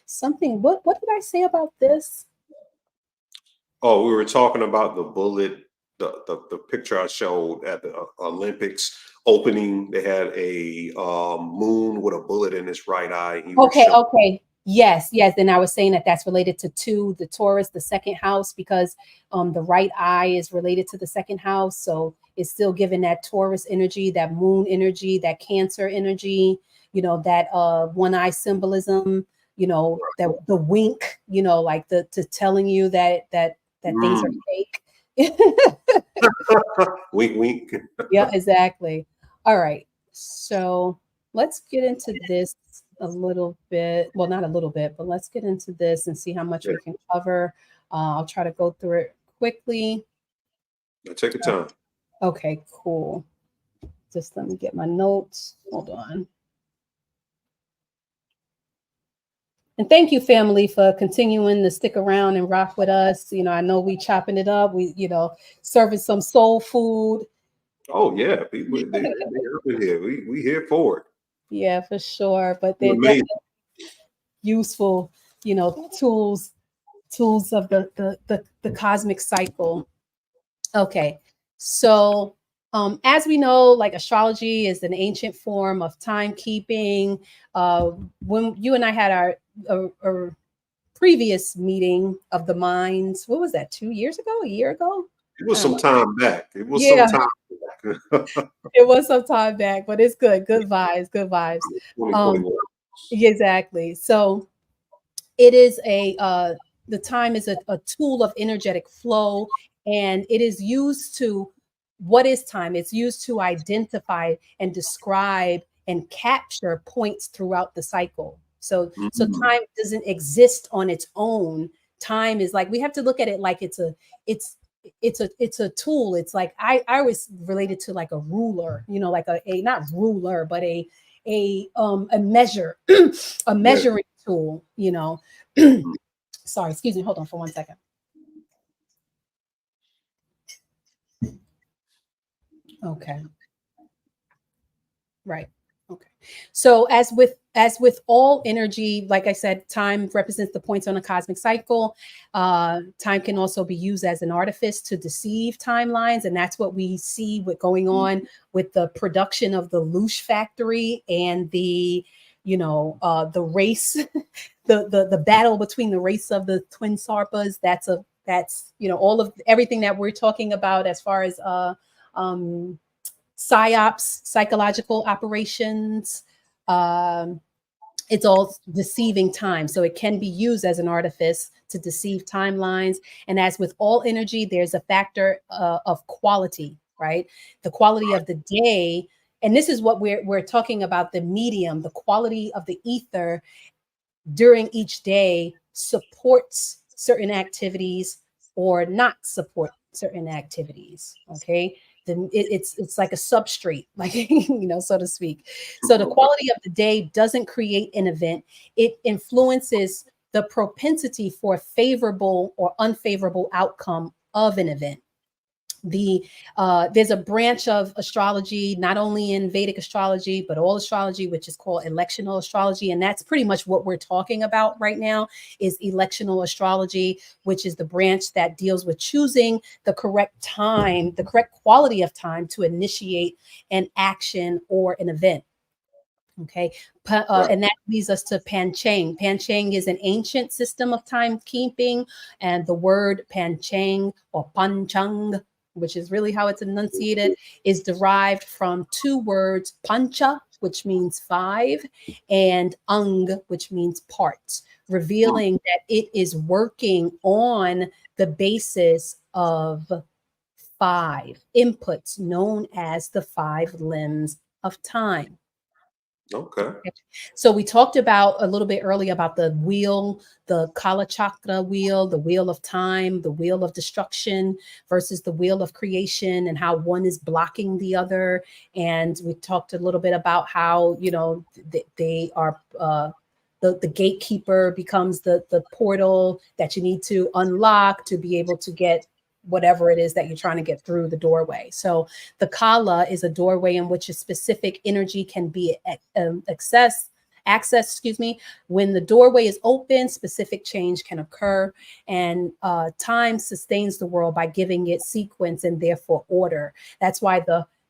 Something, what did I say about this? Oh, we were talking about the bullet, the picture I showed at the Olympics opening. They had a moon with a bullet in its right eye. Okay. Yes, yes. And I was saying that that's related to two, the Taurus, the second house, because the right eye is related to the second house. So it's still giving that Taurus energy, that moon energy, that Cancer energy, you know, that one eye symbolism, you know, that the wink, you know, like the to telling you that things are fake. Wink, wink. Yeah, exactly. All right. So let's get into this a little bit. Well, not a little bit, but let's get into this and see how much Yeah. we can cover. I'll try to go through it quickly. Take your time. Okay, cool. Just let me get my notes. Hold on. And thank you, family, for continuing to stick around and rock with us. You know, I know we chopping it up. We, you know, serving some soul food. Oh yeah, people they up in here. We here for it. Yeah, for sure. But they're Amazing. definitely useful, you know, tools of the cosmic cycle. Okay, so as we know, like astrology is an ancient form of timekeeping. When you and I had our previous meeting of the minds, what was that? 2 years ago? A year ago? It was some time back. It was some Yeah, time back. it was some time back, but it's good. Good vibes. Good vibes. 2021. Exactly. So it is the time is a tool of energetic flow, and it is used to, what is time? It's used to identify and describe and capture points throughout the cycle. So Mhm. time doesn't exist on its own. Time is like, we have to look at it like it's it's a tool. It's like I was related to like a ruler, you know, like a not ruler, but a measure, a Yeah. measuring tool, you know. Mhm. Sorry, excuse me. Hold on for 1 second. Okay. Right. Okay. So as with all energy, like I said, time represents the points on a cosmic cycle. Time can also be used as an artifice to deceive timelines, and that's what we see with going on with the production of the loosh factory and the, you know, the race, the battle between the race of the twin sarpas. That's you know, all of everything that we're talking about as far as um psyops, psychological operations. Um, it's all deceiving time. So it can be used as an artifice to deceive timelines. And as with all energy, there's a factor of quality, right? The quality of the day. And this is what we're talking about, the medium, the quality of the ether during each day supports certain activities or not support certain activities. Okay. Then it's like a substrate, like, you know, so to speak. So the quality of the day doesn't create an event. It influences the propensity for favorable or unfavorable outcome of an event. There's a branch of astrology, not only in Vedic astrology, but all astrology, which is called electional astrology. And that's pretty much what we're talking about right now, is electional astrology, which is the branch that deals with choosing the correct time, the correct quality of time to initiate an action or an event. Okay. Right. And that leads us to Panchang. Panchang is an ancient system of timekeeping, and the word Panchang or Panchang, which is really how it's enunciated, is derived from two words, pancha, which means five, and ang, which means parts, revealing that it is working on the basis of five inputs known as the five limbs of time. Okay. So we talked about a little bit earlier about the wheel, the Kala Chakra wheel, the wheel of time, the wheel of destruction versus the wheel of creation, and how one is blocking the other. And we talked a little bit about how, you know, they are the gatekeeper becomes the portal that you need to unlock to be able to get whatever it is that you're trying to get through the doorway. So the Kala is a doorway in which a specific energy can be accessed, excuse me. When the doorway is open, specific change can occur, and time sustains the world by giving it sequence and therefore order. That's why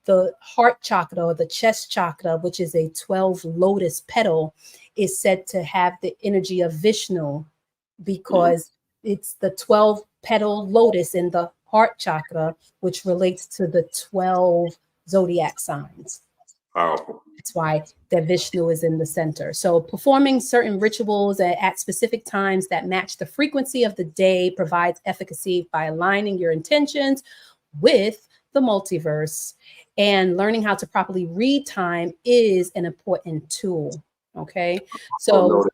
the heart chakra or the chest chakra, which is a 12 lotus petal, is said to have the energy of Vishnu because it's the 12 petal lotus in the heart chakra, which relates to the 12 zodiac signs. Powerful. That's why the Vishnu is in the center. So performing certain rituals at specific times that match the frequency of the day provides efficacy by aligning your intentions with the multiverse, and learning how to properly read time is an important tool. Okay. So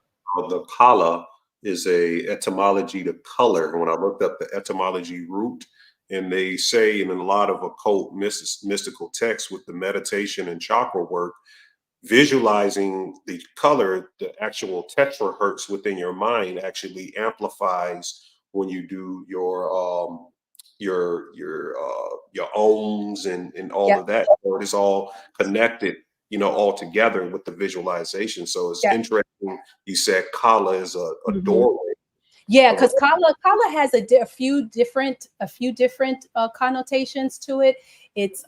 the kala is a etymology to color. When I looked up the etymology root, and they say in a lot of occult mystical texts with the meditation and chakra work, visualizing the color, the actual terahertz within your mind actually amplifies when you do your ohms and all yeah, of that. So it is all connected, all together with the visualization. So it's yeah. interesting. You said kala is a doorway. Yeah, because kala has a few different connotations to it. It's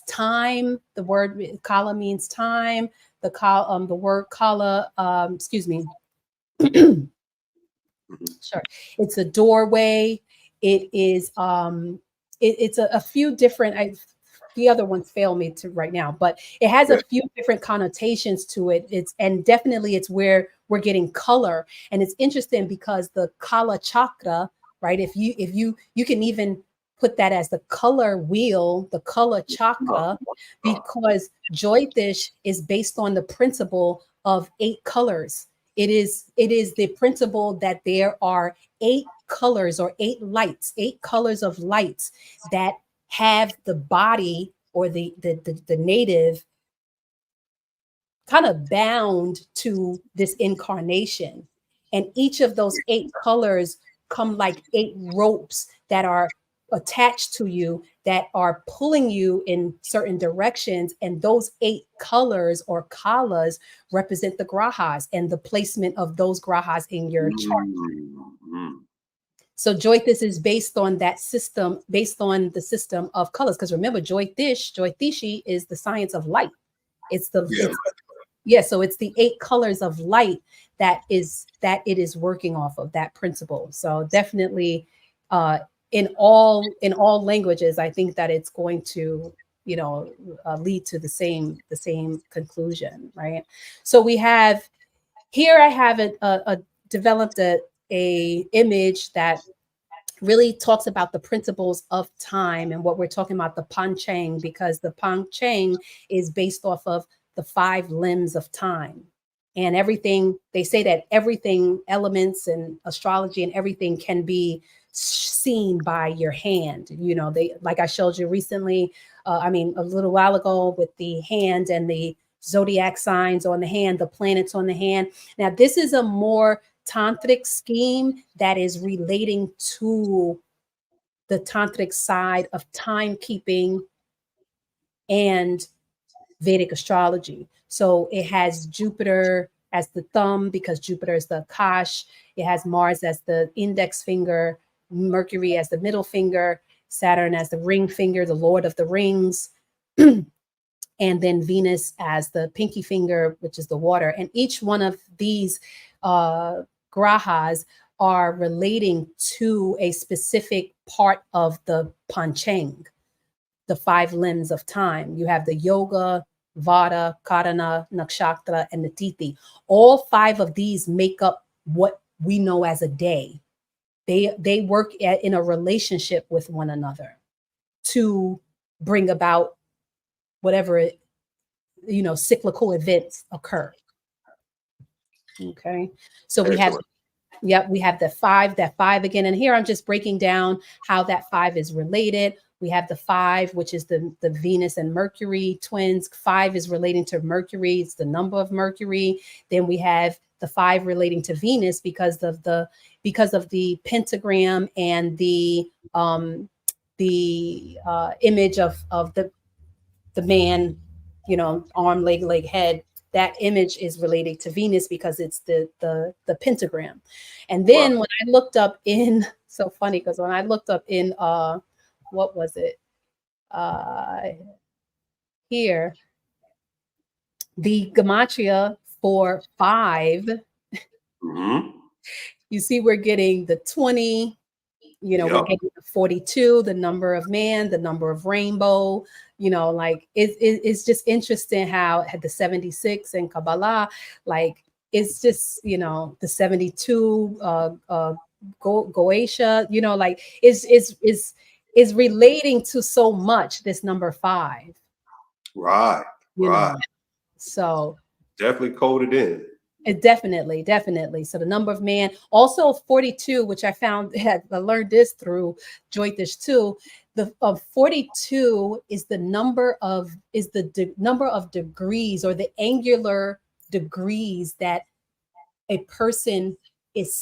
time. The word kala means time. The word kala, excuse me. Sure. It's a doorway. It is it's a few different the other ones fail me to right now, but it has a few different connotations to it. And definitely it's where we're getting color. And it's interesting because the Kala chakra, right? If you can even put that as the color wheel, the color chakra, because Jyotish is based on the principle of 8 colors. It is the principle that there are 8 colors or 8 lights, 8 colors of lights that have the body or the native kind of bound to this incarnation. And each of those 8 colors come like 8 ropes that are attached to you, that are pulling you in certain directions. And those 8 colors or kalas represent the grahas and the placement of those grahas in your chart. So Jyotish is based on that system, based on the system of colors. Because remember, Jyotishi is the science of light. It's the so it's the 8 colors of light that it is working off of, that principle. So definitely in all languages, I think that it's going to lead to the same conclusion, right? So we have here, I have developed a image that really talks about the principles of time and what we're talking about, the Panchang, because the Panchang is based off of the 5 limbs of time. And everything, they say that everything, elements and astrology and everything can be seen by your hand. They, like I showed you recently, a little while ago, with the hand and the zodiac signs on the hand, the planets on the hand. Now, this is a more tantric scheme that is relating to the tantric side of timekeeping and Vedic astrology. So it has Jupiter as the thumb because Jupiter is the Akash. It has Mars as the index finger, Mercury as the middle finger, Saturn as the ring finger, the Lord of the Rings, and then Venus as the pinky finger, which is the water. And each one of these grahas are relating to a specific part of the Panchang, the 5 limbs of time. You have the Yoga, Vada, Karana, Nakshatra, and the Tithi. All 5 of these make up what we know as a day. They work in a relationship with one another to bring about whatever cyclical events occur. Okay, so we have the 5, that 5 again, and here I'm just breaking down how that 5 is related. We have the 5, which is the Venus and Mercury twins. 5 is relating to Mercury. It's the number of Mercury. Then we have the 5 relating to Venus because of the pentagram and the image of the man, arm, leg, head. That image is related to Venus because it's the pentagram. And then when I looked up in, so funny, because when I looked up in what was it? here, the gematria for 5, you see we're getting the 20, you know, we're getting the 42, the number of man, the number of rainbow, you know, like it's just interesting how it had the 76 in Kabbalah, like it's just, you know, the 72 Goetia, you know, like is relating to so much, this number 5. Right. You right. know, so Definitely coded in. It definitely. So the number of man, also 42, which I found, I learned this through Jyotish too. The 42 is the number of number of degrees, or the angular degrees that a person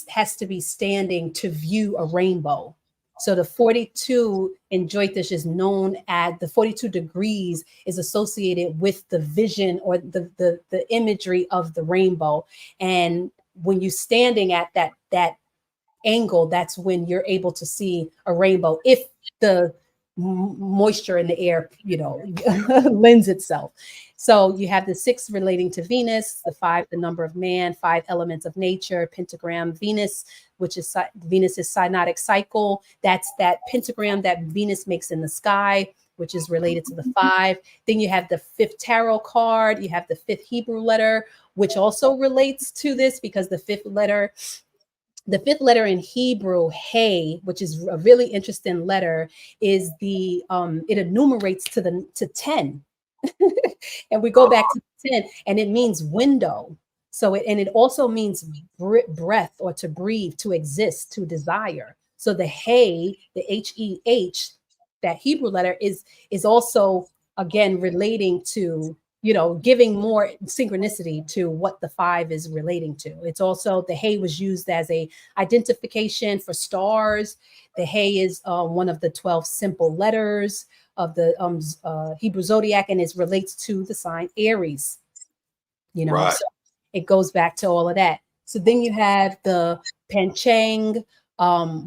has to be standing to view a rainbow. So the 42 in Jyotish is known as the 42 degrees is associated with the vision, or the imagery of the rainbow. And when you're standing at that angle, that's when you're able to see a rainbow, if the moisture in the air, you know, lends itself. So you have the 6 relating to Venus, the 5, the number of man, 5 elements of nature, pentagram Venus, which is Venus's synodic cycle. That's that pentagram that Venus makes in the sky, which is related to the 5. Then you have the 5th tarot card. You have the 5th Hebrew letter, which also relates to this, because the 5th letter in Hebrew, Hey, which is a really interesting letter, is the it enumerates to 10. And we go back to 10, and it means window. So it also means breath, or to breathe, to exist, to desire. So the Hey, the H-E-H, that Hebrew letter is also, again, relating to, you know, giving more synchronicity to what the 5 is relating to. It's also, the Hey was used as a identification for stars. The Hey is one of the 12 simple letters of the Hebrew zodiac, and it relates to the sign Aries. You know, so it goes back to all of that. So then you have the Panchang,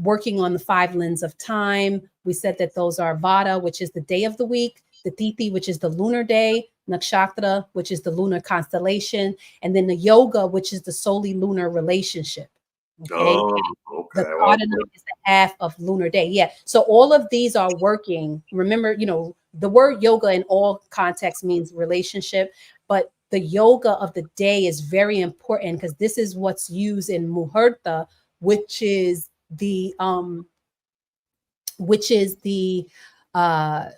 working on the 5 lens of time. We said that those are Vada, which is the day of the week, the Tithi, which is the lunar day, Nakshatra, which is the lunar constellation, and then the Yoga, which is the solely lunar relationship. Okay. The Cardinal is the half of lunar day. Yeah. So all of these are working. Remember, you know, the word yoga in all contexts means relationship, but the yoga of the day is very important, because this is what's used in Muhurta, which is the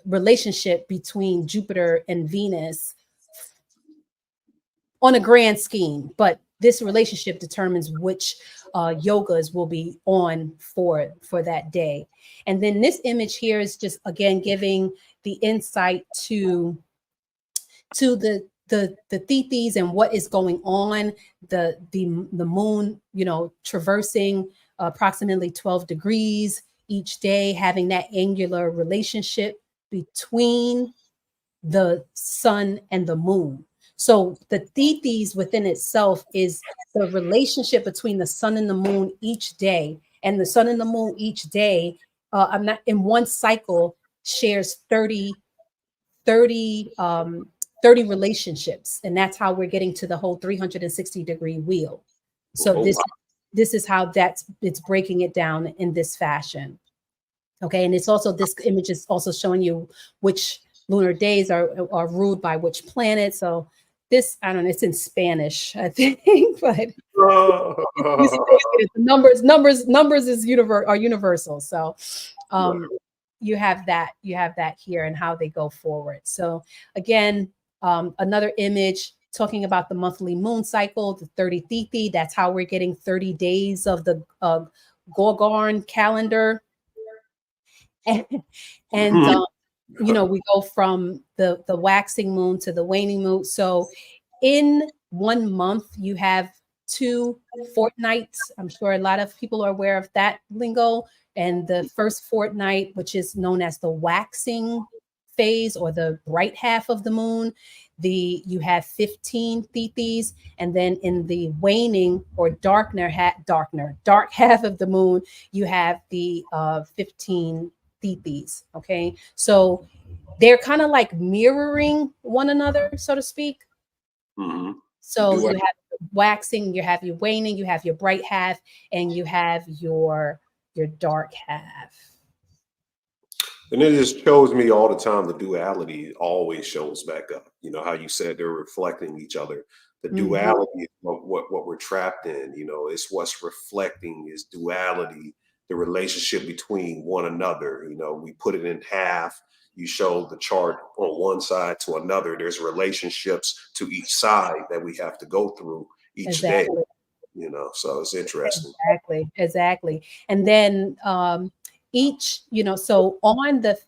relationship between Jupiter and Venus on a grand scheme. But this relationship determines which yogas will be on for that day. And then this image here is just, again, giving the insight to the Tithis and what is going on, the moon, you know, traversing approximately 12 degrees each day, having that angular relationship between the sun and the moon. So the Tithis within itself is the relationship between the sun and the moon each day. And the sun and the moon each day, I'm not in one cycle, shares 30 relationships. And that's how we're getting to the whole 360-degree wheel. So this is how it's breaking it down in this fashion. Okay. And it's also, this image is also showing you which lunar days are ruled by which planet. So this, I don't know, it's in Spanish, I think, but numbers is universal. So you have that here, and how they go forward. So again, another image talking about the monthly moon cycle, the 30 Tithi. That's how we're getting 30 days of the Gorgon calendar. And you know, we go from the waxing moon to the waning moon. So in 1 month, you have 2 fortnights. I'm sure a lot of people are aware of that lingo. And the first fortnight, which is known as the waxing phase, or the bright half of the moon, you have 15 Tithis. And then in the waning or dark half of the moon, you have the 15 Tithis. Okay, so they're kind of like mirroring one another, so to speak. Mm-hmm. So you have waxing, you have your waning, you have your bright half, and you have your dark half. And it just shows me all the time the duality always shows back up. You know how you said they're reflecting each other. The duality is what we're trapped in. You know, it's what's reflecting is duality, the relationship between one another. You know, we put it in half. You show the chart on one side to another. There's relationships to each side that we have to go through each day. You know, so it's interesting. Exactly. And then each, you know, so on the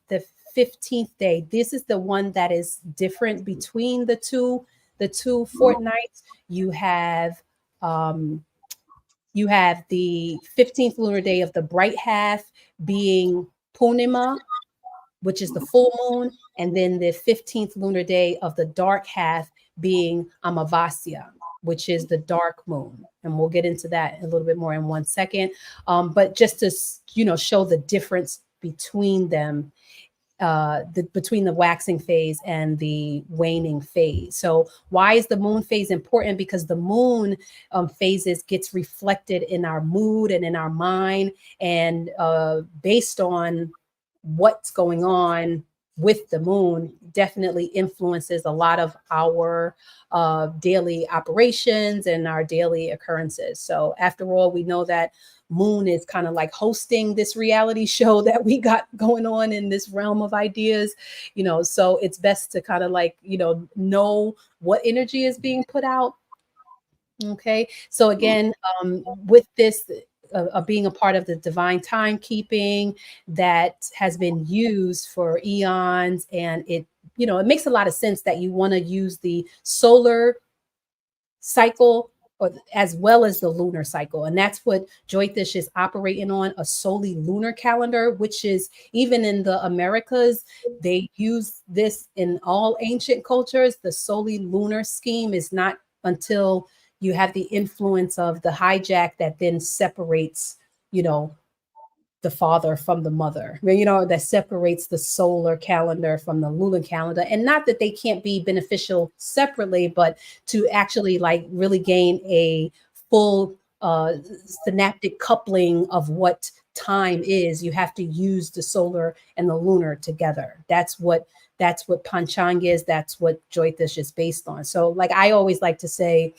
15th day, this is the one that is different between the two fortnights. You have the 15th lunar day of the bright half being Purnima, which is the full moon, and then the 15th lunar day of the dark half being Amavasya, which is the dark moon. And we'll get into that a little bit more in 1 second. But just to, you know, show the difference between them, between the waxing phase and the waning phase. So why is the moon phase important? Because the moon phases gets reflected in our mood and in our mind, and based on what's going on with the moon definitely influences a lot of our daily operations and our daily occurrences. So after all, we know that moon is kind of like hosting this reality show that we got going on in this realm of ideas, you know, so it's best to kind of like, you know what energy is being put out. Okay. So again, with this, being a part of the divine timekeeping that has been used for eons, and it, you know, it makes a lot of sense that you want to use the solar cycle as well as the lunar cycle. And that's what Jyotish is operating on, a solely lunar calendar, which is, even in the Americas, they use this in all ancient cultures. The solely lunar scheme is not until you have the influence of the hijack that then separates, you know, the father from the mother, you know, that separates the solar calendar from the lunar calendar. And not that they can't be beneficial separately, but to actually like really gain a full synaptic coupling of what time is, you have to use the solar and the lunar together. That's what Panchang is. That's what Jyotish is based on. So like I always like to say,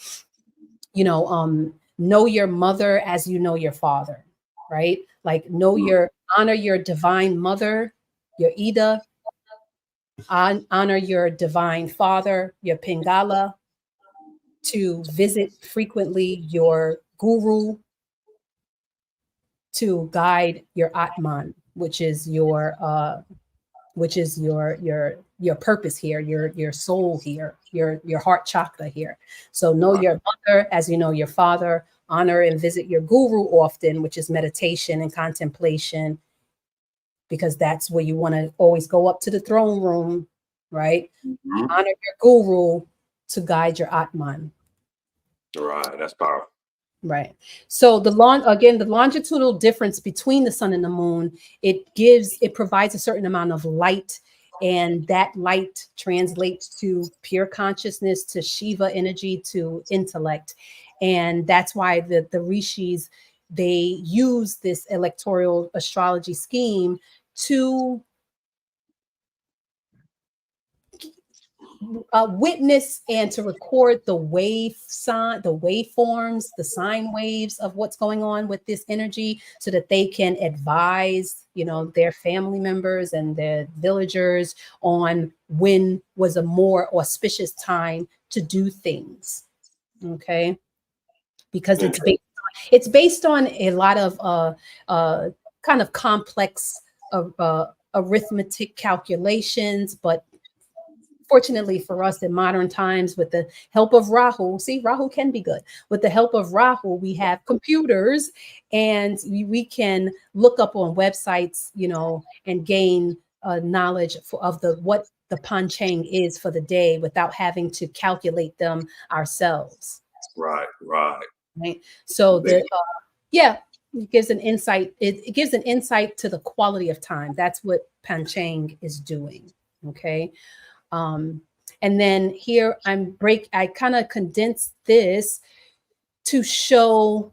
you know your mother as you know your father, right? Like honor your divine mother, your Ida, honor your divine father, your Pingala, to visit frequently your guru, to guide your Atman, which is your purpose here, your soul here, your heart chakra here. So know your mother as you know your father. Honor and visit your guru often, which is meditation and contemplation, because that's where you want to always go up to the throne room, right? Honor your guru to guide your Atman. Right, that's powerful. Right. So the longitudinal difference between the sun and the moon, it provides a certain amount of light, and that light translates to pure consciousness, to Shiva energy, to intellect. And that's why the rishis, they use this electoral astrology scheme to witness and to record the waveforms, the sine waves of what's going on with this energy, so that they can advise, you know, their family members and their villagers on when was a more auspicious time to do things. Okay, because it's based on a lot of kind of complex arithmetic calculations, but fortunately for us in modern times, with the help of Rahu, see, Rahu can be good. With the help of Rahu, we have computers, and we can look up on websites, you know, and gain knowledge of what the panchang is for the day without having to calculate them ourselves. Right. So it gives an insight. It gives an insight to the quality of time. That's what panchang is doing. Okay. And then here I kind of condensed this to show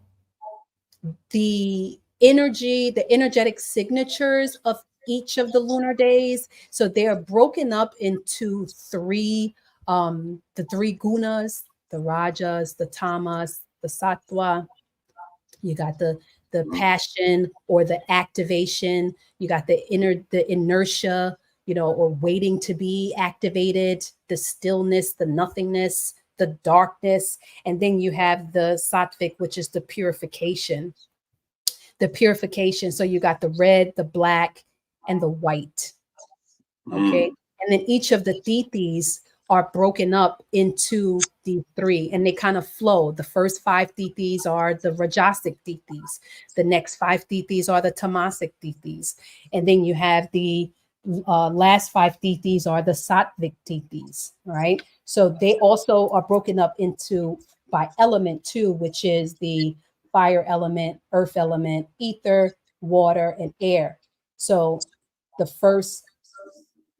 the energetic signatures of each of the lunar days. So they are broken up into the three gunas, the rajas, the tamas, the sattva. You got the passion or the activation. You got the inertia, or waiting to be activated, the stillness, the nothingness, the darkness. And then you have the sattvic, which is the purification. The purification. So you got the red, the black, and the white. Okay. And then each of the tithis are broken up into the three, and they kind of flow. The first 5 tithis are the Rajasic tithis. The next 5 tithis are the Tamasic tithis. And then you have the last 5 tithis are the Sattvic tithis, right? So they also are broken up into by element too, which is the fire element, earth element, ether, water, and air. So the first,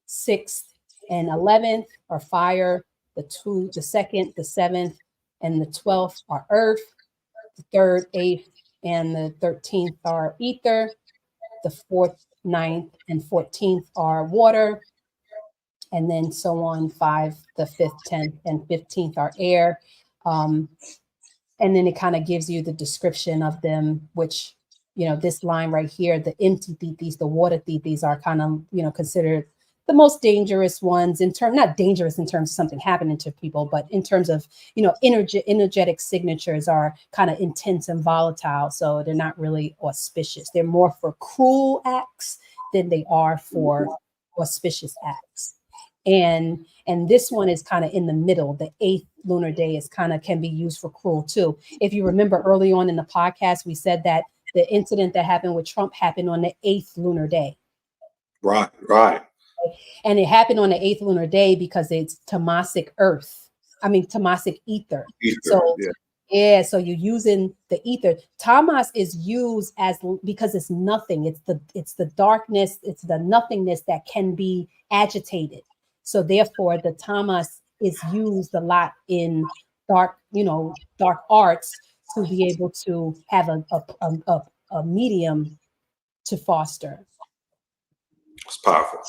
6th, and 11th are fire. The second, the 7th, and the 12th are earth. The 3rd, 8th, and the 13th are ether. The 4th, 9th, and 14th are water. And then so on, 5, the 5th, 10th, and 15th are air. And then it kind of gives you the description of them, which, this line right here, the empty tithis, the water tithis are kind of, considered the most dangerous ones not dangerous in terms of something happening to people, but in terms of, energetic signatures are kind of intense and volatile. So they're not really auspicious. They're more for cruel acts than they are for auspicious acts. And this one is kind of in the middle. The 8th lunar day is can be used for cruel too. If you remember early on in the podcast, we said that the incident that happened with Trump happened on the 8th lunar day. Right. And it happened on the 8th lunar day because it's Tamasic ether. So yeah, so you're using the ether. Tamas is used because it's nothing. It's the darkness, it's the nothingness that can be agitated. So therefore, the tamas is used a lot in dark arts to be able to have a medium to foster. It's powerful.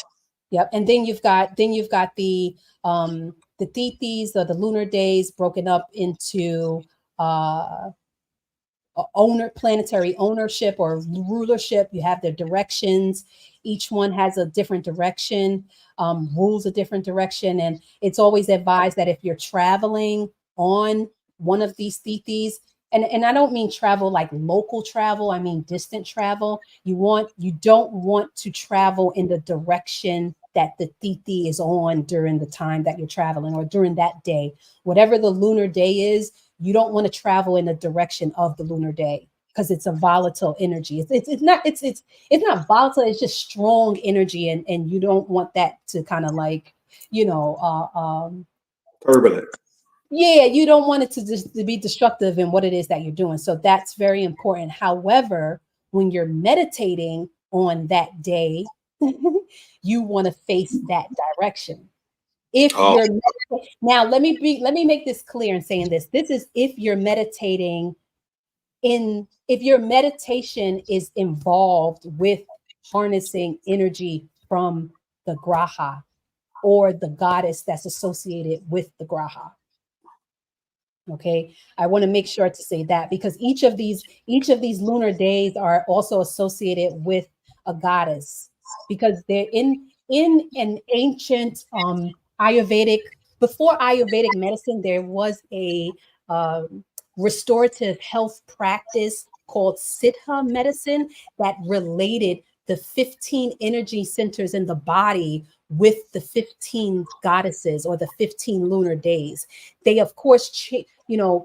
Yep. And then you've got the tithis or the lunar days broken up into planetary ownership or rulership. You have their directions. Each one has a different direction, rules a different direction. And it's always advised that if you're traveling on one of these tithis, and I don't mean travel like local travel, I mean distant travel. You don't want to travel in the direction that the tithi is on during the time that you're traveling or during that day. Whatever the lunar day is, you don't want to travel in the direction of the lunar day because it's a volatile energy. It's not volatile, it's just strong energy, and you don't want that to kind of like, turbulent. Yeah, you don't want it to be destructive in what it is that you're doing. So that's very important. However, when you're meditating on that day, you want to face that direction. Now let me make this clear in saying this. This is if you're meditating if your meditation is involved with harnessing energy from the graha or the goddess that's associated with the graha. Okay, I want to make sure to say that because each of these lunar days are also associated with a goddess, because they're in an ancient before Ayurvedic medicine, there was a restorative health practice called Siddha medicine that related the 15 energy centers in the body with the 15 goddesses or the 15 lunar days. They, of course,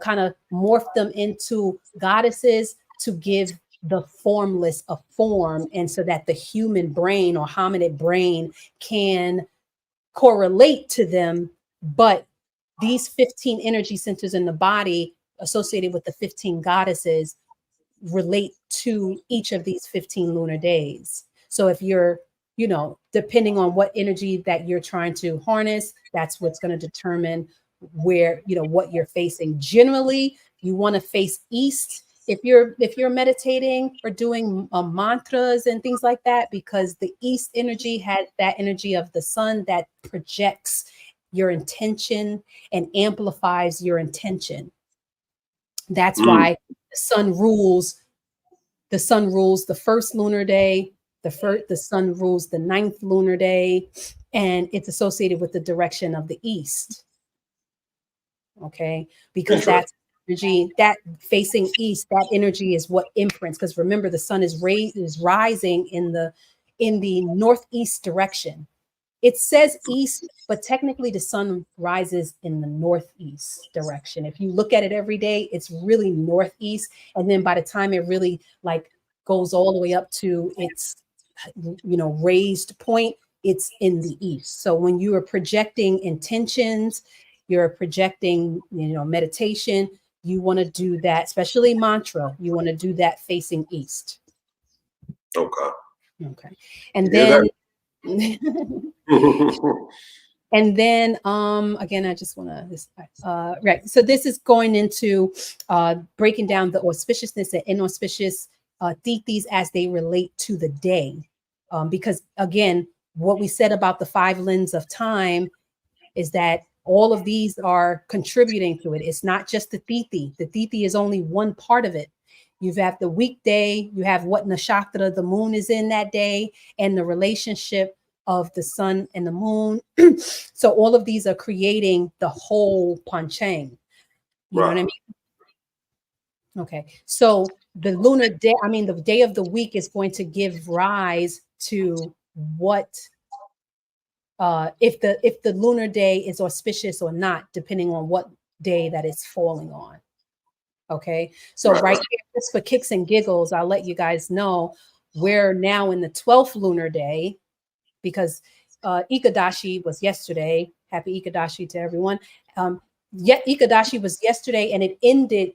kind of morphed them into goddesses to give the formless a form, and so that the human brain or hominid brain can correlate to them. But these 15 energy centers in the body associated with the 15 goddesses relate to each of these 15 lunar days. So if you're you know, depending on what energy that you're trying to harness, that's what's going to determine where, you know, what you're facing. Generally, you want to face east if you're meditating or doing mantras and things like that, because the east energy has that energy of the sun that projects your intention and amplifies your intention. That's why the sun rules the first lunar day, the sun rules the 9th lunar day, and it's associated with the direction of the east. Okay, because that's energy that facing east, that energy is what imprints. Because remember, the sun is rising in the northeast direction. It says east, but technically the sun rises in the northeast direction. If you look at it every day, it's really northeast. And then by the time it really like goes all the way up to its, you know, raised point, it's in the east. So when you are projecting intentions, you're projecting, you know, meditation, you want to do that, especially mantra, you want to do that facing east. Okay. Okay. And then and then again, I just want to right. So this is going into breaking down the auspiciousness and inauspicious tithis as they relate to the day. Because again, what we said about the 5 lens of time is that all of these are contributing to it. It's not just the tithi. The tithi is only one part of it. You have the weekday, you have what nakshatra the moon is in that day, and the relationship of the sun and the moon. So all of these are creating the whole panchang. You know what I mean? Okay. So the lunar day, I mean, the day of the week is going to give rise to what if the lunar day is auspicious or not, depending on what day that it's falling on. Okay, so right here, just for kicks and giggles, I'll let you guys know we're now in the 12th lunar day, because Ikadashi was yesterday. Happy Ikadashi to everyone. Yet Ikadashi was yesterday, and it ended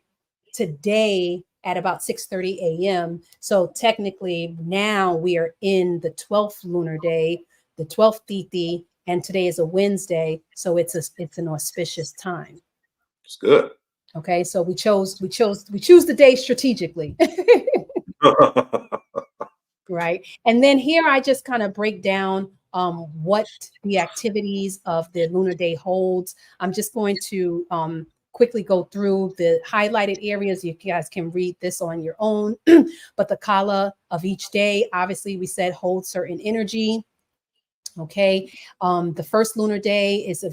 today at about 6:30 a.m. So technically now we are in the 12th lunar day, the 12th tithi, and today is a Wednesday, so it's an auspicious time. It's good. Okay, so we choose the day strategically. Right. And then here I just kind of break down what the activities of the lunar day holds. I'm just going to quickly go through the highlighted areas. You guys can read this on your own. But the kala of each day, obviously, we said holds certain energy. Okay, the first lunar day is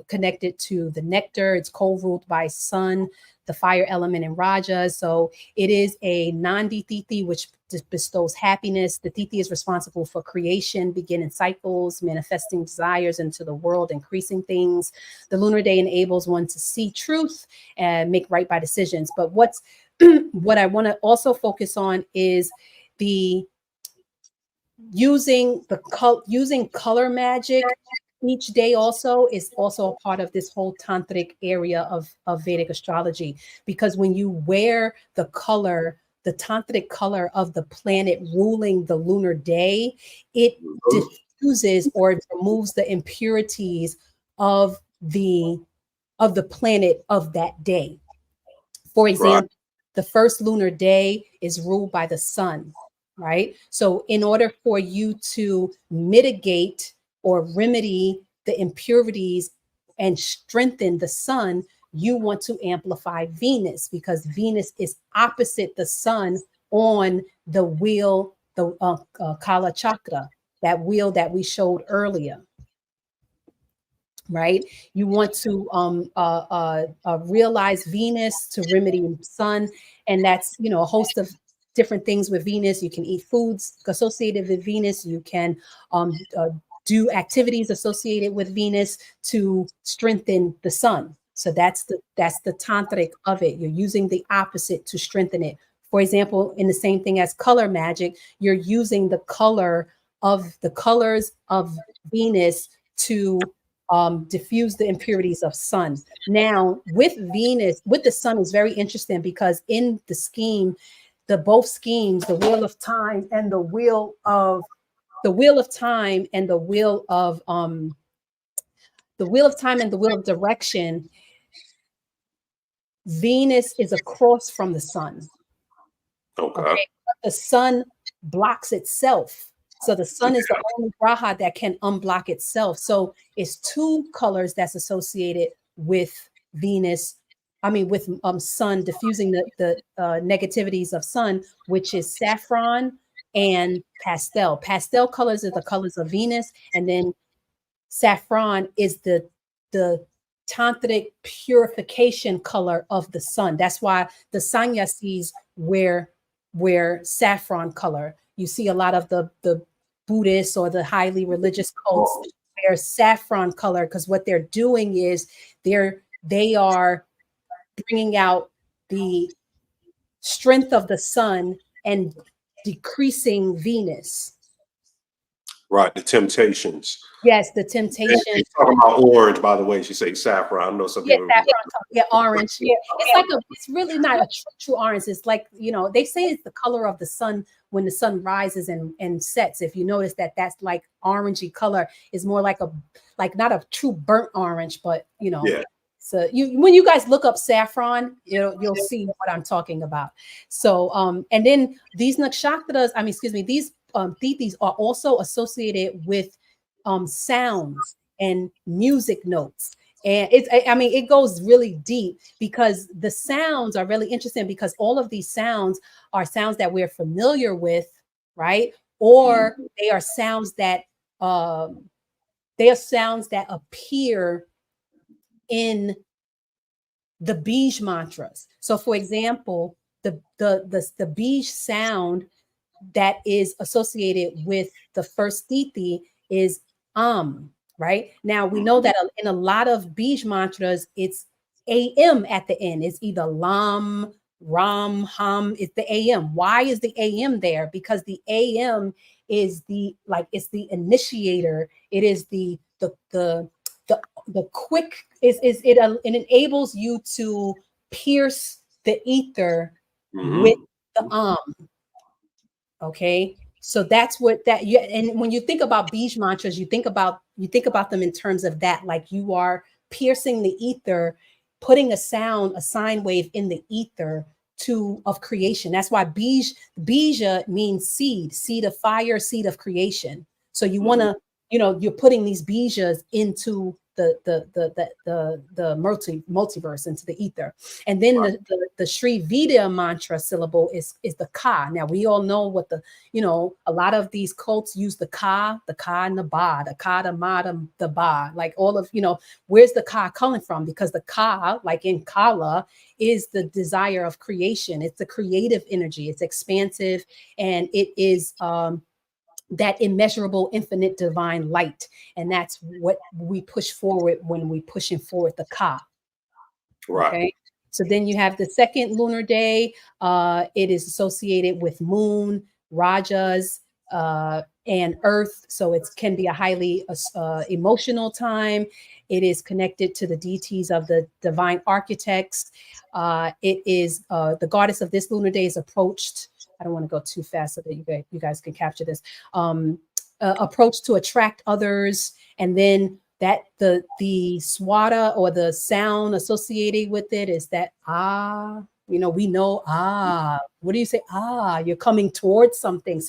connected to the nectar. It's co-ruled by sun, the fire element, and Raja. So it is a Nandi Tithi, which bestows happiness. The Tithi is responsible for creation, beginning cycles, manifesting desires into the world, increasing things. The lunar day enables one to see truth and make right by decisions. But what I want to also focus on is the using color magic each day also is also a part of this whole tantric area of Vedic astrology, because when you wear the tantric color of the planet ruling the lunar day, it diffuses or removes the impurities of the planet of that day. For example, the first lunar day is ruled by the sun. Right. So in order for you to mitigate or remedy the impurities and strengthen the sun, you want to amplify Venus, because Venus is opposite the sun on the wheel, the Kala Chakra, that wheel that we showed earlier. Right. You want to realize Venus to remedy sun. And that's, you know, a host of different things with Venus. You can eat foods associated with Venus. You can do activities associated with Venus to strengthen the sun. So that's the tantric of it. You're using the opposite to strengthen it. For example, in the same thing as color magic, you're using the colors of Venus to diffuse the impurities of sun. Now, with Venus, with the sun is very interesting, because in the scheme, both schemes, the wheel of time and the wheel of the wheel of time and the wheel of direction, Venus is across from the sun. Okay. But the sun blocks itself. So the sun is the only graha that can unblock itself. So it's two colors that's associated with Venus. I mean, with sun diffusing the negativities of sun, which is saffron and pastel. Pastel colors are the colors of Venus, and then saffron is the tantric purification color of the sun. That's why the sannyasis wear saffron color. You see a lot of the Buddhists or the highly religious cults wear saffron color, because what they're doing is they are bringing out the strength of the sun and decreasing Venus. Right, the temptations. Yes, the temptation. She's talking about orange, by the way. She says saffron. I know some people. Yeah, saffron, yeah, orange. Yeah, it's like it's really not a true orange. It's like, they say it's the color of the sun when the sun rises and sets. If you notice that's like orangey color, is more like not a true burnt orange, but Yeah. So when you guys look up saffron, you'll see what I'm talking about. So and then these nakshatras, these tithis are also associated with sounds and music notes. And it goes really deep, because the sounds are really interesting, because all of these sounds are sounds that we're familiar with, right? Or they are sounds that appear in the Bij mantras. So for example, the Bij sound that is associated with the first tithi is right? Now we know that in a lot of Bij mantras, it's AM at the end. It's either Lam, Ram, Ham, it's the AM. Why is the AM there? Because the AM is it's the initiator. It is the quick it enables you to pierce the ether with the okay. So that's what and when you think about Bij mantras, you think about them in terms of that, like you are piercing the ether, putting a sine wave in the ether of creation. That's why Bija means seed of fire, seed of creation. So you want to, you're putting these bijas into the multiverse, into the ether. And then the Sri Vidya mantra syllable is the ka. Now we all know what a lot of these cults use the ka and the ba, the ka, the ma, the ba, like all of, where's the ka coming from? Because the ka, like in Kala, is the desire of creation. It's the creative energy. It's expansive, and it is that immeasurable, infinite, divine light. And that's what we push forward when we pushing forward the ka. Right. Okay. So then you have the second lunar day. It is associated with moon, rajas, and earth. So it can be a highly emotional time. It is connected to the deities of the divine architects. It is the goddess of this lunar day is approached. I don't want to go too fast so that you guys can capture this. Approach to attract others, and then that the swada or the sound associated with it is that we know what do you say? You're coming towards something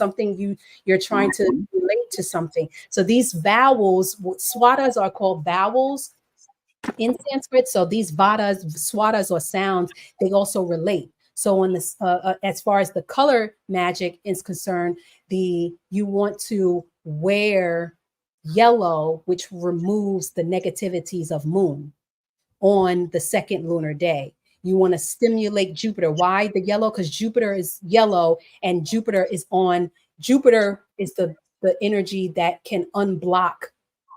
you're trying to relate to something. So these vowels, swadas are called vowels in Sanskrit. So these swadas or sounds, they also relate. So on this, as far as the color magic is concerned, you want to wear yellow, which removes the negativities of moon on the second lunar day. You want to stimulate Jupiter. Why the yellow? Because Jupiter is yellow, and Jupiter is the energy that can unblock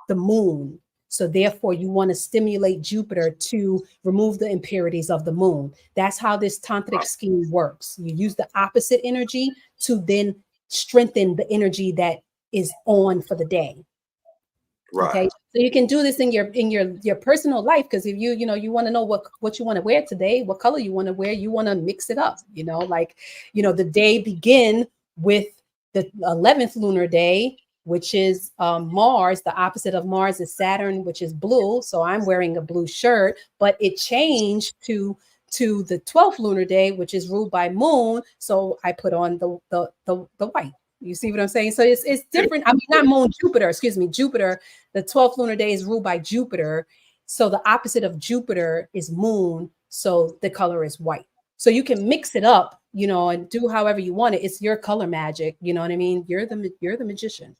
the moon. So therefore, you want to stimulate Jupiter to remove the impurities of the moon. That's how this tantric scheme works. You use the opposite energy to then strengthen the energy that is on for the day. Right. Okay. So you can do this in your personal life, because if you want to know what you want to wear today, what color you want to wear, you want to mix it up. The day begin with the 11th lunar day which is Mars. The opposite of Mars is Saturn, which is blue. So I'm wearing a blue shirt, but it changed to the 12th lunar day, which is ruled by Moon. So I put on the white. You see what I'm saying? So it's different. I mean, not Moon, Jupiter, excuse me, Jupiter. The 12th lunar day is ruled by Jupiter. So the opposite of Jupiter is Moon. So the color is white. So you can mix it up, you know, and do however you want it. It's your color magic. You know what I mean? You're the magician.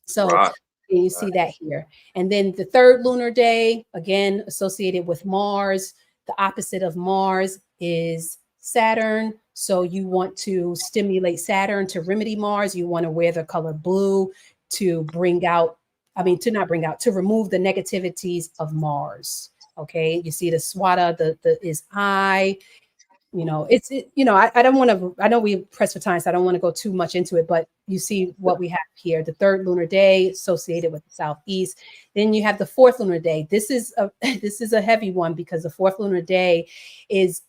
So Right. you see that here. And then the 3rd lunar day, again, associated with Mars. The opposite of Mars is Saturn. So you want to stimulate Saturn to remedy Mars. You want to wear the color blue to bring out, to not bring out, to remove the negativities of Mars. Okay, you see the swada, the is I. You know, I don't want to, I know we press for time, so I don't want to go too much into it, but you see what we have here. The 3rd lunar day associated with the southeast. Then you have the 4th lunar day. This is a heavy one because the 4th lunar day is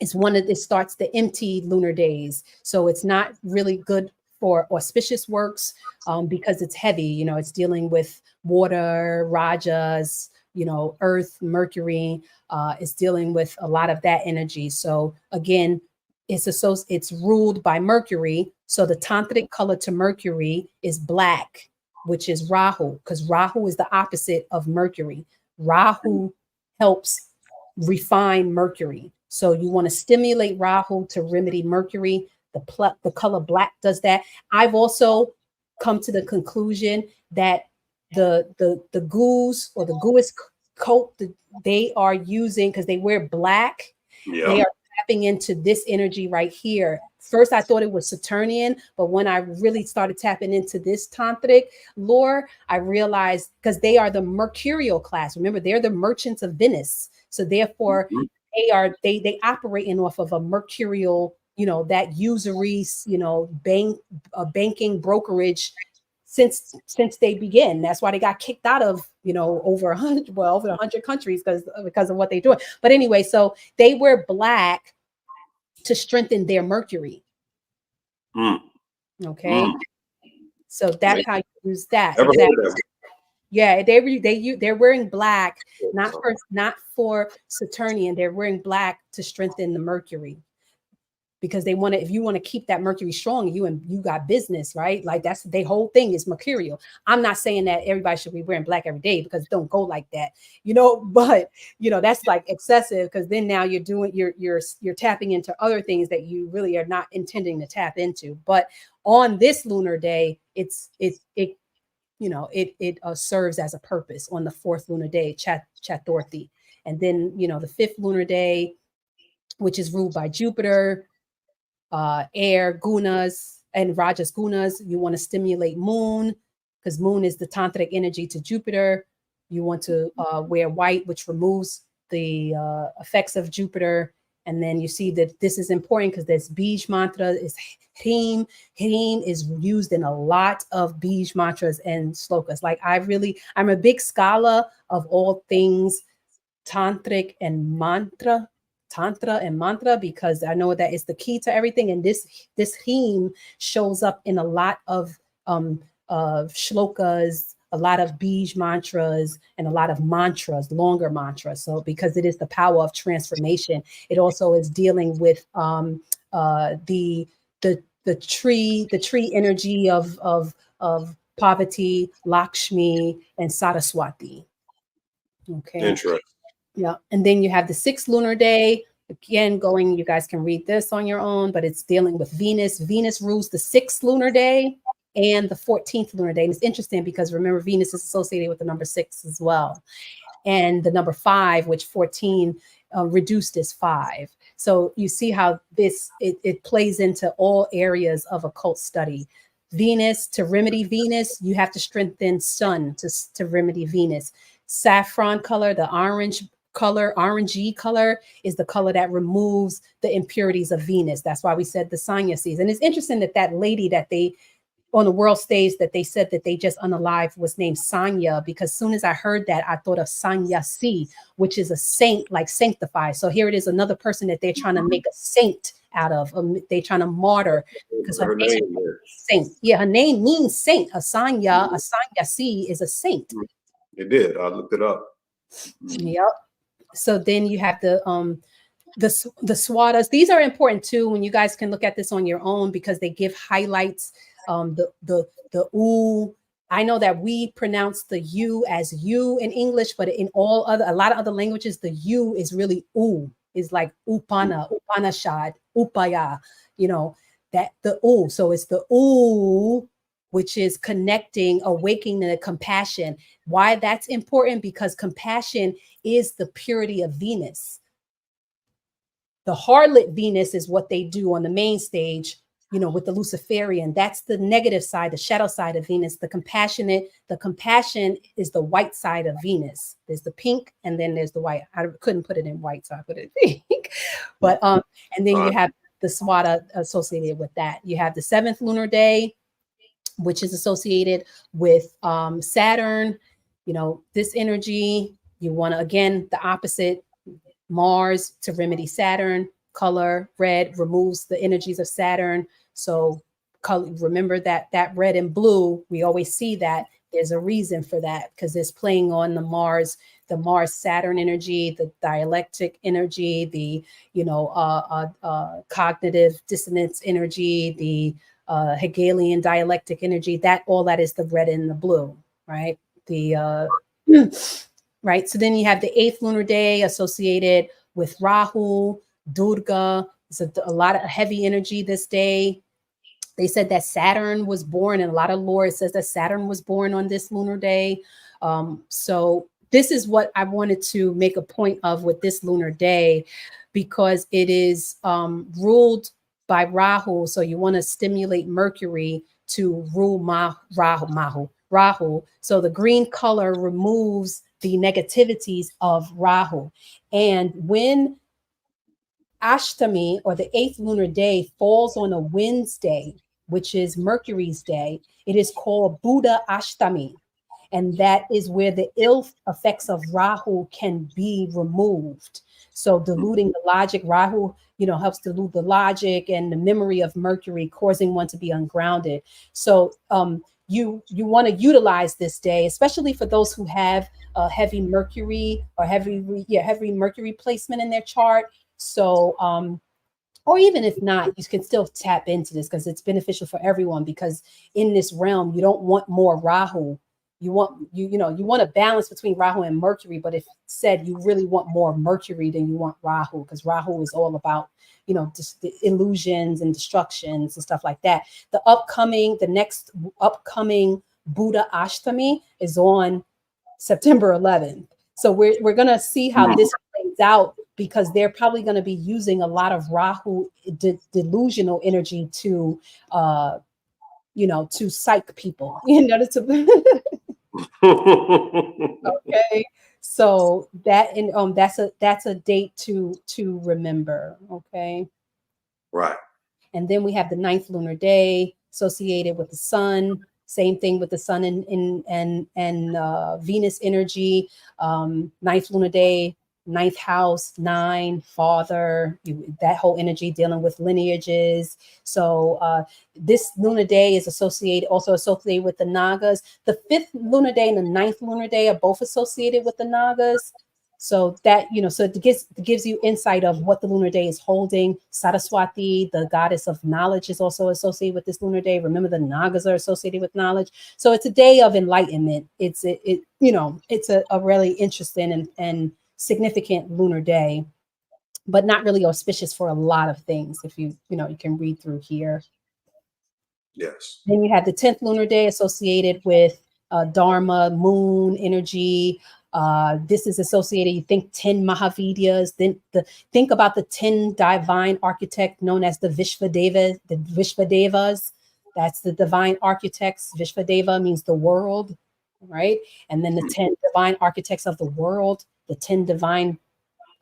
it starts the empty lunar days. So it's not really good for auspicious works because it's heavy. You know, it's dealing with water, rajas, you know, earth, Mercury. It's dealing with a lot of that energy. So again, it's ruled by Mercury. So the tantric color to Mercury is black, which is Rahu, because Rahu is the opposite of Mercury. Rahu helps refine Mercury. So you want to stimulate Rahu to remedy Mercury. The color black does that. I've also come to the conclusion that the ghouls or the ghoulish cult that they are using, because they wear black, they are tapping into this energy right here. First, I thought it was Saturnian, but when I really started tapping into this tantric lore, I realized, because they are the mercurial class. Remember, they're the merchants of Venice. So therefore, they operating off of a mercurial, you know, that usury, you know, banking brokerage since they begin. That's why they got kicked out of, you know, over 100 countries because of what they do. But anyway, so they wear black to strengthen their Mercury. Okay. So that's how you use that. Exactly. Yeah, they're wearing black, not for Saturnian. They're wearing black to strengthen the Mercury, because they want to, if you want to keep that Mercury strong, you got business, right? Like that's the whole thing is mercurial. I'm not saying that everybody should be wearing black every day, because it don't go like that, you know, but you know, that's like excessive, because then now you're tapping into other things that you really are not intending to tap into. But on this lunar day, it serves as a purpose on the 4th lunar day, Chaturthi. And then, you know, the 5th lunar day, which is ruled by Jupiter, air, gunas, and rajas gunas. You want to stimulate Moon, because Moon is the tantric energy to Jupiter. You want to wear white, which removes the effects of Jupiter. And then you see that this is important because this Bij mantra is Hrim. Hrim is used in a lot of Bij mantras and slokas. Like I'm a big scholar of all things tantric and mantra, tantra and mantra, because I know that it's the key to everything. And this Hrim shows up in a lot of shlokas, a lot of Bij mantras, and a lot of mantras, longer mantras. So because it is the power of transformation, it also is dealing with the tree energy of Parvati, Lakshmi, and Saraswati. Okay. Interesting. Yeah. And then you have the 6th lunar day. Again, you guys can read this on your own, but it's dealing with Venus. Venus rules the 6th lunar day and the 14th lunar day. And it's interesting because remember, Venus is associated with the number 6 as well. And the number 5, which 14 reduced is 5. So you see how it plays into all areas of occult study. Venus, to remedy Venus, you have to strengthen Sun to remedy Venus. Saffron color, the orange color, orangey color, is the color that removes the impurities of Venus. That's why we said the sannyasins. And it's interesting that lady that they on the world stage that they said that they just unalived was named Sanya, because as soon as I heard that, I thought of Sanyasi, which is a saint, like sanctified. So here it is, another person that they're trying to make a saint out of. They're trying to martyr, because her name is saint. Yeah, her name means saint. Asanya, Asanyasi is a saint. It did. I looked it up. Yep. So then you have the swatas. These are important too, when you guys can look at this on your own, because they give highlights. The u. I know that we pronounce the u as u in English, but in a lot of other languages, the u is really u, is like upana, upanishad, upaya, you know, that the u. So it's the u, which is connecting, awakening the compassion. Why that's important? Because compassion is the purity of Venus. The harlot Venus is what they do on the main stage, you know, with the Luciferian. That's the negative side, the shadow side of Venus. The compassion is the white side of Venus. There's the pink and then there's the white. I couldn't put it in white, so I put it in pink. But and then you have the Swata associated with that. You have the 7th lunar day, which is associated with Saturn. You know, this energy, you want to, again, the opposite, Mars to remedy Saturn. Color red removes the energies of Saturn. So remember that red and blue, we always see that. There's a reason for that, because it's playing on the Mars Saturn energy, the dialectic energy, the, you know, cognitive dissonance energy, the Hegelian dialectic energy. That all that is the red and the blue, right? The right. So then you have the 8th lunar day associated with Rahu, Durga. It's a lot of heavy energy this day. They said that Saturn was born, and a lot of lore says that Saturn was born on this lunar day. So this is what I wanted to make a point of with this lunar day, because it is ruled by Rahu. So you want to stimulate Mercury to rule Rahu. So the green color removes the negativities of Rahu. And when Ashtami, or the 8th lunar day, falls on a Wednesday, which is Mercury's day, it is called Buddha Ashtami. And that is where the ill effects of Rahu can be removed. So diluting the logic, Rahu, you know, helps dilute the logic and the memory of Mercury, causing one to be ungrounded. So you want to utilize this day, especially for those who have heavy Mercury or heavy Mercury placement in their chart. So, or even if not, you can still tap into this, because it's beneficial for everyone, because in this realm, you don't want more Rahu. You want a balance between Rahu and Mercury, but if said you really want more Mercury than you want Rahu, because Rahu is all about, you know, just the illusions and destructions and stuff like that. The next upcoming Buddha Ashtami is on September 11th. So we're going to see how this plays out, because they're probably going to be using a lot of Rahu delusional energy to, you know, to psych people, you know, okay. So that, and that's a date to remember. Okay. Right. And then we have the 9th lunar day associated with the sun. Same thing with the sun and Venus energy. 9th lunar day, 9th house, 9, father, that whole energy dealing with lineages. So this lunar day is also associated with the Nagas. The 5th lunar day and the 9th lunar day are both associated with the Nagas. So that, you know, so it gives you insight of what the lunar day is holding. Saraswati, the goddess of knowledge, is also associated with this lunar day. Remember, the Nagas are associated with knowledge. So it's a day of enlightenment. It's a really interesting and significant lunar day, but not really auspicious for a lot of things. If you can read through here. Yes. Then you have the 10th lunar day associated with Dharma, moon energy. This is associated, you think 10 Mahavidyas, then think about the 10 divine architect known as the Vishvadevas. That's the divine architects. Vishvadeva means the world, right? And then the 10 divine architects of the world, the 10 divine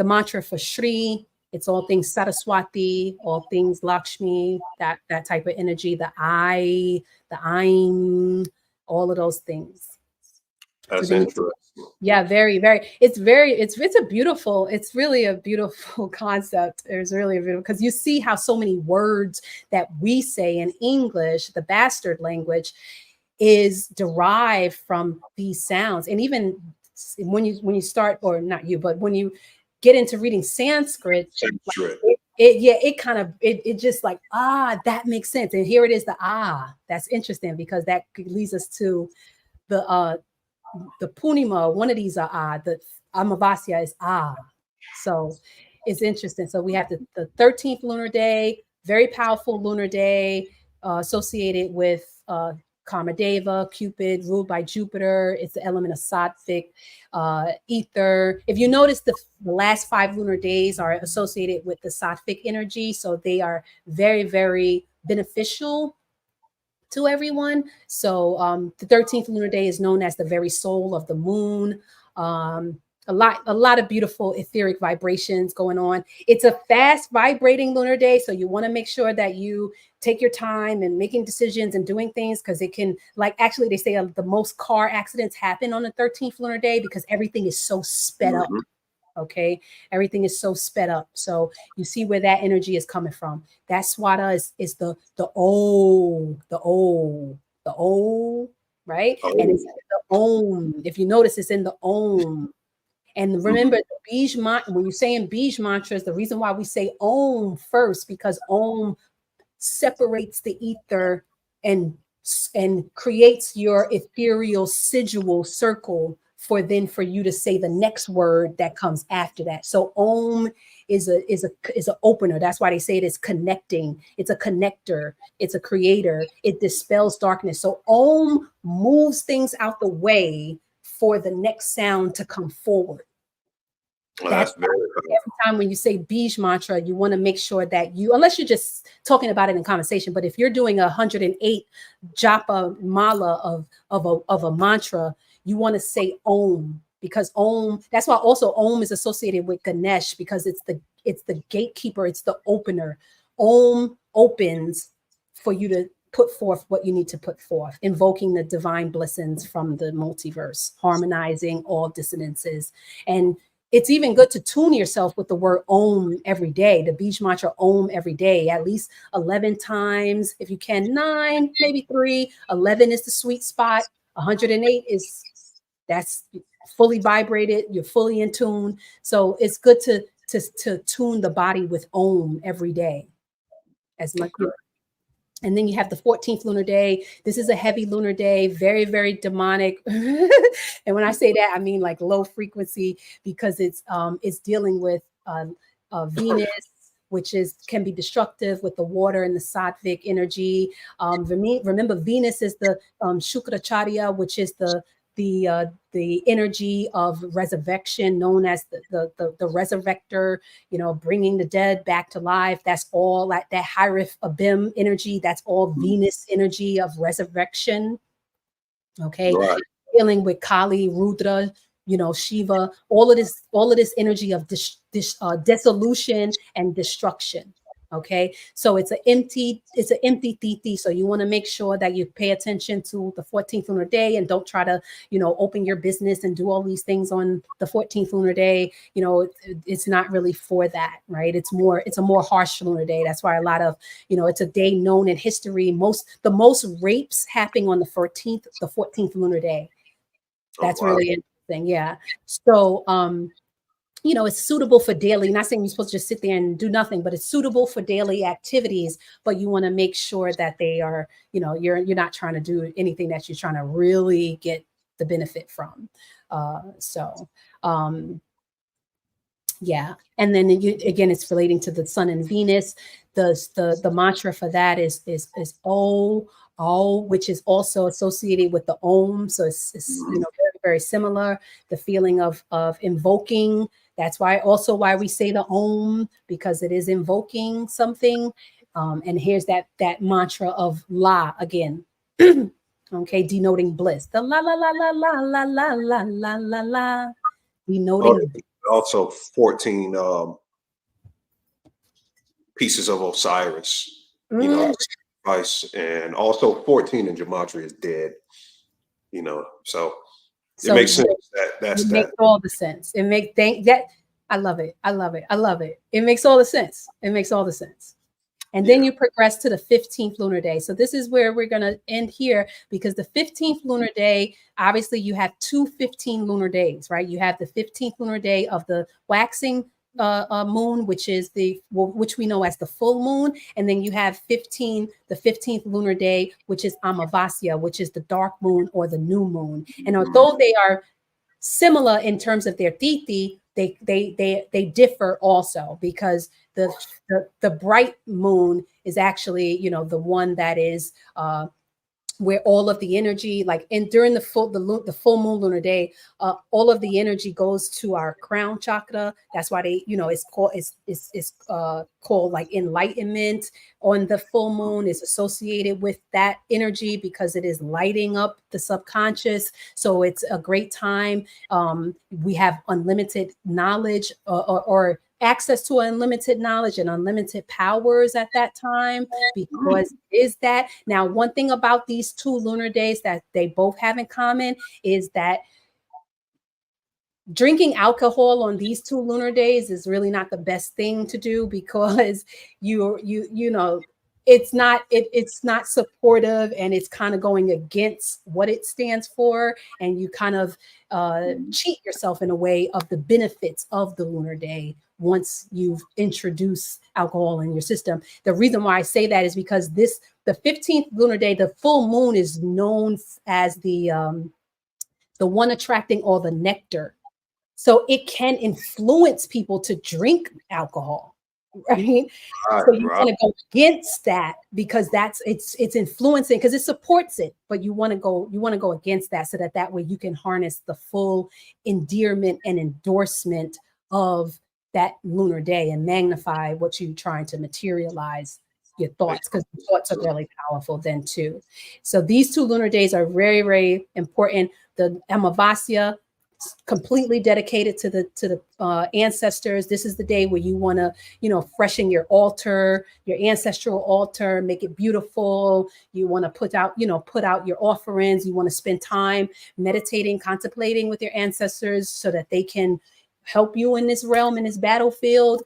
the mantra for Shri, it's all things Saraswati, all things Lakshmi, that type of energy, the I, the I'm, all of those things. That's So interesting. yeah, very, very. It's a beautiful. It's really a beautiful concept. It's really a beautiful, because you see how so many words that we say in English, the bastard language, is derived from these sounds. And even when you start, or not you, but when you get into reading Sanskrit, it just like, that makes sense. And here it is, the that's interesting, because that leads us to the Punima. One of these are the Amavasya is so it's interesting. So we have the 13th lunar day, very powerful lunar day, associated with Kamadeva, Cupid, ruled by Jupiter. It's the element of sattvic, ether. If you notice, the last 5 lunar days are associated with the sattvic energy, so they are very, very beneficial to everyone. So the 13th lunar day is known as the very soul of the moon. A lot of beautiful etheric vibrations going on. It's a fast vibrating lunar day, so you want to make sure that you take your time and making decisions and doing things, because it can, like, actually they say the most car accidents happen on the 13th lunar day because everything is so sped up. Okay, everything is so sped up. So you see where that energy is coming from. That swada is the O, right? And it's the Om. If you notice, it's in the Om. And remember, the Bij mantra, when you're saying Bij mantras, the reason why we say Om first, because Om separates the ether and creates your ethereal sigil circle for you to say the next word that comes after that. So Om is an opener. That's why they say it is connecting. It's a connector. It's a creator. It dispels darkness. So Om moves things out the way for the next sound to come forward. That's very every time when you say Bij mantra, you want to make sure that you, unless you're just talking about it in conversation, but if you're doing 108 japa mala of a mantra, you want to say Om, because Om, that's why also Om is associated with Ganesh, because it's the gatekeeper, it's the opener. Om opens for you to put forth what you need to put forth, invoking the divine blessings from the multiverse, harmonizing all dissonances. And it's even good to tune yourself with the word Om every day, the Bij mantra Om every day, at least 11 times. If you can, 9, maybe 3. 11 is the sweet spot. 108 that's fully vibrated. You're fully in tune. So it's good to tune the body with Om every day as much. And then you have the 14th lunar day. This is a heavy lunar day, very, very demonic. And when I say that, I mean like low frequency, because it's dealing with Venus, which can be destructive with the water and the sattvic energy. Remember, Venus is the Shukracharya, which is the energy of resurrection, known as the resurrector, bringing the dead back to life. That's all like that Hirif Abim energy. That's all Venus energy of resurrection. Okay. Right. Dealing with Kali, Rudra, Shiva, all of this energy of dissolution and destruction. Okay, so it's an empty thithi. So you want to make sure that you pay attention to the 14th lunar day, and don't try to, open your business and do all these things on the 14th lunar day. It's not really for that, right? It's a more harsh lunar day. That's why a lot of, it's a day known in history. The most rapes happening on the 14th lunar day. That's really interesting. Yeah. So, it's suitable for daily, not saying you're supposed to just sit there and do nothing, but it's suitable for daily activities, but you want to make sure that they are, you're not trying to do anything that you're trying to really get the benefit from. Yeah. And then again, it's relating to the sun and Venus. The mantra for that is O, which is also associated with the Om. So it's very, very similar. The feeling of invoking. That's why we say the Om, because it is invoking something. And here's that mantra of La again. Okay, denoting bliss. The la la la la la la la la la la la. Denoting Also 14 pieces of Osiris, you know, sacrifice, and also 14 in gematria is dead, you know, so it makes sense that that's it that. makes all the sense. It makes that I love it. I love it. I love it. It makes all the sense. It makes all the sense. And then you progress to the 15th lunar day. So this is where we're going to end here, because the 15th lunar day, obviously you have 15 lunar days, right? You have the 15th lunar day of the waxing moon, which is which we know as the full moon. And then you have the 15th lunar day, which is Amavasya, which is the dark moon or the new moon. And although they are similar in terms of their tithi, they differ also, because the bright moon is actually, you know, the one that is where all of the energy, like, and during the full moon lunar day, all of the energy goes to our crown chakra. That's why they, you know, it's called like enlightenment on the full moon, is associated with that energy because it is lighting up the subconscious. So it's a great time. We have unlimited knowledge, or access to unlimited knowledge and unlimited powers at that time, because is that. Now, one thing about these 2 lunar days that they both have in common is that drinking alcohol on these 2 lunar days is really not the best thing to do, because you know, it's not supportive, and it's kind of going against what it stands for, and you kind of cheat yourself in a way of the benefits of the lunar day once you've introduced alcohol in your system. The reason why I say that is because the 15th lunar day, the full moon, is known as the one attracting all the nectar. So it can influence people to drink alcohol, right? So you want to go against that, because it's influencing, because it supports it, but you want to go against that, so that way you can harness the full endearment and endorsement of that lunar day and magnify what you're trying to materialize, your thoughts, because the thoughts are really powerful then too. So these 2 lunar days are very, very important. The Amavasya, completely dedicated to the ancestors. This is the day where you want to, you know, freshen your altar, your ancestral altar, make it beautiful. You want to put out your offerings. You want to spend time meditating, contemplating with your ancestors, so that they can help you in this realm, in this battlefield.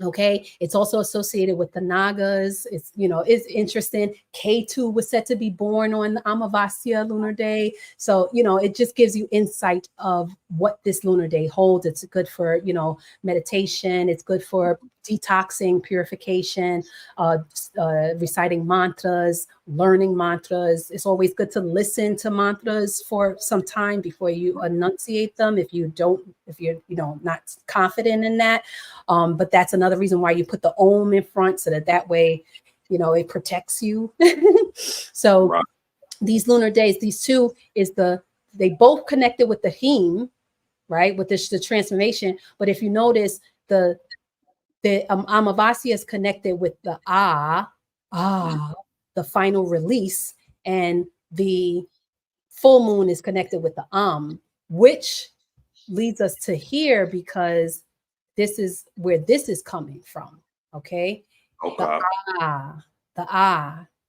Okay, it's also associated with the Nagas. It's, you know, it's interesting. K2 was said to be born on the Amavasya lunar day. So, you know, it just gives you insight of what this lunar day holds. It's good for, you know, meditation. It's good for detoxing, purification, reciting mantras, learning mantras. It's always good to listen to mantras for some time before you enunciate them, if you're not confident in that. But that's another reason why you put the Om in front, so that way, you know, it protects you. So these lunar days, these 2 they both connected with the heme, right? With the transformation. But if you notice, the Amavasya is connected with the the final release, and the full moon is connected with the which leads us to here, because this is where this is coming from. Okay. The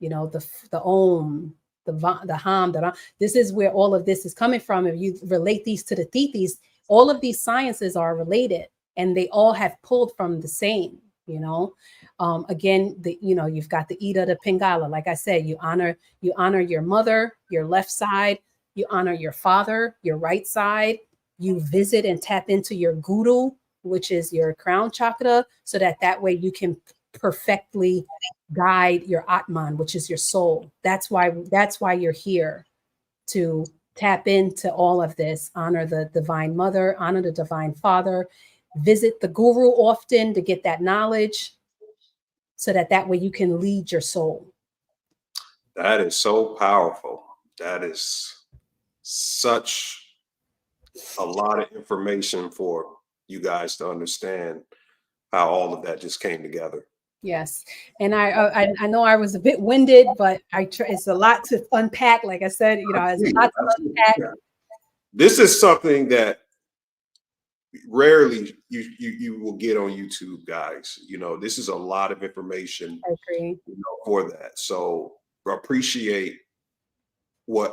you know, the Om, the Ham, the Ram. This is where all of this is coming from. If you relate these to the Tithis, all of these sciences are related, and they all have pulled from the same, you know. Again, you've got the Ida, the Pingala. Like I said, you honor your mother, your left side. You honor your father, your right side. You visit and tap into your guru, which is your crown chakra, so that way you can perfectly guide your Atman, which is your soul. That's why you're here, to tap into all of this. Honor the divine mother, honor the divine father, visit the guru often to get that knowledge, so that way you can lead your soul. That is so powerful. That is such a lot of information for you guys to understand how all of that just came together. Yes, and I know I was a bit winded, but it's a lot to unpack. Like I said, you know, it's a lot to unpack. This is something that rarely you will get on YouTube, guys. You know, this is a lot of information, I agree. you know, for that. So appreciate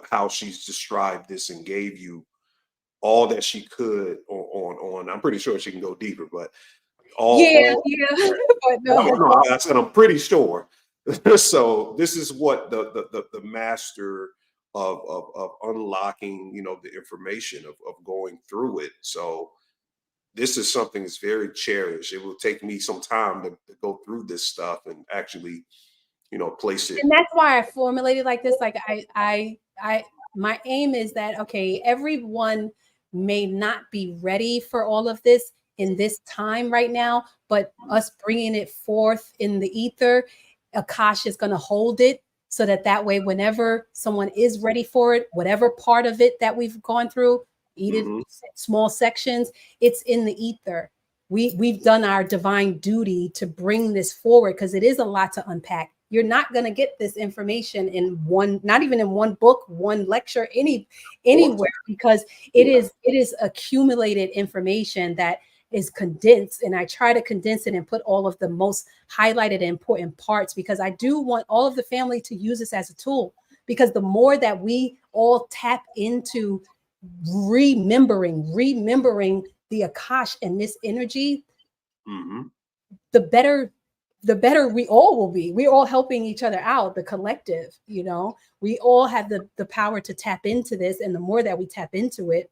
how she's described this and gave you all that she could on. I'm pretty sure she can go deeper, but Yeah, all yeah. But no, no. no, I said I'm pretty sure. So this is what the master of unlocking, you know, the information of going through it. So this is something that's very cherished. It will take me some time to go through this stuff and actually, you know, place it. And that's why I formulated like this. Like my aim is that, okay, everyone may not be ready for all of this in this time right now, but us bringing it forth in the ether, Akash is going to hold it so that way, whenever someone is ready for it, whatever part of it that we've gone through, eat it small sections, it's in the ether. We've done our divine duty to bring this forward because it is a lot to unpack. You're not going to get this information in one, not even in one book, one lecture, anywhere, because it is accumulated information that is condensed. And I try to condense it and put all of the most highlighted and important parts, because I do want all of the family to use this as a tool, because the more that we all tap into remembering the Akash and this energy, the better we all will be. We're all helping each other out, the collective, you know, we all have the power to tap into this. And the more that we tap into it,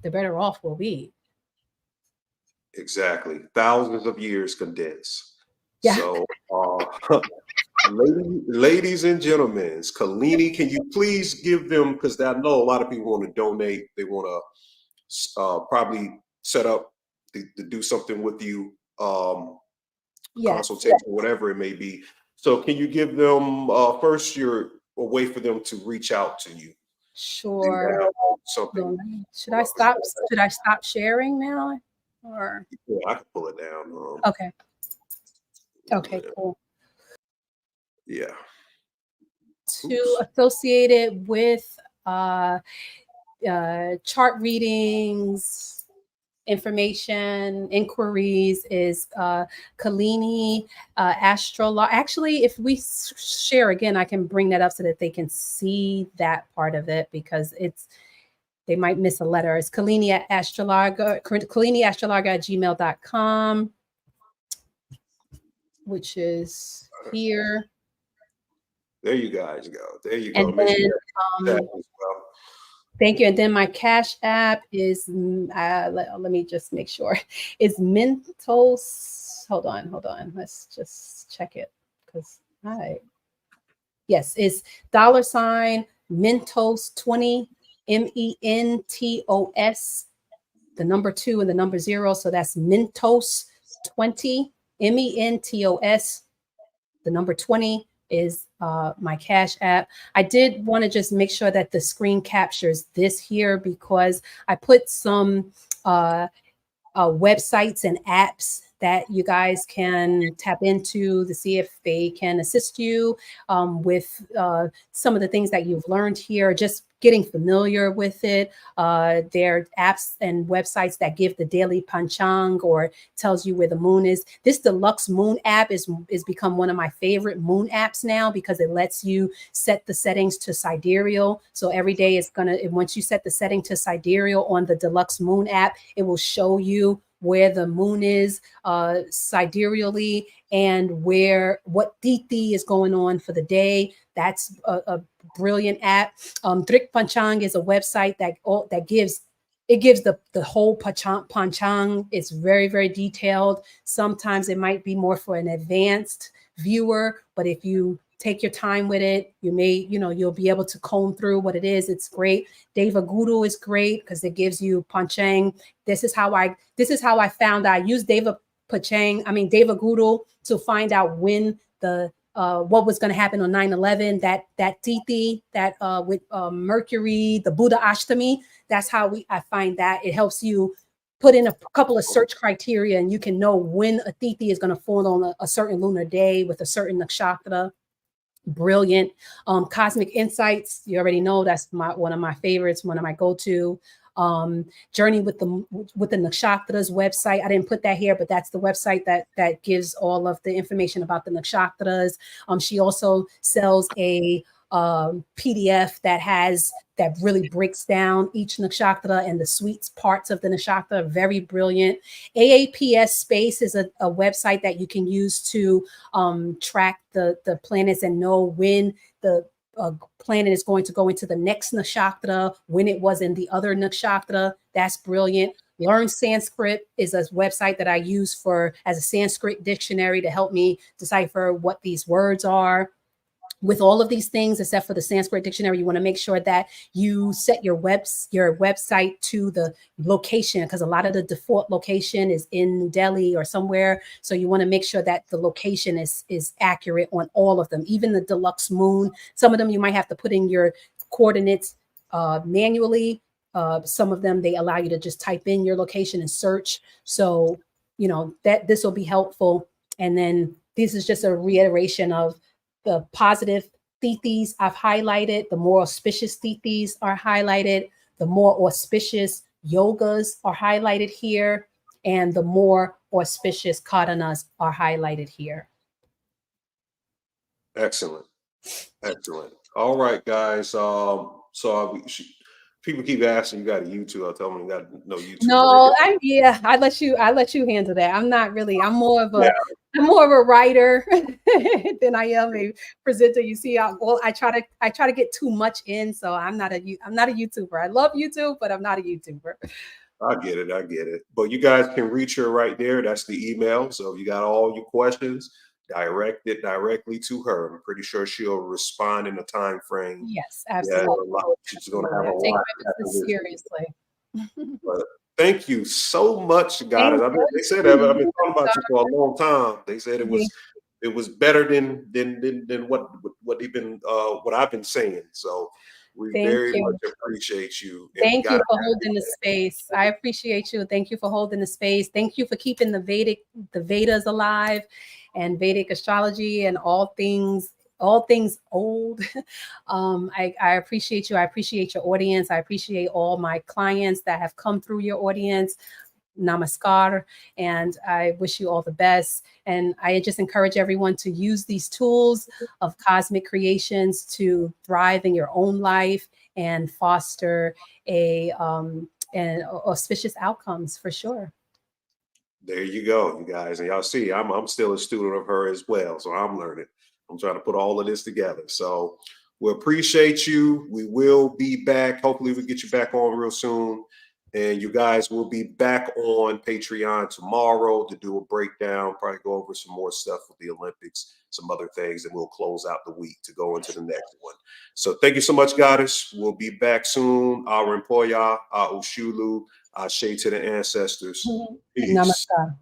the better off we'll be. Exactly. Thousands of years condensed. Yeah. So, ladies and gentlemen, KALINI, can you please give them, because I know a lot of people want to donate. They want to probably set up to do something with you, consultation, whatever it may be. So can you give them first a way for them to reach out to you? Sure. Something. Should I stop sharing now? Or yeah, I can pull it down. Okay, cool. Yeah. To associate it with chart readings, information, inquiries is KALINI Astrology. Actually, if we share again, I can bring that up so that they can see that part of it, because they might miss a letter. It's KALINI Astrologgers, KALINI@gmail.com, which is here. There you guys go. There you go. And then, thank you. And then my Cash App is, let me just make sure, it's Mentos. Hold on. Let's just check it, because yes, it's $ Mentos 20, MENTOS, the number 2 and the number 0. So that's Mentos 20, MENTOS, the number 20 is my Cash App. I did want to just make sure that the screen captures this here, because I put some websites and apps that you guys can tap into to see if they can assist you with some of the things that you've learned here, just getting familiar with it. There are apps and websites that give the daily panchang, or tells you where the moon is. This deluxe moon app is become one of my favorite moon apps now, because it lets you set the settings to sidereal. So every day it's once you set the setting to sidereal on the deluxe moon app, it will show you where the moon is sidereally, and what tithi is going on for the day. That's a brilliant app. Drik Panchang is a website that gives the whole panchang. It's very, very detailed. Sometimes it might be more for an advanced viewer, but if you take your time with it, you'll be able to comb through what it is. It's great. Deva Guru is great because it gives you panchang. This is how I found I used Deva Guru to find out when what was going to happen on 9/11, that tithi, that with Mercury, the Buddha Ashtami. That's how I find that. It helps you put in a couple of search criteria, and you can know when a tithi is going to fall on a certain lunar day with a certain nakshatra. Brilliant. Cosmic Insights, you already know that's one of my favorites, one of my go-to. Journey with the Nakshatras website. I didn't put that here, but that's the website that gives all of the information about the Nakshatras. She also sells a PDF that really breaks down each nakshatra and the sweet parts of the nakshatra. Very brilliant. AAPS Space is a website that you can use to track the planets and know when the planet is going to go into the next nakshatra, when it was in the other nakshatra. That's brilliant. Learn Sanskrit is a website that I use as a Sanskrit dictionary to help me decipher what these words are. With all of these things, except for the Sanskrit dictionary, you want to make sure that you set your website to the location, because a lot of the default location is in New Delhi or somewhere. So you want to make sure that the location is accurate on all of them, even the deluxe moon. Some of them you might have to put in your coordinates manually. Some of them, they allow you to just type in your location and search. So, that this will be helpful. And then this is just a reiteration of the positive tithis I've highlighted. The more auspicious tithis are highlighted. The more auspicious yogas are highlighted here. And the more auspicious karanas are highlighted here. Excellent. Excellent. All right, guys. People keep asking, you got a YouTube? I'll tell them you got no YouTube. No, I let you handle that. I'm not really. I'm more of a writer than I am a presenter. You see, I try to get too much in, so I'm not a YouTuber. I love YouTube, but I'm not a YouTuber. I get it. But you guys can reach her right there. That's the email. So if you got all your questions, direct it directly to her. I'm pretty sure she'll respond in a time frame. Yes, absolutely. Yeah, she's going to have a lot. Take my business seriously. But thank you so much, guys. They said I've been talking about you for a long time. They said it was better than what they've been what I've been saying. So we very much appreciate you. Thank you for holding the space. I appreciate you. Thank you for holding the space. Thank you for keeping the Vedas alive, and Vedic astrology and all things old. I appreciate you. I appreciate your audience. I appreciate all my clients that have come through your audience. Namaskar, and I wish you all the best. And I just encourage everyone to use these tools of cosmic creations to thrive in your own life and foster an auspicious outcomes for sure. There you go, you guys. And y'all see, I'm still a student of her as well. So I'm learning. I'm trying to put all of this together. So we appreciate you. We will be back. Hopefully we get you back on real soon. And you guys will be back on Patreon tomorrow to do a breakdown, probably go over some more stuff with the Olympics, some other things, and we'll close out the week to go into the next one. So thank you so much, Goddess. We'll be back soon. Our Empoya, our Ushulu, our shade to the ancestors. Peace. Namaskar.